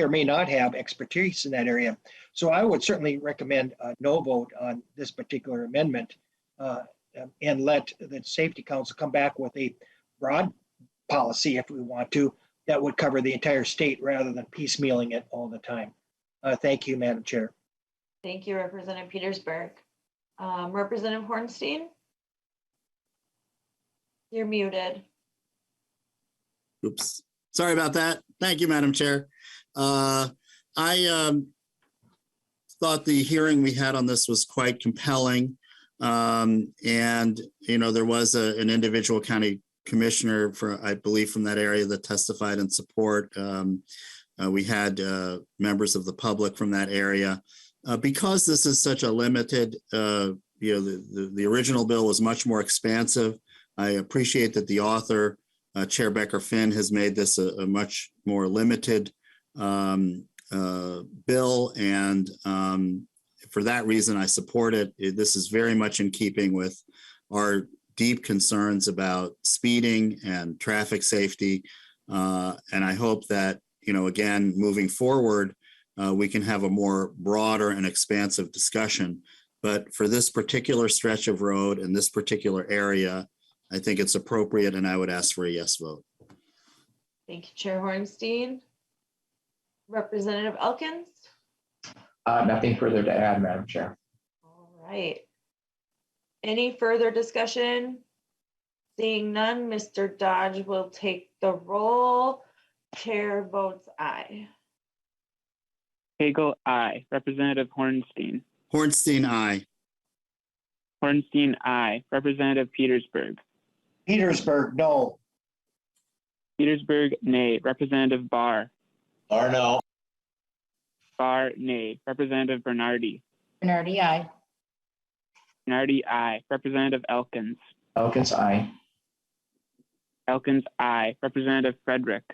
or may not have expertise in that area. So I would certainly recommend a no vote on this particular amendment and let the Safety Council come back with a broad policy, if we want to, that would cover the entire state rather than piecemealing it all the time. Thank you, Madam Chair. Thank you, Representative Petersburg. Representative Hornstein? You're muted. Oops. Sorry about that. Thank you, Madam Chair. I thought the hearing we had on this was quite compelling. And, there was an individual county commissioner I believe from that area that testified in support. We had members of the public from that area. Because this is such a limited, the original bill was much more expansive. I appreciate that the author, Chair Becker-Finn, has made this a much more limited bill, and for that reason, I support it. This is very much in keeping with our deep concerns about speeding and traffic safety, and I hope that, again, moving forward, we can have a more broader and expansive discussion. But for this particular stretch of road and this particular area, I think it's appropriate, and I would ask for a yes vote. Thank you, Chair Hornstein. Representative Elkins? Nothing further to add, Madam Chair. All right. Any further discussion? Seeing none, Mr. Dodge will take the roll. Chair votes aye. Hagel, aye. Representative Hornstein. Hornstein, aye. Hornstein, aye. Representative Petersburg. Petersburg, no. Petersburg, nay. Representative Barr. Barr, no. Barr, nay. Representative Bernardi. Bernardi, aye. Bernardi, aye. Representative Elkins. Elkins, aye. Elkins, aye. Representative Frederick.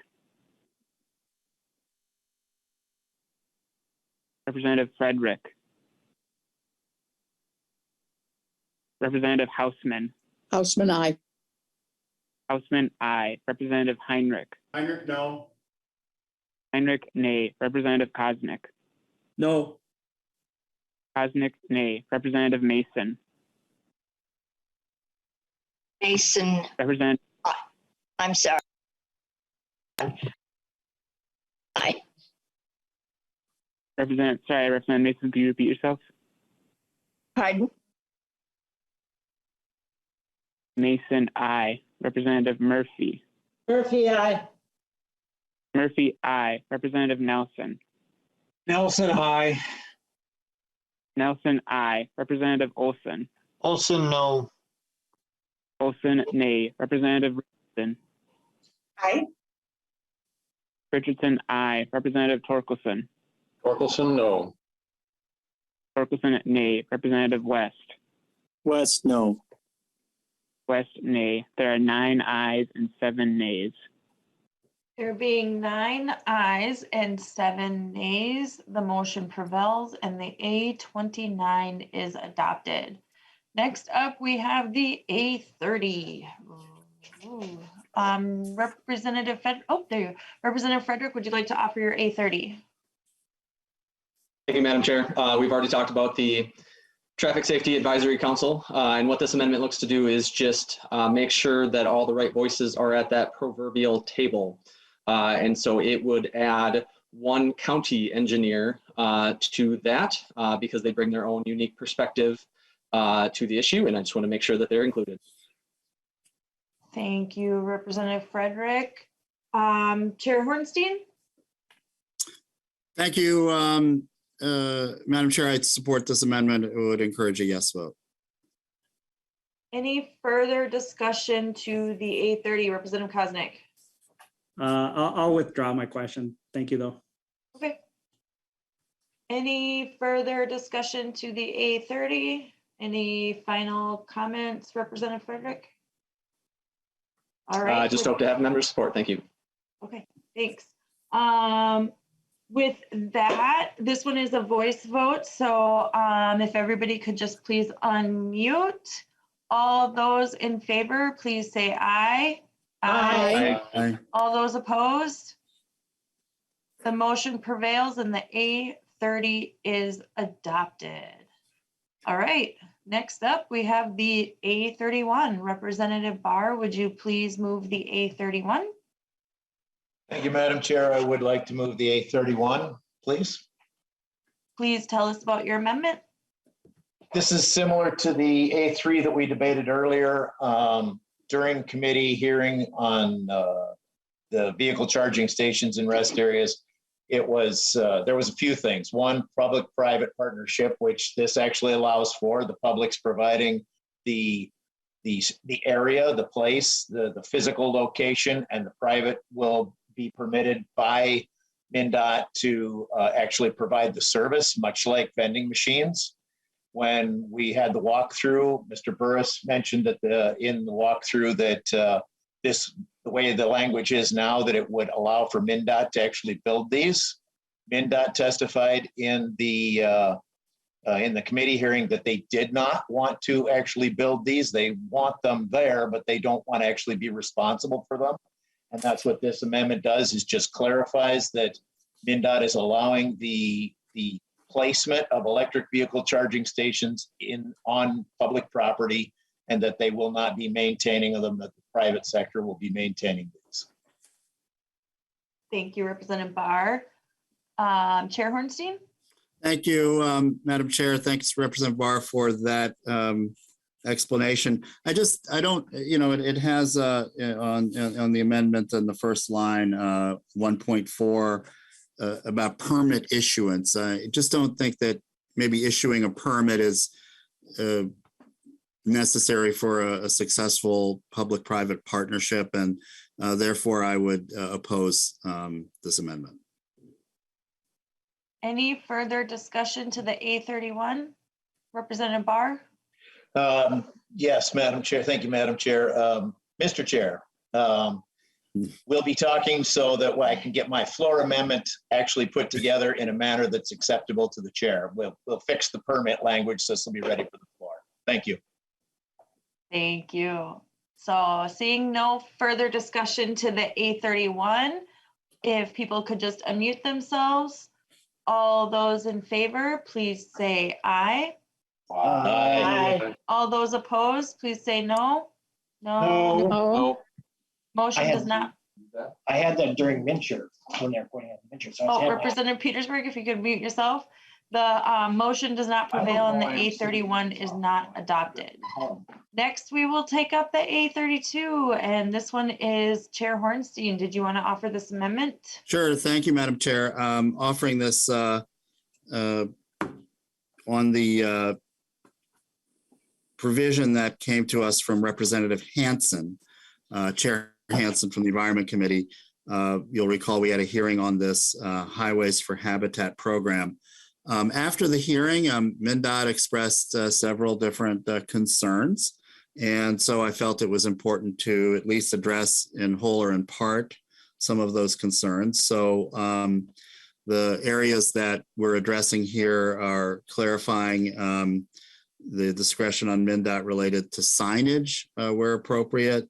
Representative Frederick. Representative Hausman. Hausman, aye. Hausman, aye. Representative Heinrich. Heinrich, no. Heinrich, nay. Representative Kosnick. No. Kosnick, nay. Representative Mason. Mason, Representative, I'm sorry. Aye. Representative Mason, can you repeat yourself? Pardon? Mason, aye. Representative Murphy. Murphy, aye. Murphy, aye. Representative Nelson. Nelson, aye. Nelson, aye. Representative Olson. Olson, no. Olson, nay. Representative Richardson. Aye. Richardson, aye. Representative Torkelson. Torkelson, no. Torkelson, nay. Representative West. West, no. West, nay. There are 9 ayes and 7 nays. There being 9 ayes and 7 nays, the motion prevails and the A29 is adopted. Next up, we have the A30. Ooh. Representative Representative Frederick, would you like to offer your A30? Thank you, Madam Chair. We've already talked about the Traffic Safety Advisory Council, and what this amendment looks to do is just make sure that all the right voices are at that proverbial table. And so it would add 1 county engineer to that because they bring their own unique perspective to the issue, and I just want to make sure that they're included. Thank you, Representative Frederick. Chair Hornstein? Thank you, Madam Chair. I support this amendment. It would encourage a yes vote. Any further discussion to the A30, Representative Kosnick? I'll withdraw my question. Thank you, though. Okay. Any further discussion to the A30? Any final comments, Representative Frederick? All right. I just hope to have members' support. Thank you. Okay, thanks. With that, this one is a voice vote. So if everybody could just please unmute. All those in favor, please say aye. Aye. Aye. All those opposed? The motion prevails and the A30 is adopted. All right, next up, we have the A31. Representative Barr, would you please move the A31? Thank you, Madam Chair. I would like to move the A31, please. Please tell us about your amendment. This is similar to the A3 that we debated earlier during committee hearing on the vehicle charging stations in rest areas. It was, there was a few things. One, public-private partnership, which this actually allows for. The public's providing the the area, the place, the physical location, and the private will be permitted by Mndot to actually provide the service, much like vending machines. When we had the walkthrough, Mr. Burris mentioned that in the walkthrough that the way the language is now, that it would allow for Mndot to actually build these. Mndot testified in the committee hearing that they did not want to actually build these. They want them there, but they don't want to actually be responsible for them. And that's what this amendment does, is just clarifies that Mndot is allowing the placement of electric vehicle charging stations on public property, and that they will not be maintaining them, that the private sector will be maintaining these. Thank you, Representative Barr. Chair Hornstein? Thank you, Madam Chair. Thanks, Representative Barr, for that explanation. I don't, it has on the amendment in the first line, 1.4, about permit issuance. I just don't think that maybe issuing a permit is necessary for a successful public-private partnership, and therefore I would oppose this amendment. Any further discussion to the A31? Representative Barr? Yes, Madam Chair. Thank you, Madam Chair. Mr. Chair, we'll be talking so that I can get my floor amendment actually put together in a manner that's acceptable to the chair. We'll fix the permit language so this will be ready for the floor. Thank you. Thank you. So seeing no further discussion to the A31, if people could just unmute themselves. All those in favor, please say aye. Aye. All those opposed, please say no. No. No. Motion does not. I had that during Mincher when they were pointing out the Mincher. So I was having that. Representative Petersburg, if you could mute yourself. The motion does not prevail and the A31 is not adopted. Next, we will take up the A32, and this one is Chair Hornstein. Did you want to offer this amendment? Sure. Thank you, Madam Chair. Offering this on the provision that came to us from Representative Hansen, Chair Hansen from the Environment Committee. You'll recall we had a hearing on this Highways for Habitat program. After the hearing, Mndot expressed several different concerns. And so I felt it was important to at least address in whole or in part some of those concerns. So the areas that we're addressing here are clarifying the discretion on Mndot related to signage where appropriate.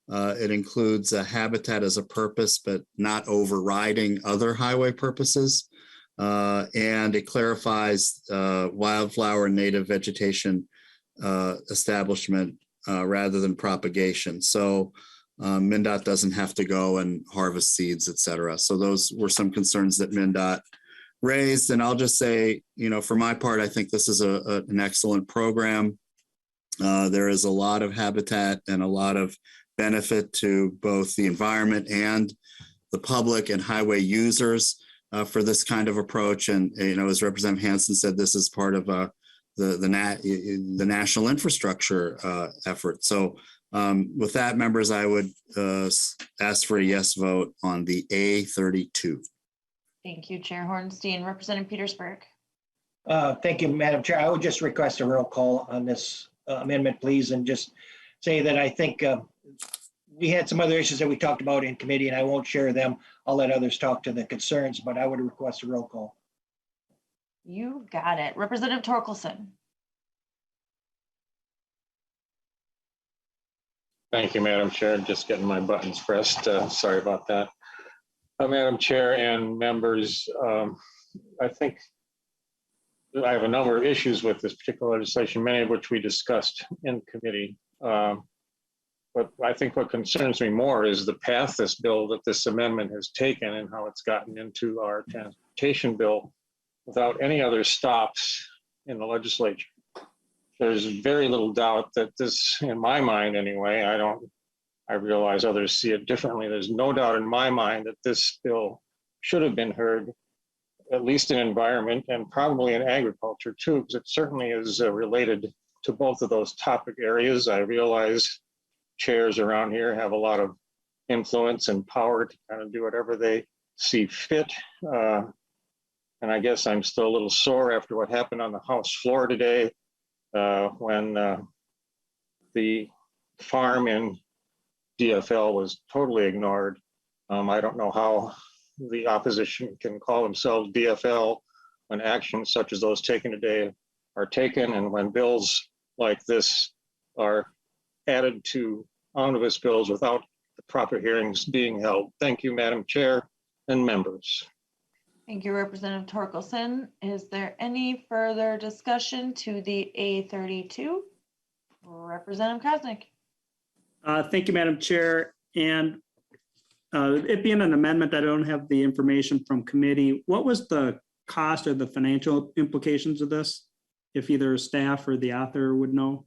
It includes a habitat as a purpose, but not overriding other highway purposes. And it clarifies wildflower and native vegetation establishment rather than propagation. So Mndot doesn't have to go and harvest seeds, et cetera. So those were some concerns that Mndot raised. And I'll just say, for my part, I think this is an excellent program. There is a lot of habitat and a lot of benefit to both the environment and the public and highway users for this kind of approach. And, as Representative Hansen said, this is part of the national infrastructure effort. So with that, members, I would ask for a yes vote on the A32. Thank you, Chair Hornstein. Representative Petersburg. Thank you, Madam Chair. I would just request a roll call on this amendment, please, and just say that I think we had some other issues that we talked about in committee, and I won't share them. I'll let others talk to the concerns, but I would request a roll call. You got it. Representative Torkelson. Thank you, Madam Chair. Just getting my buttons pressed. Sorry about that. Madam Chair and members, I think I have a number of issues with this particular legislation, many of which we discussed in committee. But I think what concerns me more is the path this amendment has taken and how it's gotten into our transportation bill without any other stops in the legislature. There's very little doubt that this, in my mind anyway, I realize others see it differently. There's no doubt in my mind that this bill should have been heard, at least in environment and probably in agriculture too, because it certainly is related to both of those topic areas. I realize chairs around here have a lot of influence and power to kind of do whatever they see fit. And I guess I'm still a little sore after what happened on the House floor today when the farm in DFL was totally ignored. I don't know how the opposition can call themselves DFL when actions such as those taken today are taken, and when bills like this are added to omnibus bills without the proper hearings being held. Thank you, Madam Chair and members. Thank you, Representative Torkelson. Is there any further discussion to the A32? Representative Koznick. Thank you, Madam Chair. And it being an amendment, I don't have the information from committee. What was the cost or the financial implications of this? If either staff or the author would know.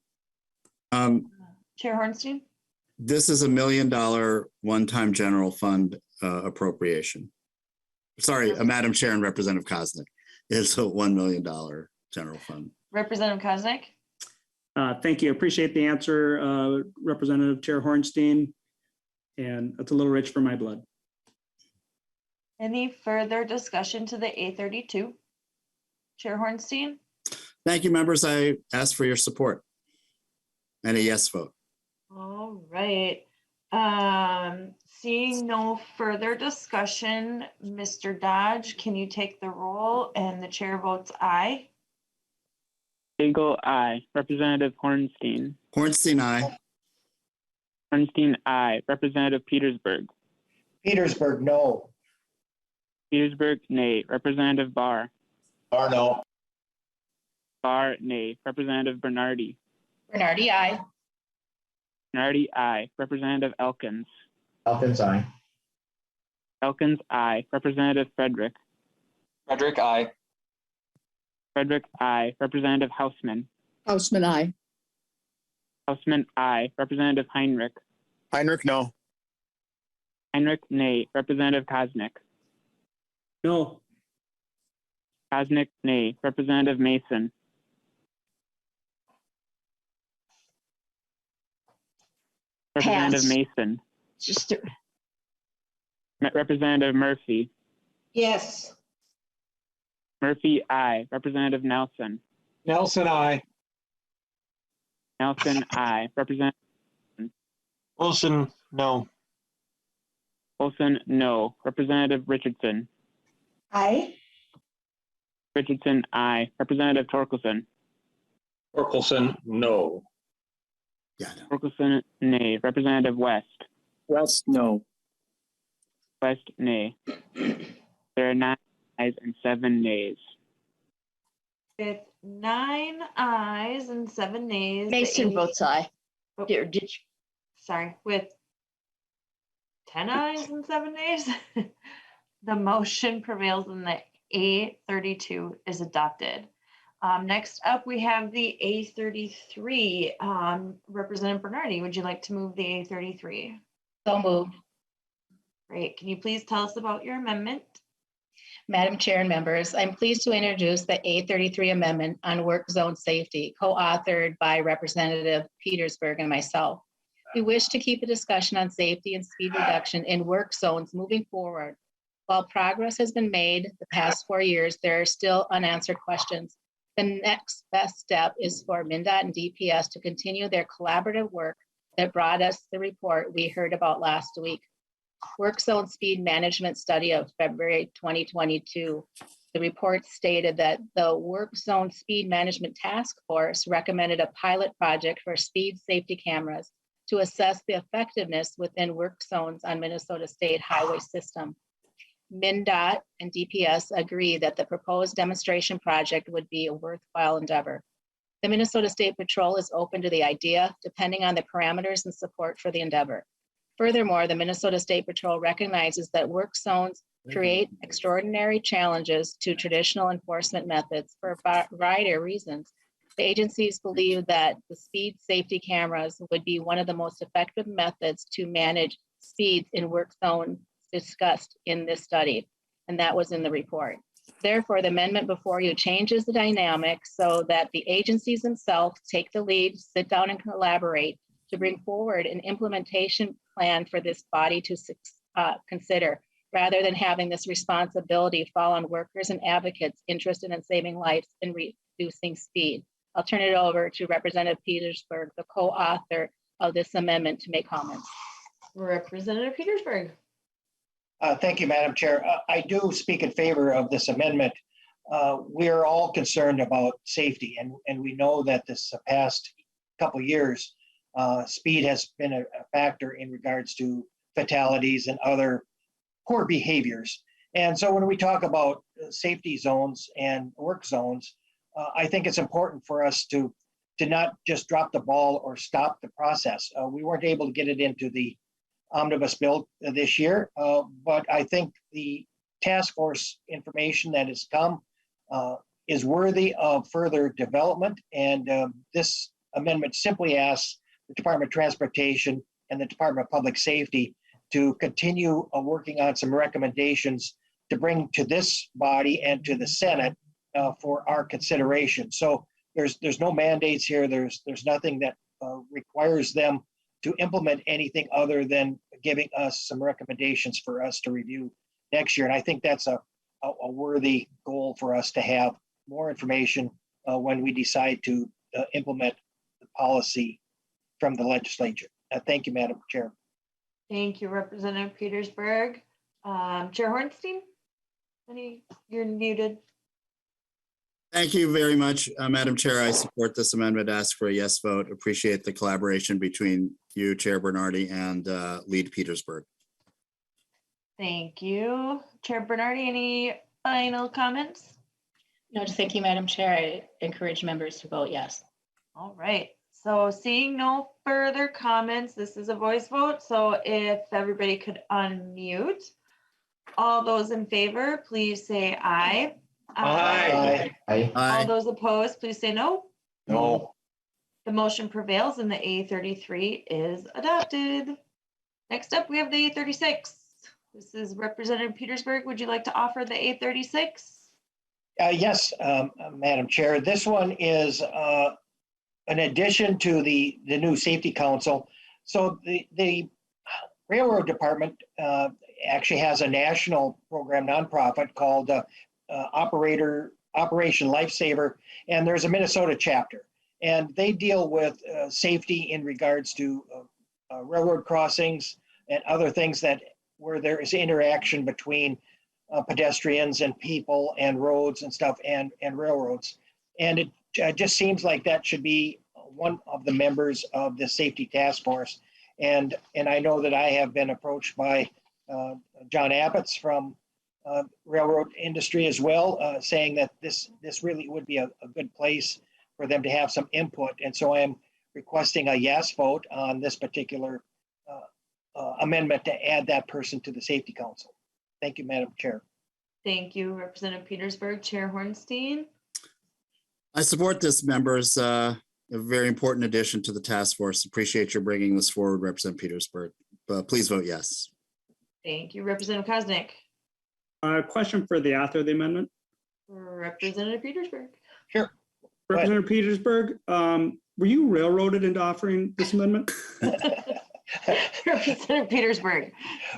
Chair Hornstein. This is $1 million one-time general fund appropriation. Sorry, Madam Chair and Representative Koznick. It's a $1 million general fund. Representative Koznick. Thank you. Appreciate the answer, Representative Chair Hornstein. And it's a little rich for my blood. Any further discussion to the A32? Chair Hornstein. Thank you, members. I ask for your support and a yes vote. All right. Seeing no further discussion, Mr. Dodge, can you take the roll? And the chair votes aye. Eagle, aye. Representative Hornstein. Hornstein, aye. Hornstein, aye. Representative Petersburg. Petersburg, no. Petersburg, nay. Representative Barr. Barr, no. Barr, nay. Representative Bernardi. Bernardi, aye. Bernardi, aye. Representative Elkins. Elkins, aye. Elkins, aye. Representative Frederick. Frederick, aye. Frederick, aye. Representative Hausman. Hausman, aye. Hausman, aye. Representative Heinrich. Heinrich, no. Heinrich, nay. Representative Koznick. No. Koznick, nay. Representative Mason. Representative Mason. Just Representative Murphy. yes. Murphy, aye. Representative Nelson. Nelson, aye. Nelson, aye. Representative Wilson, no. Wilson, no. Representative Richardson. Aye. Richardson, aye. Representative Torkelson. Torkelson, no. Yeah. Torkelson, nay. Representative West. West, no. West, nay. There are 9 ayes and 7 nays. With 9 ayes and 7 nays. the Mason votes aye. Oh. Did you? Sorry, with 10 ayes and 7 nays, the motion prevails and the A32 is adopted. Next up, we have the A33. Representative Bernardi, would you like to move the A33? So moved. Great. Can you please tell us about your amendment? Madam Chair and members, I'm pleased to introduce the A33 Amendment on work zone safety, co-authored by Representative Petersburg and myself. We wish to keep a discussion on safety and speed reduction in work zones moving forward. While progress has been made the past 4 years, there are still unanswered questions. The next best step is for Mndot and DPS to continue their collaborative work that brought us the report we heard about last week. Work zone speed management study of February 2022. The report stated that the work zone speed management task force recommended a pilot project for speed safety cameras to assess the effectiveness within work zones on Minnesota State highway system. Mndot and DPS agree that the proposed demonstration project would be a worthwhile endeavor. The Minnesota State Patrol is open to the idea, depending on the parameters and support for the endeavor. Furthermore, the Minnesota State Patrol recognizes that work zones create extraordinary challenges to traditional enforcement methods for a variety of reasons. The agencies believe that the speed safety cameras would be one of the most effective methods to manage speeds in work zones discussed in this study, and that was in the report. Therefore, the amendment before you changes the dynamic so that the agencies themselves take the lead, sit down and collaborate to bring forward an implementation plan for this body to consider, rather than having this responsibility fall on workers and advocates interested in saving lives and reducing speed. I'll turn it over to Representative Petersburg, the co-author of this amendment, to make comments. Representative Petersburg. Thank you, Madam Chair. I do speak in favor of this amendment. We are all concerned about safety, and we know that this past couple years, speed has been a factor in regards to fatalities and other poor behaviors. And so when we talk about safety zones and work zones, I think it's important for us to not just drop the ball or stop the process. We weren't able to get it into the Omnibus bill this year, but I think the task force information that has come is worthy of further development. And this amendment simply asks the Department of Transportation and the Department of Public Safety to continue working on some recommendations to bring to this body and to the Senate for our consideration. So there's no mandates here. There's nothing that requires them to implement anything other than giving us some recommendations for us to review next year. And I think that's a worthy goal for us to have more information when we decide to implement the policy from the legislature. Thank you, Madam Chair. Thank you, Representative Petersburg. Chair Hornstein, you're muted. Thank you very much, Madam Chair. I support this amendment. Ask for a yes vote. Appreciate the collaboration between you, Chair Bernardi, and Lead Petersburg. Thank you. Chair Bernardi, any final comments? No, just thank you, Madam Chair. I encourage members to vote yes. All right. So seeing no further comments, this is a voice vote. So if everybody could unmute. All those in favor, please say aye. Aye. Aye. All those opposed, please say no. No. The motion prevails and the A33 is adopted. Next up, we have the A36. This is Representative Petersburg. Would you like to offer the A36? Yes, Madam Chair. This one is an addition to the new Safety Council. So the Railroad Department actually has a national program, nonprofit called Operation Lifesaver, and there's a Minnesota chapter. And they deal with safety in regards to railroad crossings and other things where there is interaction between pedestrians and people and roads and stuff and railroads. And it just seems like that should be one of the members of the safety task force. And I know that I have been approached by John Abbott's from railroad industry as well, saying that this really would be a good place for them to have some input. And so I am requesting a yes vote on this particular amendment to add that person to the Safety Council. Thank you, Madam Chair. Thank you, Representative Petersburg. Chair Hornstein. I support this, members. A very important addition to the task force. Appreciate your bringing this forward, Representative Petersburg. Please vote yes. Thank you, Representative Koznick. Question for the author of the amendment. Representative Petersburg. Sure. Representative Petersburg, were you railroaded into offering this amendment? Representative Petersburg.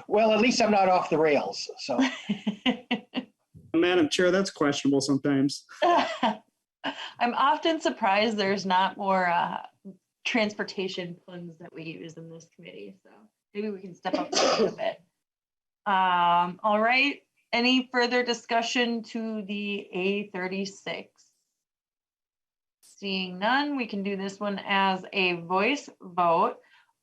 Well, at least I'm not off the rails, so. Madam Chair, that's questionable sometimes. I'm often surprised there's not more transportation puns that we use in this committee, so maybe we can step up a little bit. All right, any further discussion to the A36? Seeing none, we can do this one as a voice vote.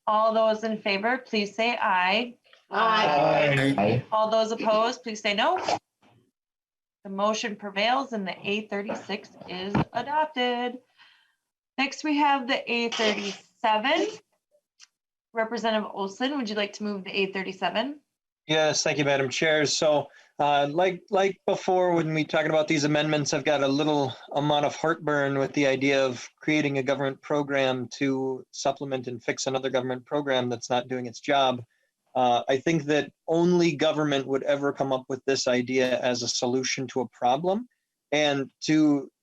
All those in favor, please say aye. Aye. Aye. All those opposed, please say no. The motion prevails and the A36 is adopted. Next, we have the A37. Representative Olson, would you like to move the A37? Yes, thank you, Madam Chair. So like before, when we talking about these amendments, I've got a little amount of heartburn with the idea of creating a government program to supplement and fix another government program that's not doing its job. I think that only government would ever come up with this idea as a solution to a problem. And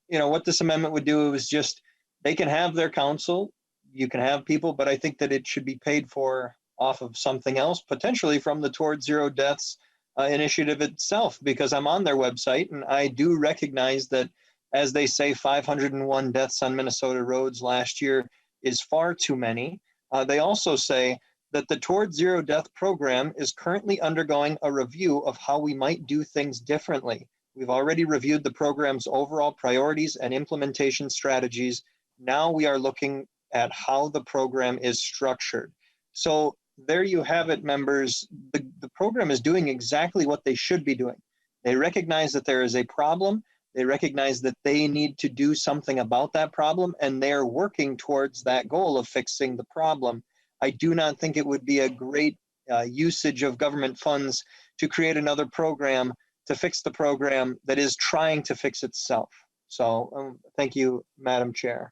what this amendment would do is just, they can have their council, you can have people, but I think that it should be paid for off of something else, potentially from the Towards Zero Deaths initiative itself, because I'm on their website and I do recognize that, as they say, 501 deaths on Minnesota roads last year is far too many. They also say that the Towards Zero Death program is currently undergoing a review of how we might do things differently. We've already reviewed the program's overall priorities and implementation strategies. Now we are looking at how the program is structured. So there you have it, members. The program is doing exactly what they should be doing. They recognize that there is a problem. They recognize that they need to do something about that problem, and they're working towards that goal of fixing the problem. I do not think it would be a great usage of government funds to create another program to fix the program that is trying to fix itself. So thank you, Madam Chair.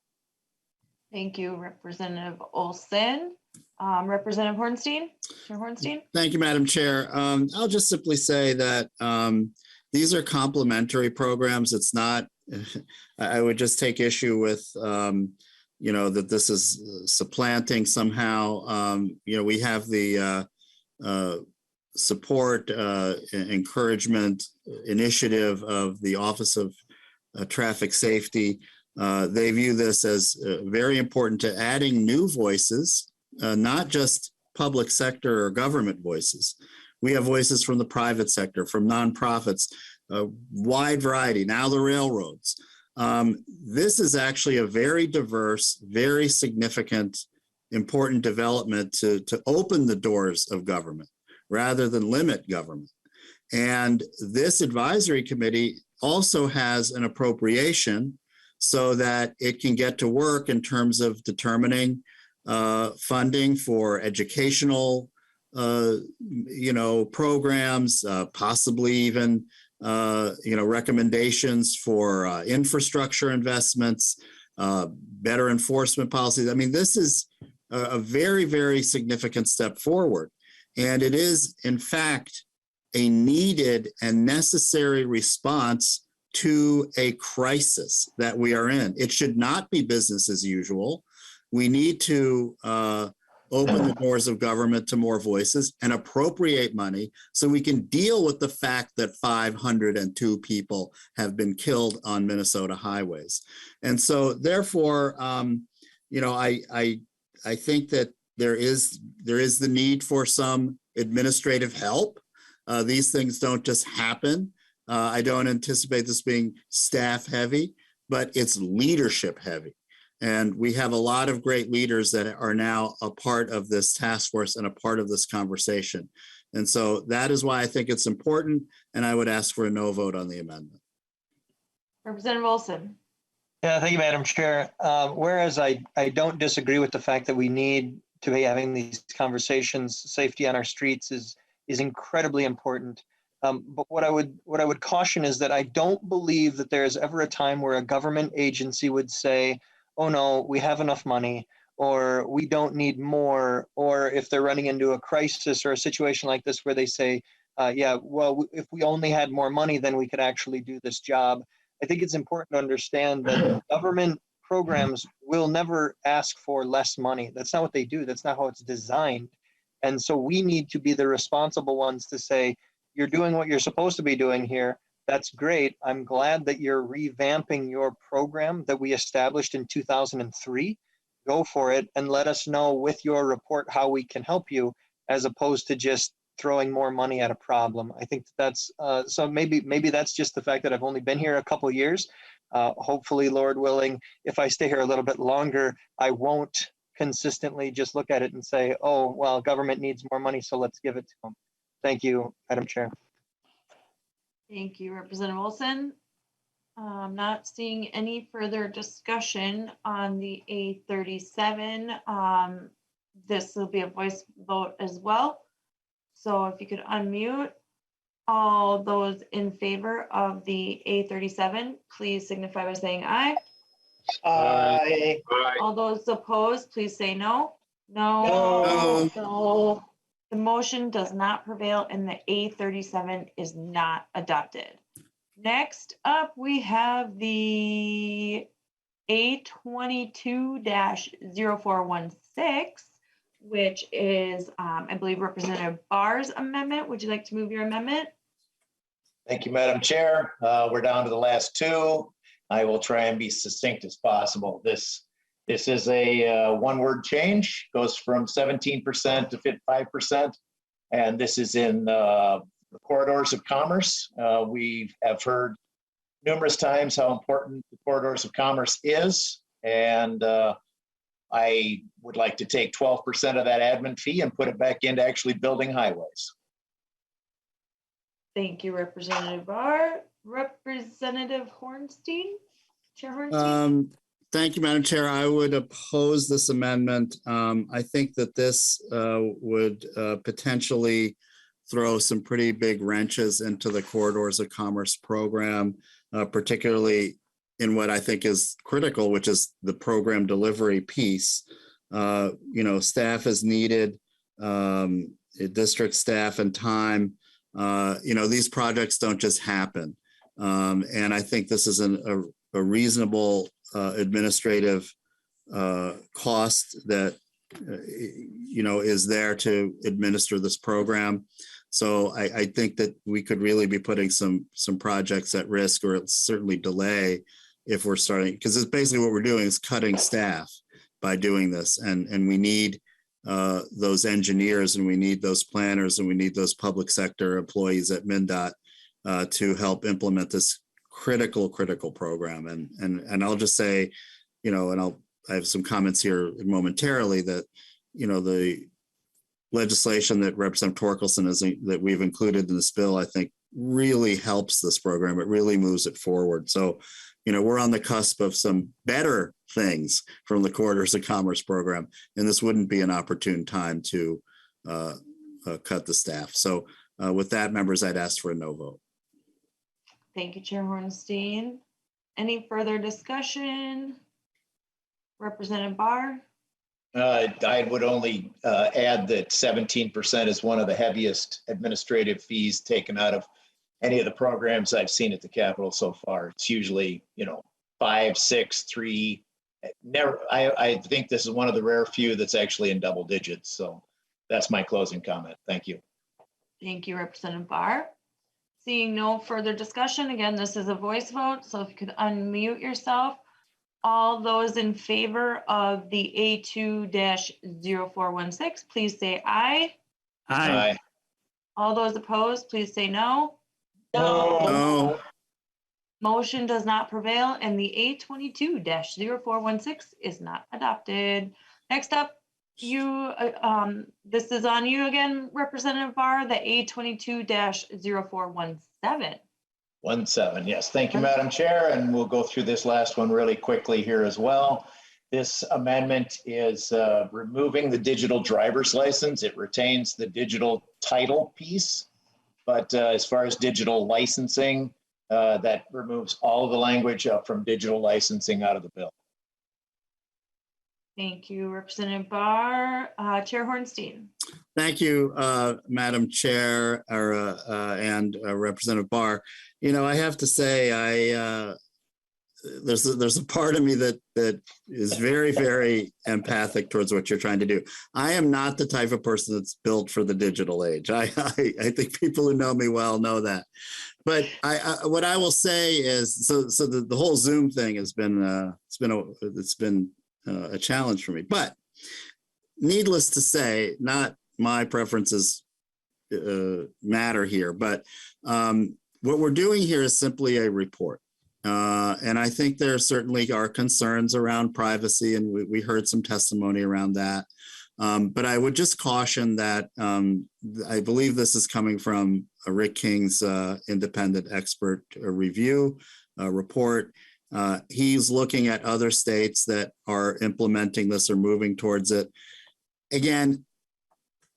Thank you, Representative Olson. Representative Hornstein? Chair Hornstein? Thank you, Madam Chair. I'll just simply say that these are complementary programs. It's not, I would just take issue with, that this is supplanting somehow. We have the support, encouragement initiative of the Office of Traffic Safety. They view this as very important to adding new voices, not just public sector or government voices. We have voices from the private sector, from nonprofits, a wide variety, now the railroads. This is actually a very diverse, very significant, important development to open the doors of government rather than limit government. And this advisory committee also has an appropriation so that it can get to work in terms of determining funding for educational, programs, possibly even, recommendations for infrastructure investments, better enforcement policies. I mean, this is a very, very significant step forward. And it is, in fact, a needed and necessary response to a crisis that we are in. It should not be business as usual. We need to open the doors of government to more voices and appropriate money so we can deal with the fact that 502 people have been killed on Minnesota highways. And so therefore, I think that there is the need for some administrative help. These things don't just happen. I don't anticipate this being staff heavy, but it's leadership heavy. And we have a lot of great leaders that are now a part of this task force and a part of this conversation. And so that is why I think it's important. And I would ask for a no vote on the amendment. Representative Olson? Yeah, thank you, Madam Chair. Whereas I don't disagree with the fact that we need to be having these conversations, safety on our streets is incredibly important. But what I would caution is that I don't believe that there is ever a time where a government agency would say, oh no, we have enough money, or we don't need more, or if they're running into a crisis or a situation like this where they say, if we only had more money, then we could actually do this job. I think it's important to understand that government programs will never ask for less money. That's not what they do. That's not how it's designed. And so we need to be the responsible ones to say, you're doing what you're supposed to be doing here. That's great. I'm glad that you're revamping your program that we established in 2003. Go for it and let us know with your report how we can help you, as opposed to just throwing more money at a problem. I think that's so maybe that's just the fact that I've only been here a couple of years. Hopefully, Lord willing, if I stay here a little bit longer, I won't consistently just look at it and say, oh, well, government needs more money, so let's give it to them. Thank you, Madam Chair. Thank you, Representative Olson. I'm not seeing any further discussion on the A37. This will be a voice vote as well. So if you could unmute, all those in favor of the A37, please signify by saying aye. Aye. All those opposed, please say no. No. No. No. The motion does not prevail and the A37 is not adopted. Next up, we have the A22-0416, which is, I believe, Representative Barr's amendment. Would you like to move your amendment? Thank you, Madam Chair. We're down to the last two. I will try and be succinct as possible. This is a one-word change, goes from 17% to 5%, and this is in the corridors of commerce. We have heard numerous times how important the corridors of commerce is, and I would like to take 12% of that admin fee and put it back into actually building highways. Thank you, Representative Barr. Representative Hornstein? Chair Hornstein? Thank you, Madam Chair. I would oppose this amendment. I think that this would potentially throw some pretty big wrenches into the Corridors of Commerce program, particularly in what I think is critical, which is the program delivery piece. Staff is needed, district staff and time. These projects don't just happen. And I think this is a reasonable administrative cost that, is there to administer this program. So I think that we could really be putting some projects at risk, or certainly delay if we're starting, because it's basically what we're doing is cutting staff by doing this. And we need those engineers, and we need those planners, and we need those public sector employees at Mndot to help implement this critical program. And I'll just say, I have some comments here momentarily that, the legislation that Representative Torkelson that we've included in this bill, I think really helps this program. It really moves it forward. So, we're on the cusp of some better things from the Corridors of Commerce program, and this wouldn't be an opportune time to cut the staff. So with that, members, I'd ask for a no vote. Thank you, Chair Hornstein. Any further discussion? Representative Barr? I would only add that 17% is one of the heaviest administrative fees taken out of any of the programs I've seen at the Capitol so far. It's usually, 5, 6, 3. Never. I think this is one of the rare few that's actually in double digits. So that's my closing comment. Thank you. Thank you, Representative Barr. Seeing no further discussion, again, this is a voice vote, so if you could unmute yourself. All those in favor of the A2-0416, please say aye. Aye. All those opposed, please say no. No. Motion does not prevail, and the A22-0416 is not adopted. Next up, this is on you again, Representative Barr, the A22-0417. 17, yes. Thank you, Madam Chair. And we'll go through this last one really quickly here as well. This amendment is removing the digital driver's license. It retains the digital title piece, but as far as digital licensing, that removes all of the language from digital licensing out of the bill. Thank you, Representative Barr. Chair Hornstein. Thank you, Madam Chair, and Representative Barr. I have to say, there's a part of me that is very, very empathic towards what you're trying to do. I am not the type of person that's built for the digital age. I think people who know me well know that. But what I will say is, so the whole Zoom thing has been a challenge for me. But needless to say, not my preferences matter here, but what we're doing here is simply a report. And I think there certainly are concerns around privacy, and we heard some testimony around that. But I would just caution that I believe this is coming from Rick King's independent expert review report. He's looking at other states that are implementing this or moving towards it. Again,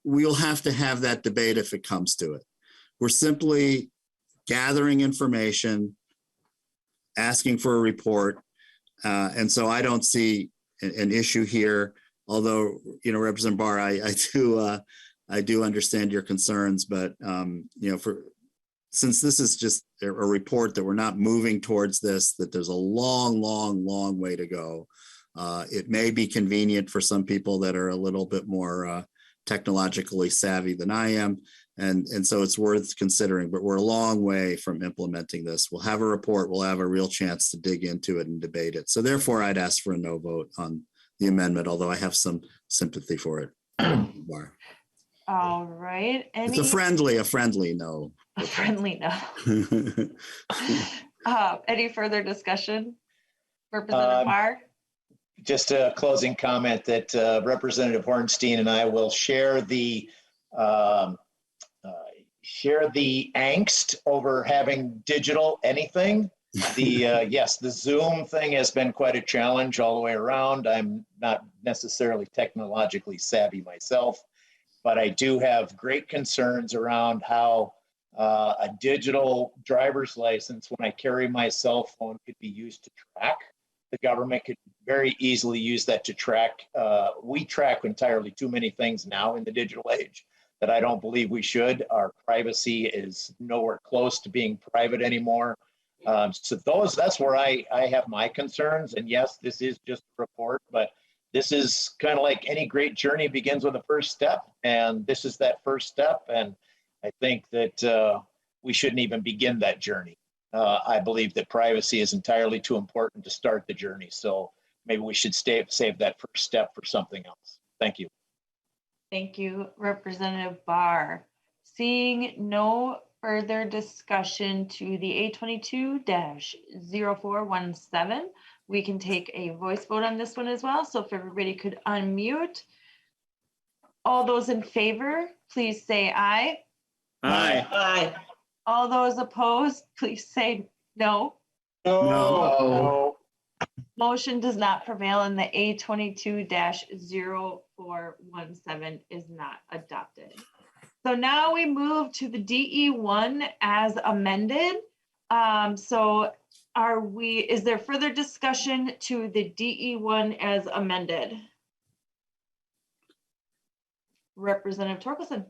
we'll have to have that debate if it comes to it. We're simply gathering information, asking for a report. And so I don't see an issue here, although, Representative Barr, I do I do understand your concerns, but since this is just a report that we're not moving towards this, that there's a long, long, long way to go. It may be convenient for some people that are a little bit more technologically savvy than I am. And so it's worth considering, but we're a long way from implementing this. We'll have a report, we'll have a real chance to dig into it and debate it. So therefore I'd ask for a no vote on the amendment, although I have some sympathy for it. All right. It's a friendly no. A friendly no. Any further discussion? Representative Barr? Just a closing comment that Representative Hornstein and I will share the angst over having digital anything. Yes, the Zoom thing has been quite a challenge all the way around. I'm not necessarily technologically savvy myself, but I do have great concerns around how a digital driver's license, when I carry my cell phone, could be used to track. The government could very easily use that to track. We track entirely too many things now in the digital age that I don't believe we should. Our privacy is nowhere close to being private anymore. So that's where I have my concerns. And yes, this is just a report, but this is kind of like any great journey begins with a first step. And this is that first step. And I think that we shouldn't even begin that journey. I believe that privacy is entirely too important to start the journey. So maybe we should save that first step for something else. Thank you. Thank you, Representative Barr. Seeing no further discussion to the A22-0417, we can take a voice vote on this one as well. So if everybody could unmute. All those in favor, please say aye. Aye. Aye. All those opposed, please say no. No. Motion does not prevail and the A22-0417 is not adopted. So now we move to the DE1 as amended. Is there further discussion to the DE1 as amended? Representative Torkelson.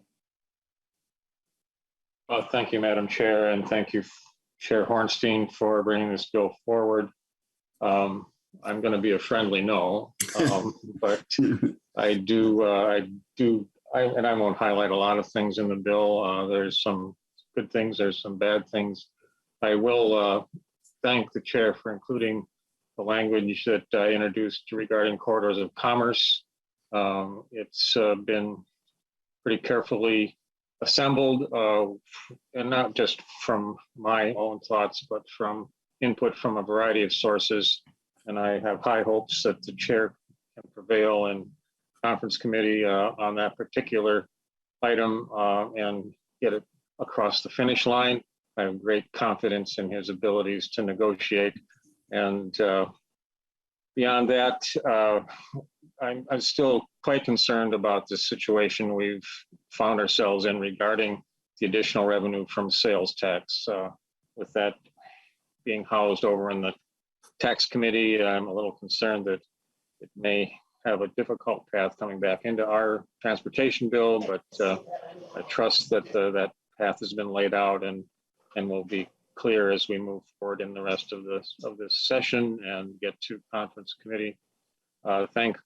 Thank you, Madam Chair, and thank you, Chair Hornstein, for bringing this bill forward. I'm going to be a friendly no, but I won't highlight a lot of things in the bill. There's some good things, there's some bad things. I will thank the chair for including the language that I introduced regarding corridors of commerce. It's been pretty carefully assembled, and not just from my own thoughts, but from input from a variety of sources. And I have high hopes that the chair can prevail in conference committee on that particular item and get it across the finish line. I have great confidence in his abilities to negotiate. And beyond that, I'm still quite concerned about the situation we've found ourselves in regarding the additional revenue from sales tax. With that being housed over in the tax committee, I'm a little concerned that it may have a difficult path coming back into our transportation bill, but I trust that that path has been laid out and will be clear as we move forward in the rest of this session and get to conference committee. Thanks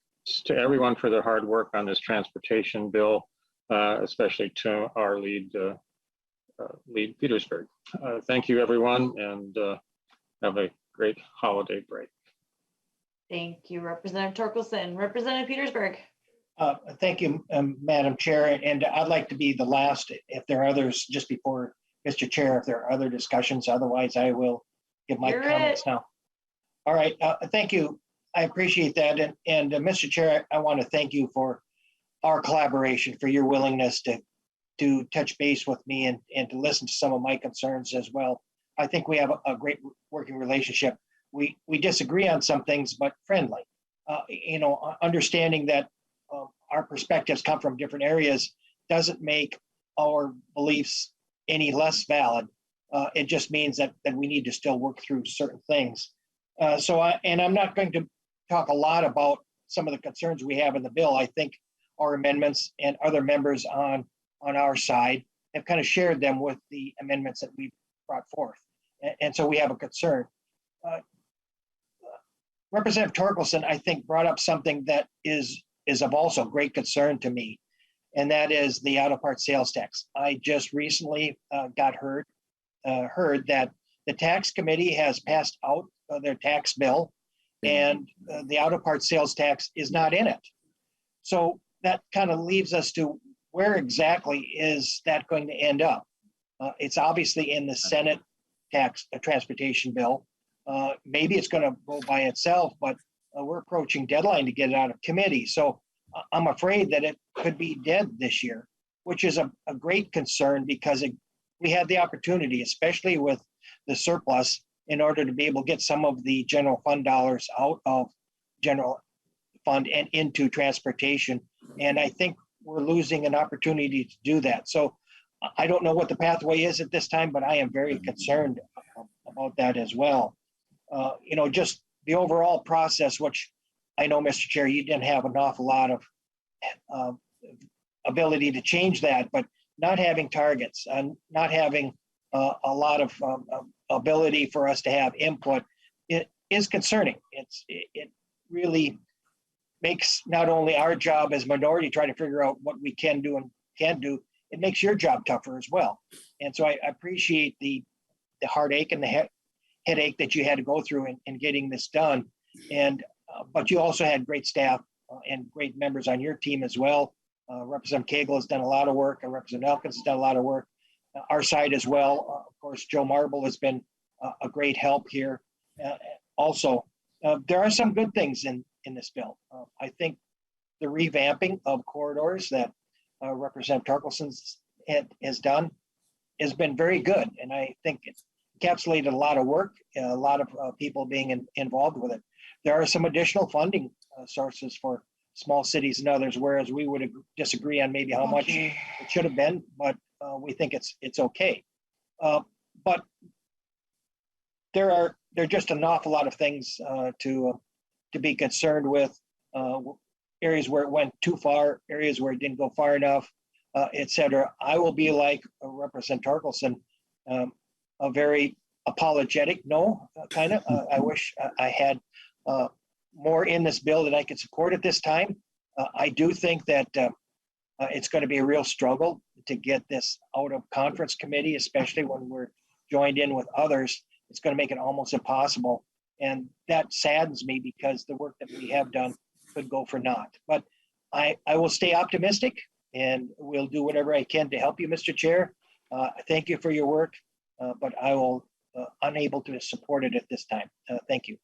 to everyone for their hard work on this transportation bill, especially to our lead Petersburg. Thank you, everyone, and have a great holiday break. Thank you, Representative Torkelson. Representative Petersburg. Thank you, Madam Chair. And I'd like to be the last, if there are others, just before Mr. Chair, if there are other discussions. Otherwise, I will give my comments now. All right. Thank you. I appreciate that. And Mr. Chair, I want to thank you for our collaboration, for your willingness to touch base with me and to listen to some of my concerns as well. I think we have a great working relationship. We disagree on some things, but friendly. Understanding that our perspectives come from different areas doesn't make our beliefs any less valid. It just means that we need to still work through certain things. I'm not going to talk a lot about some of the concerns we have in the bill. I think our amendments, and other members on our side have kind of shared them with the amendments that we brought forth. And so we have a concern. Representative Torkelson, I think, brought up something that is of also great concern to me, and that is the auto parts sales tax. I just recently heard that the tax committee has passed out their tax bill, and the auto parts sales tax is not in it. So that kind of leaves us to where exactly is that going to end up? It's obviously in the Senate transportation bill. Maybe it's going to go by itself, but we're approaching deadline to get it out of committee. So I'm afraid that it could be dead this year, which is a great concern because we had the opportunity, especially with the surplus, in order to be able to get some of the general fund dollars out of general fund and into transportation. And I think we're losing an opportunity to do that. So I don't know what the pathway is at this time, but I am very concerned about that as well. Just the overall process, which I know, Mr. Chair, you didn't have an awful lot of ability to change that, but not having targets and not having a lot of ability for us to have input, it is concerning. It really makes not only our job as minority trying to figure out what we can do and can't do, it makes your job tougher as well. And so I appreciate the heartache and the headache that you had to go through in getting this done. And but you also had great staff and great members on your team as well. Representative Cagle has done a lot of work, and Representative Elkins has done a lot of work. Our side as well. Of course, Joe Marble has been a great help here. Also, there are some good things in this bill. I think the revamping of corridors that Representative Torkelson has done has been very good, and I think it encapsulated a lot of work, a lot of people being involved with it. There are some additional funding sources for small cities and others, whereas we would disagree on maybe how much it should have been, but we think it's okay. But there are just an awful lot of things to be concerned with. Areas where it went too far, areas where it didn't go far enough, et cetera. I will be like Representative Torkelson, a very apologetic, kind of. I wish I had more in this bill that I could support at this time. I do think that it's going to be a real struggle to get this out of conference committee, especially when we're joined in with others. It's going to make it almost impossible. And that saddens me because the work that we have done could go for naught. But I will stay optimistic, and we'll do whatever I can to help you, Mr. Chair. Thank you for your work, but I will unable to support it at this time. Thank you.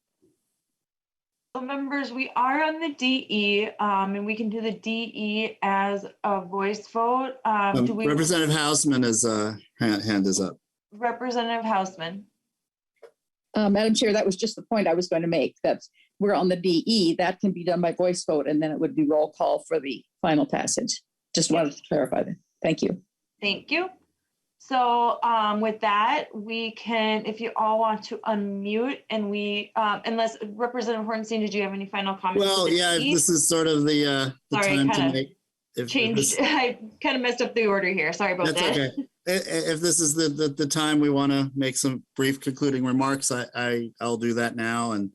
So members, we are on the DE, and we can do the DE as a voice vote. Representative Hausman is hand is up. Representative Hausman. Madam Chair, that was just the point I was going to make. That's we're on the DE. That can be done by voice vote, and then it would be roll call for the final passage. Just wanted to clarify that. Thank you. Thank you. So with that, we can, if you all want to unmute, and we, unless Representative Hornstein, did you have any final comments? Well, yeah, this is sort of the time to make. I kind of messed up the order here. Sorry about that. That's okay. If this is the time we want to make some brief concluding remarks, I'll do that now. And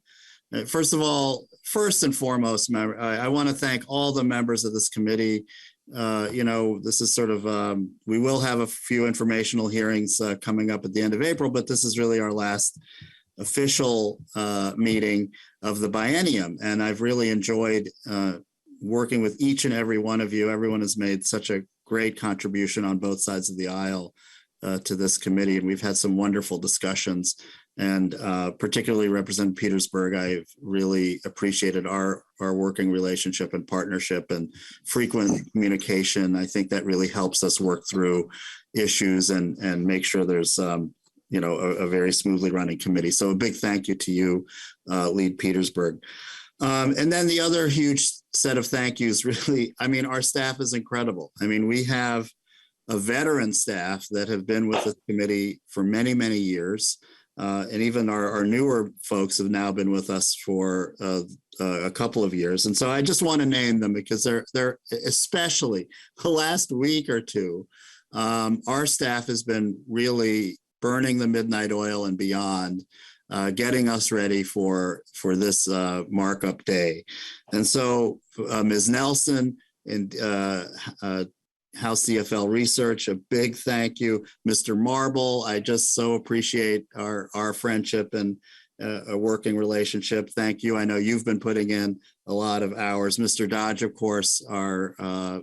first and foremost, I want to thank all the members of this committee. This is sort of, we will have a few informational hearings coming up at the end of April, but this is really our last official meeting of the biennium. And I've really enjoyed working with each and every one of you. Everyone has made such a great contribution on both sides of the aisle to this committee. And we've had some wonderful discussions. And particularly Representative Petersburg, I've really appreciated our working relationship and partnership and frequent communication. I think that really helps us work through issues and make sure there's a very smoothly running committee. So a big thank you to you, Lead Petersburg. And then the other huge set of thank yous, really, our staff is incredible. We have a veteran staff that have been with the committee for many, many years. and even our newer folks have now been with us for a couple of years. And so I just want to name them because they're especially the last week or two, our staff has been really burning the midnight oil and beyond, getting us ready for this markup day. And so Ms. Nelson and House CFL Research, a big thank you. Mr. Marble, I just so appreciate our friendship and a working relationship. Thank you. I know you've been putting in a lot of hours. Mr. Dodge, of course, our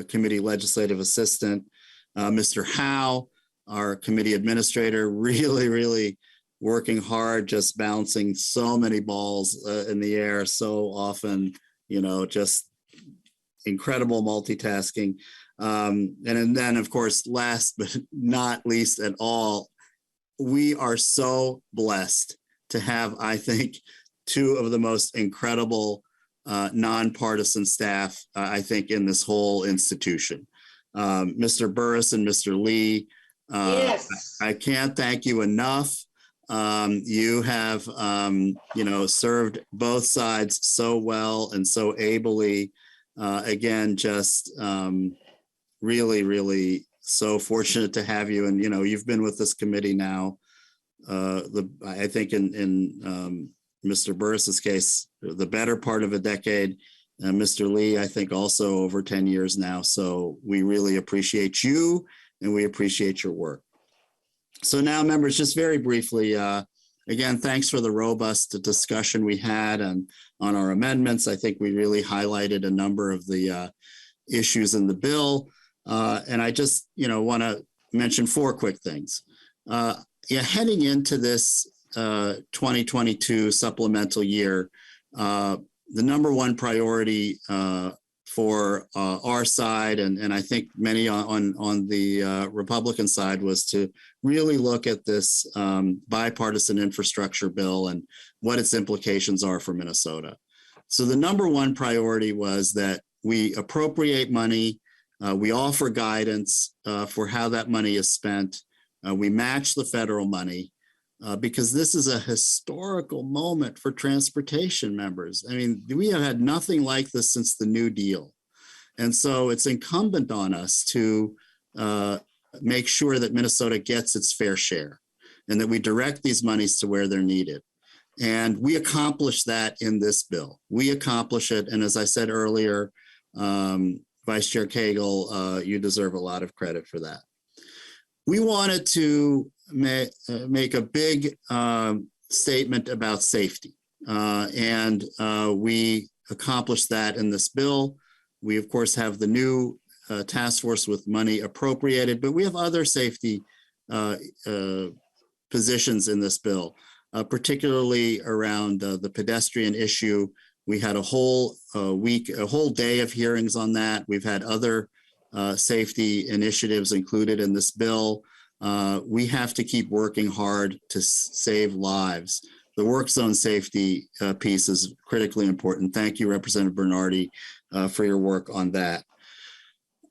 committee legislative assistant. Mr. Howe, our committee administrator, really working hard, just bouncing so many balls in the air so often, just incredible multitasking. And then, of course, last but not least at all, we are so blessed to have, I think, two of the most incredible nonpartisan staff, I think, in this whole institution. Mr. Burris and Mr. Lee, Yes. I can't thank you enough. You have, served both sides so well and so ably. Again, just really so fortunate to have you. And, you've been with this committee now, I think in Mr. Burris's case, the better part of a decade. Mr. Lee, I think also over 10 years now. So we really appreciate you and we appreciate your work. So now, members, just very briefly, again, thanks for the robust discussion we had on our amendments. I think we really highlighted a number of the issues in the bill. And I just, want to mention four quick things. Heading into this 2022 supplemental year, the number one priority for our side, and I think many on the Republican side, was to really look at this bipartisan infrastructure bill and what its implications are for Minnesota. So the number one priority was that we appropriate money, we offer guidance for how that money is spent, we match the federal money, because this is a historical moment for transportation, members. I mean, we have had nothing like this since the New Deal. And so it's incumbent on us to make sure that Minnesota gets its fair share and that we direct these monies to where they're needed. And we accomplish that in this bill. We accomplish it. And as I said earlier, Vice Chair Cagle, you deserve a lot of credit for that. We wanted to make a big statement about safety, and we accomplished that in this bill. We, of course, have the new task force with money appropriated, but we have other safety positions in this bill, particularly around the pedestrian issue. We had a whole day of hearings on that. We've had other safety initiatives included in this bill. We have to keep working hard to save lives. The work zone safety piece is critically important. Thank you, Representative Bernardi, for your work on that.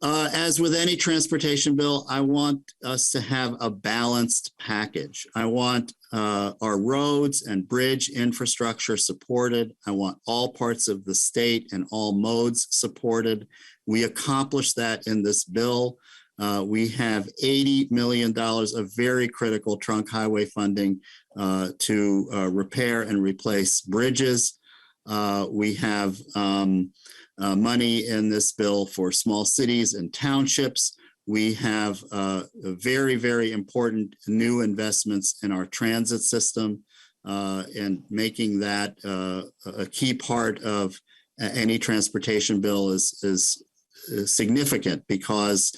As with any transportation bill, I want us to have a balanced package. I want our roads and bridge infrastructure supported. I want all parts of the state and all modes supported. We accomplished that in this bill. We have $80 million of very critical trunk highway funding to repair and replace bridges. We have money in this bill for small cities and townships. We have very important new investments in our transit system, and making that a key part of any transportation bill is significant, because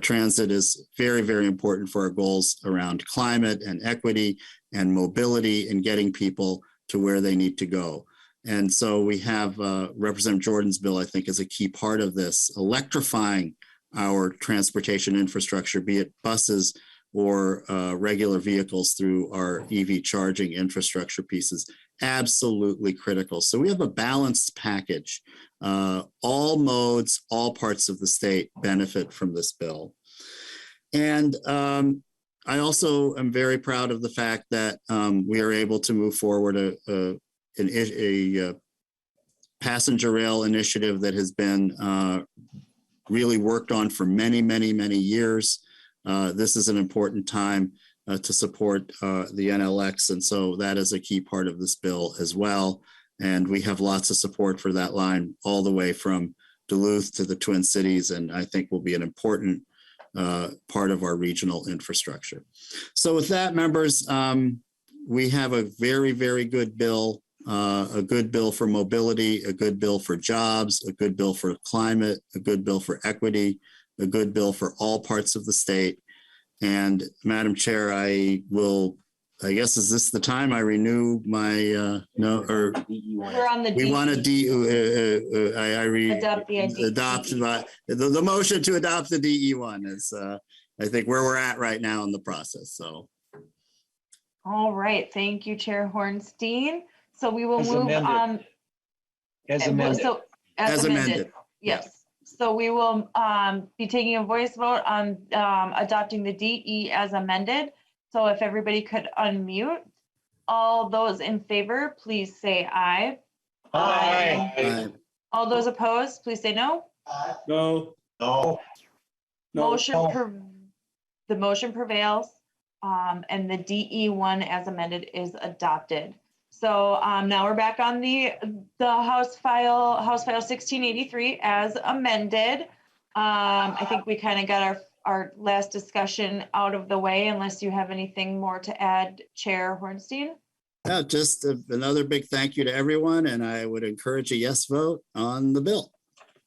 transit is very important for our goals around climate and equity and mobility and getting people to where they need to go. And so we have Representative Jordan's bill, I think, is a key part of this, electrifying our transportation infrastructure, be it buses or regular vehicles through our EV charging infrastructure pieces. Absolutely critical. So we have a balanced package. All modes, all parts of the state benefit from this bill. And I also am very proud of the fact that we are able to move forward a passenger rail initiative that has been really worked on for many, many, many years. This is an important time to support the NLX, and so that is a key part of this bill as well. And we have lots of support for that line all the way from Duluth to the Twin Cities, and I think will be an important part of our regional infrastructure. So with that, members, we have a very, very good bill, a good bill for mobility, a good bill for jobs, a good bill for climate, a good bill for equity, a good bill for all parts of the state. And Madam Chair, I guess, is this the time I renew my, no, or We're on the we want to adopt the motion to adopt the DE1 is, I think, where we're at right now in the process. So. All right, thank you, Chair Hornstein. So we will As move amended. on. As amended. So as amended, yes. So we will be taking a voice vote on adopting the DE as amended. So if everybody could unmute, all those in favor, please say aye. Aye. All those opposed, please say no. No. No. The motion prevails, and the DE1 as amended is adopted. So now we're back on the House File 1683 as amended. I think we kind of got our last discussion out of the way, unless you have anything more to add, Chair Hornstein. Yeah, just another big thank you to everyone, and I would encourage a yes vote on the bill.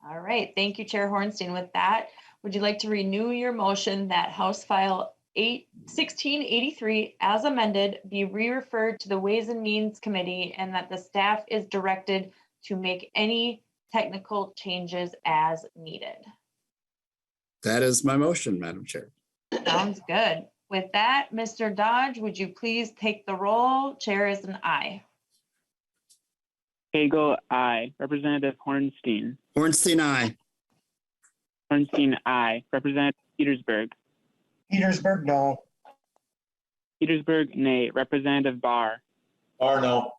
All right, thank you, Chair Hornstein. With that, would you like to renew your motion that House File 1683 as amended be re-referred to the Ways and Means Committee, and that the staff is directed to make any technical changes as needed? That is my motion, Madam Chair. Sounds good. With that, Mr. Dodge, would you please take the roll? Chair is an aye. Hagel, aye. Representative Hornstein. Hornstein, aye. Hornstein, aye. Representative Petersburg. Petersburg, no. Petersburg, nay. Representative Barr. Barr, no.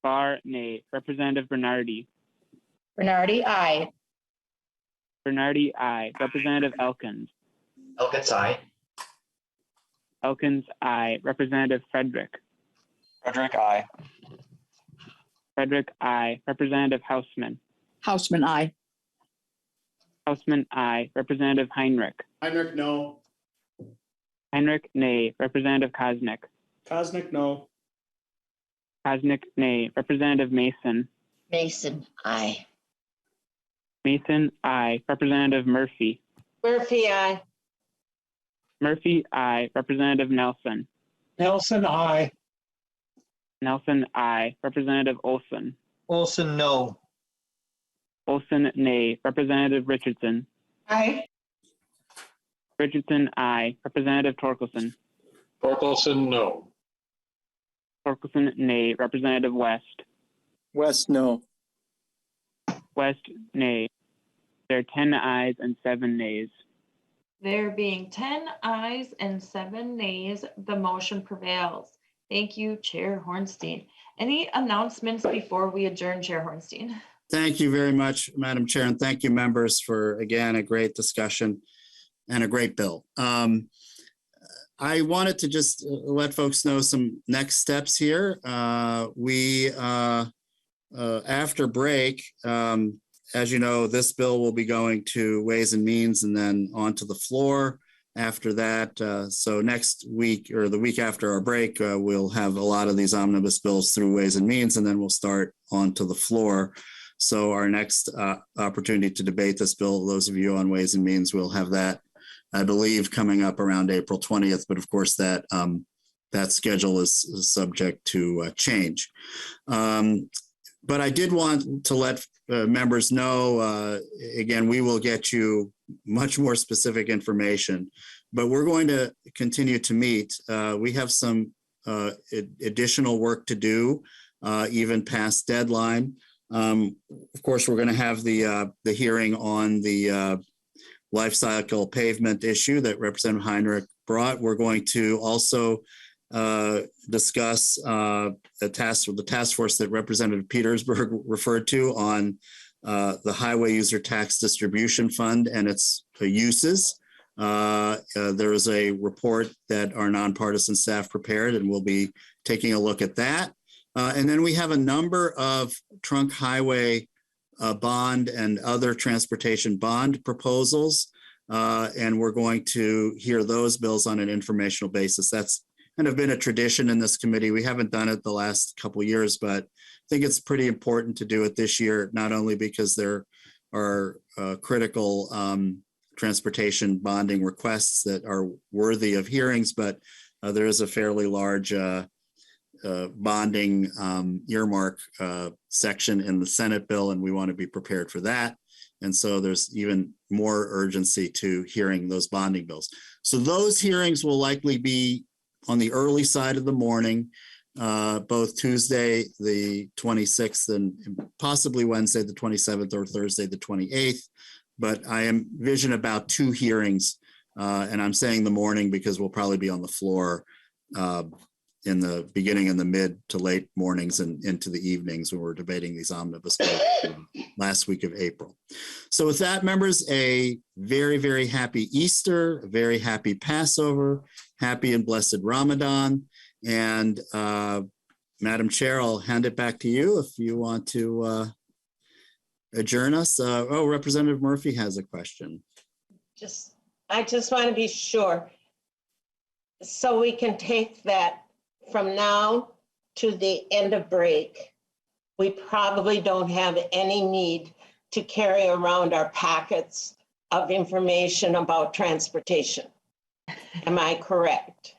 Barr, nay. Representative Bernardi. Bernardi, aye. Bernardi, aye. Representative Elkins. Elkins, aye. Elkins, aye. Representative Frederick. Frederick, aye. Frederick, aye. Representative Hausman. Hausman, aye. Hausman, aye. Representative Heinrich. Heinrich, no. Heinrich, nay. Representative Kosnick. Kosnick, no. Kosnick, nay. Representative Mason. Mason, aye. Mason, aye. Representative Murphy. Murphy, aye. Murphy, aye. Representative Nelson. Nelson, aye. Nelson, aye. Representative Olson. Olson, no. Olson, nay. Representative Richardson. Aye. Richardson, aye. Representative Torkelson. Torkelson, no. Torkelson, nay. Representative West. West, no. West, nay. There are 10 ayes and 7 nays. There being 10 ayes and 7 nays, the motion prevails. Thank you, Chair Hornstein. Any announcements before we adjourn, Chair Hornstein? Thank you very much, Madam Chair, and thank you, members, for, again, a great discussion and a great bill. I wanted to just let folks know some next steps here. After break, as you know, this bill will be going to Ways and Means and then onto the floor after that. So next week or the week after our break, we'll have a lot of these omnibus bills through Ways and Means, and then we'll start onto the floor. So our next opportunity to debate this bill, those of you on Ways and Means, will have that, I believe, coming up around April 20th. But of course, that schedule is subject to change. But I did want to let members know, again, we will get you much more specific information, but we're going to continue to meet. We have some additional work to do, even past deadline. Of course, we're going to have the hearing on the life cycle pavement issue that Representative Heinrich brought. We're going to also discuss the task force that Representative Petersburg referred to on the Highway User Tax Distribution Fund and its uses. There is a report that our nonpartisan staff prepared, and we'll be taking a look at that. And then we have a number of trunk highway bond and other transportation bond proposals. And we're going to hear those bills on an informational basis. That's kind of been a tradition in this committee. We haven't done it the last couple of years, but I think it's pretty important to do it this year, not only because there are critical transportation bonding requests that are worthy of hearings, but there is a fairly large bonding earmark section in the Senate bill, and we want to be prepared for that. And so there's even more urgency to hearing those bonding bills. So those hearings will likely be on the early side of the morning, both Tuesday, the 26th, and possibly Wednesday, the 27th, or Thursday, the 28th. But I envision about 2 hearings, and I'm saying the morning because we'll probably be on the floor in the beginning in the mid to late mornings and into the evenings when we're debating these omnibus bills last week of April. So with that, members, a very, very happy Easter, a very happy Passover, happy and blessed Ramadan. And Madam Chair, I'll hand it back to you if you want to adjourn us. Representative Murphy has a question. I just want to be sure. So we can take that from now to the end of break. We probably don't have any need to carry around our packets of information about transportation. Am I correct?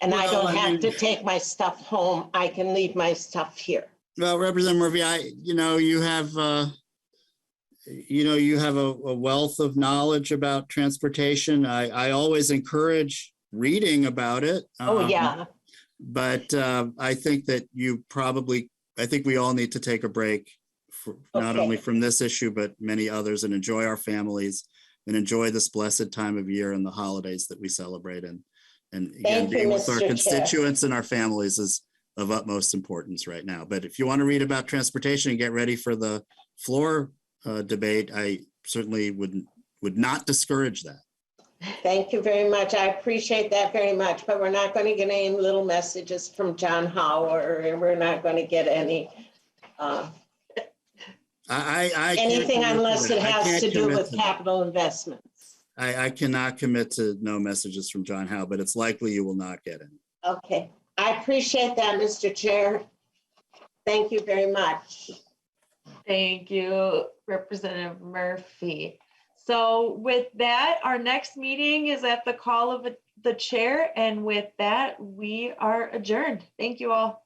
And I don't have to take my stuff home. I can leave my stuff here. Well, Representative Murphy, you have a wealth of knowledge about transportation. I always encourage reading about it. Oh, yeah. But I think that I think we all need to take a break, not only from this issue, but many others, and enjoy our families and enjoy this blessed time of year and the holidays that we celebrate. And again, being with our constituents and our families is of utmost importance right now. But if you want to read about transportation and get ready for the floor debate, I certainly would not discourage that. Thank you very much. I appreciate that very much, but we're not going to get any little messages from John Howe, or we're not going to get any anything unless it has to do with capital investments. I cannot commit to no messages from John Howe, but it's likely you will not get any. Okay. I appreciate that, Mr. Chair. Thank you very much. Thank you, Representative Murphy. So with that, our next meeting is at the call of the chair. And with that, we are adjourned. Thank you all.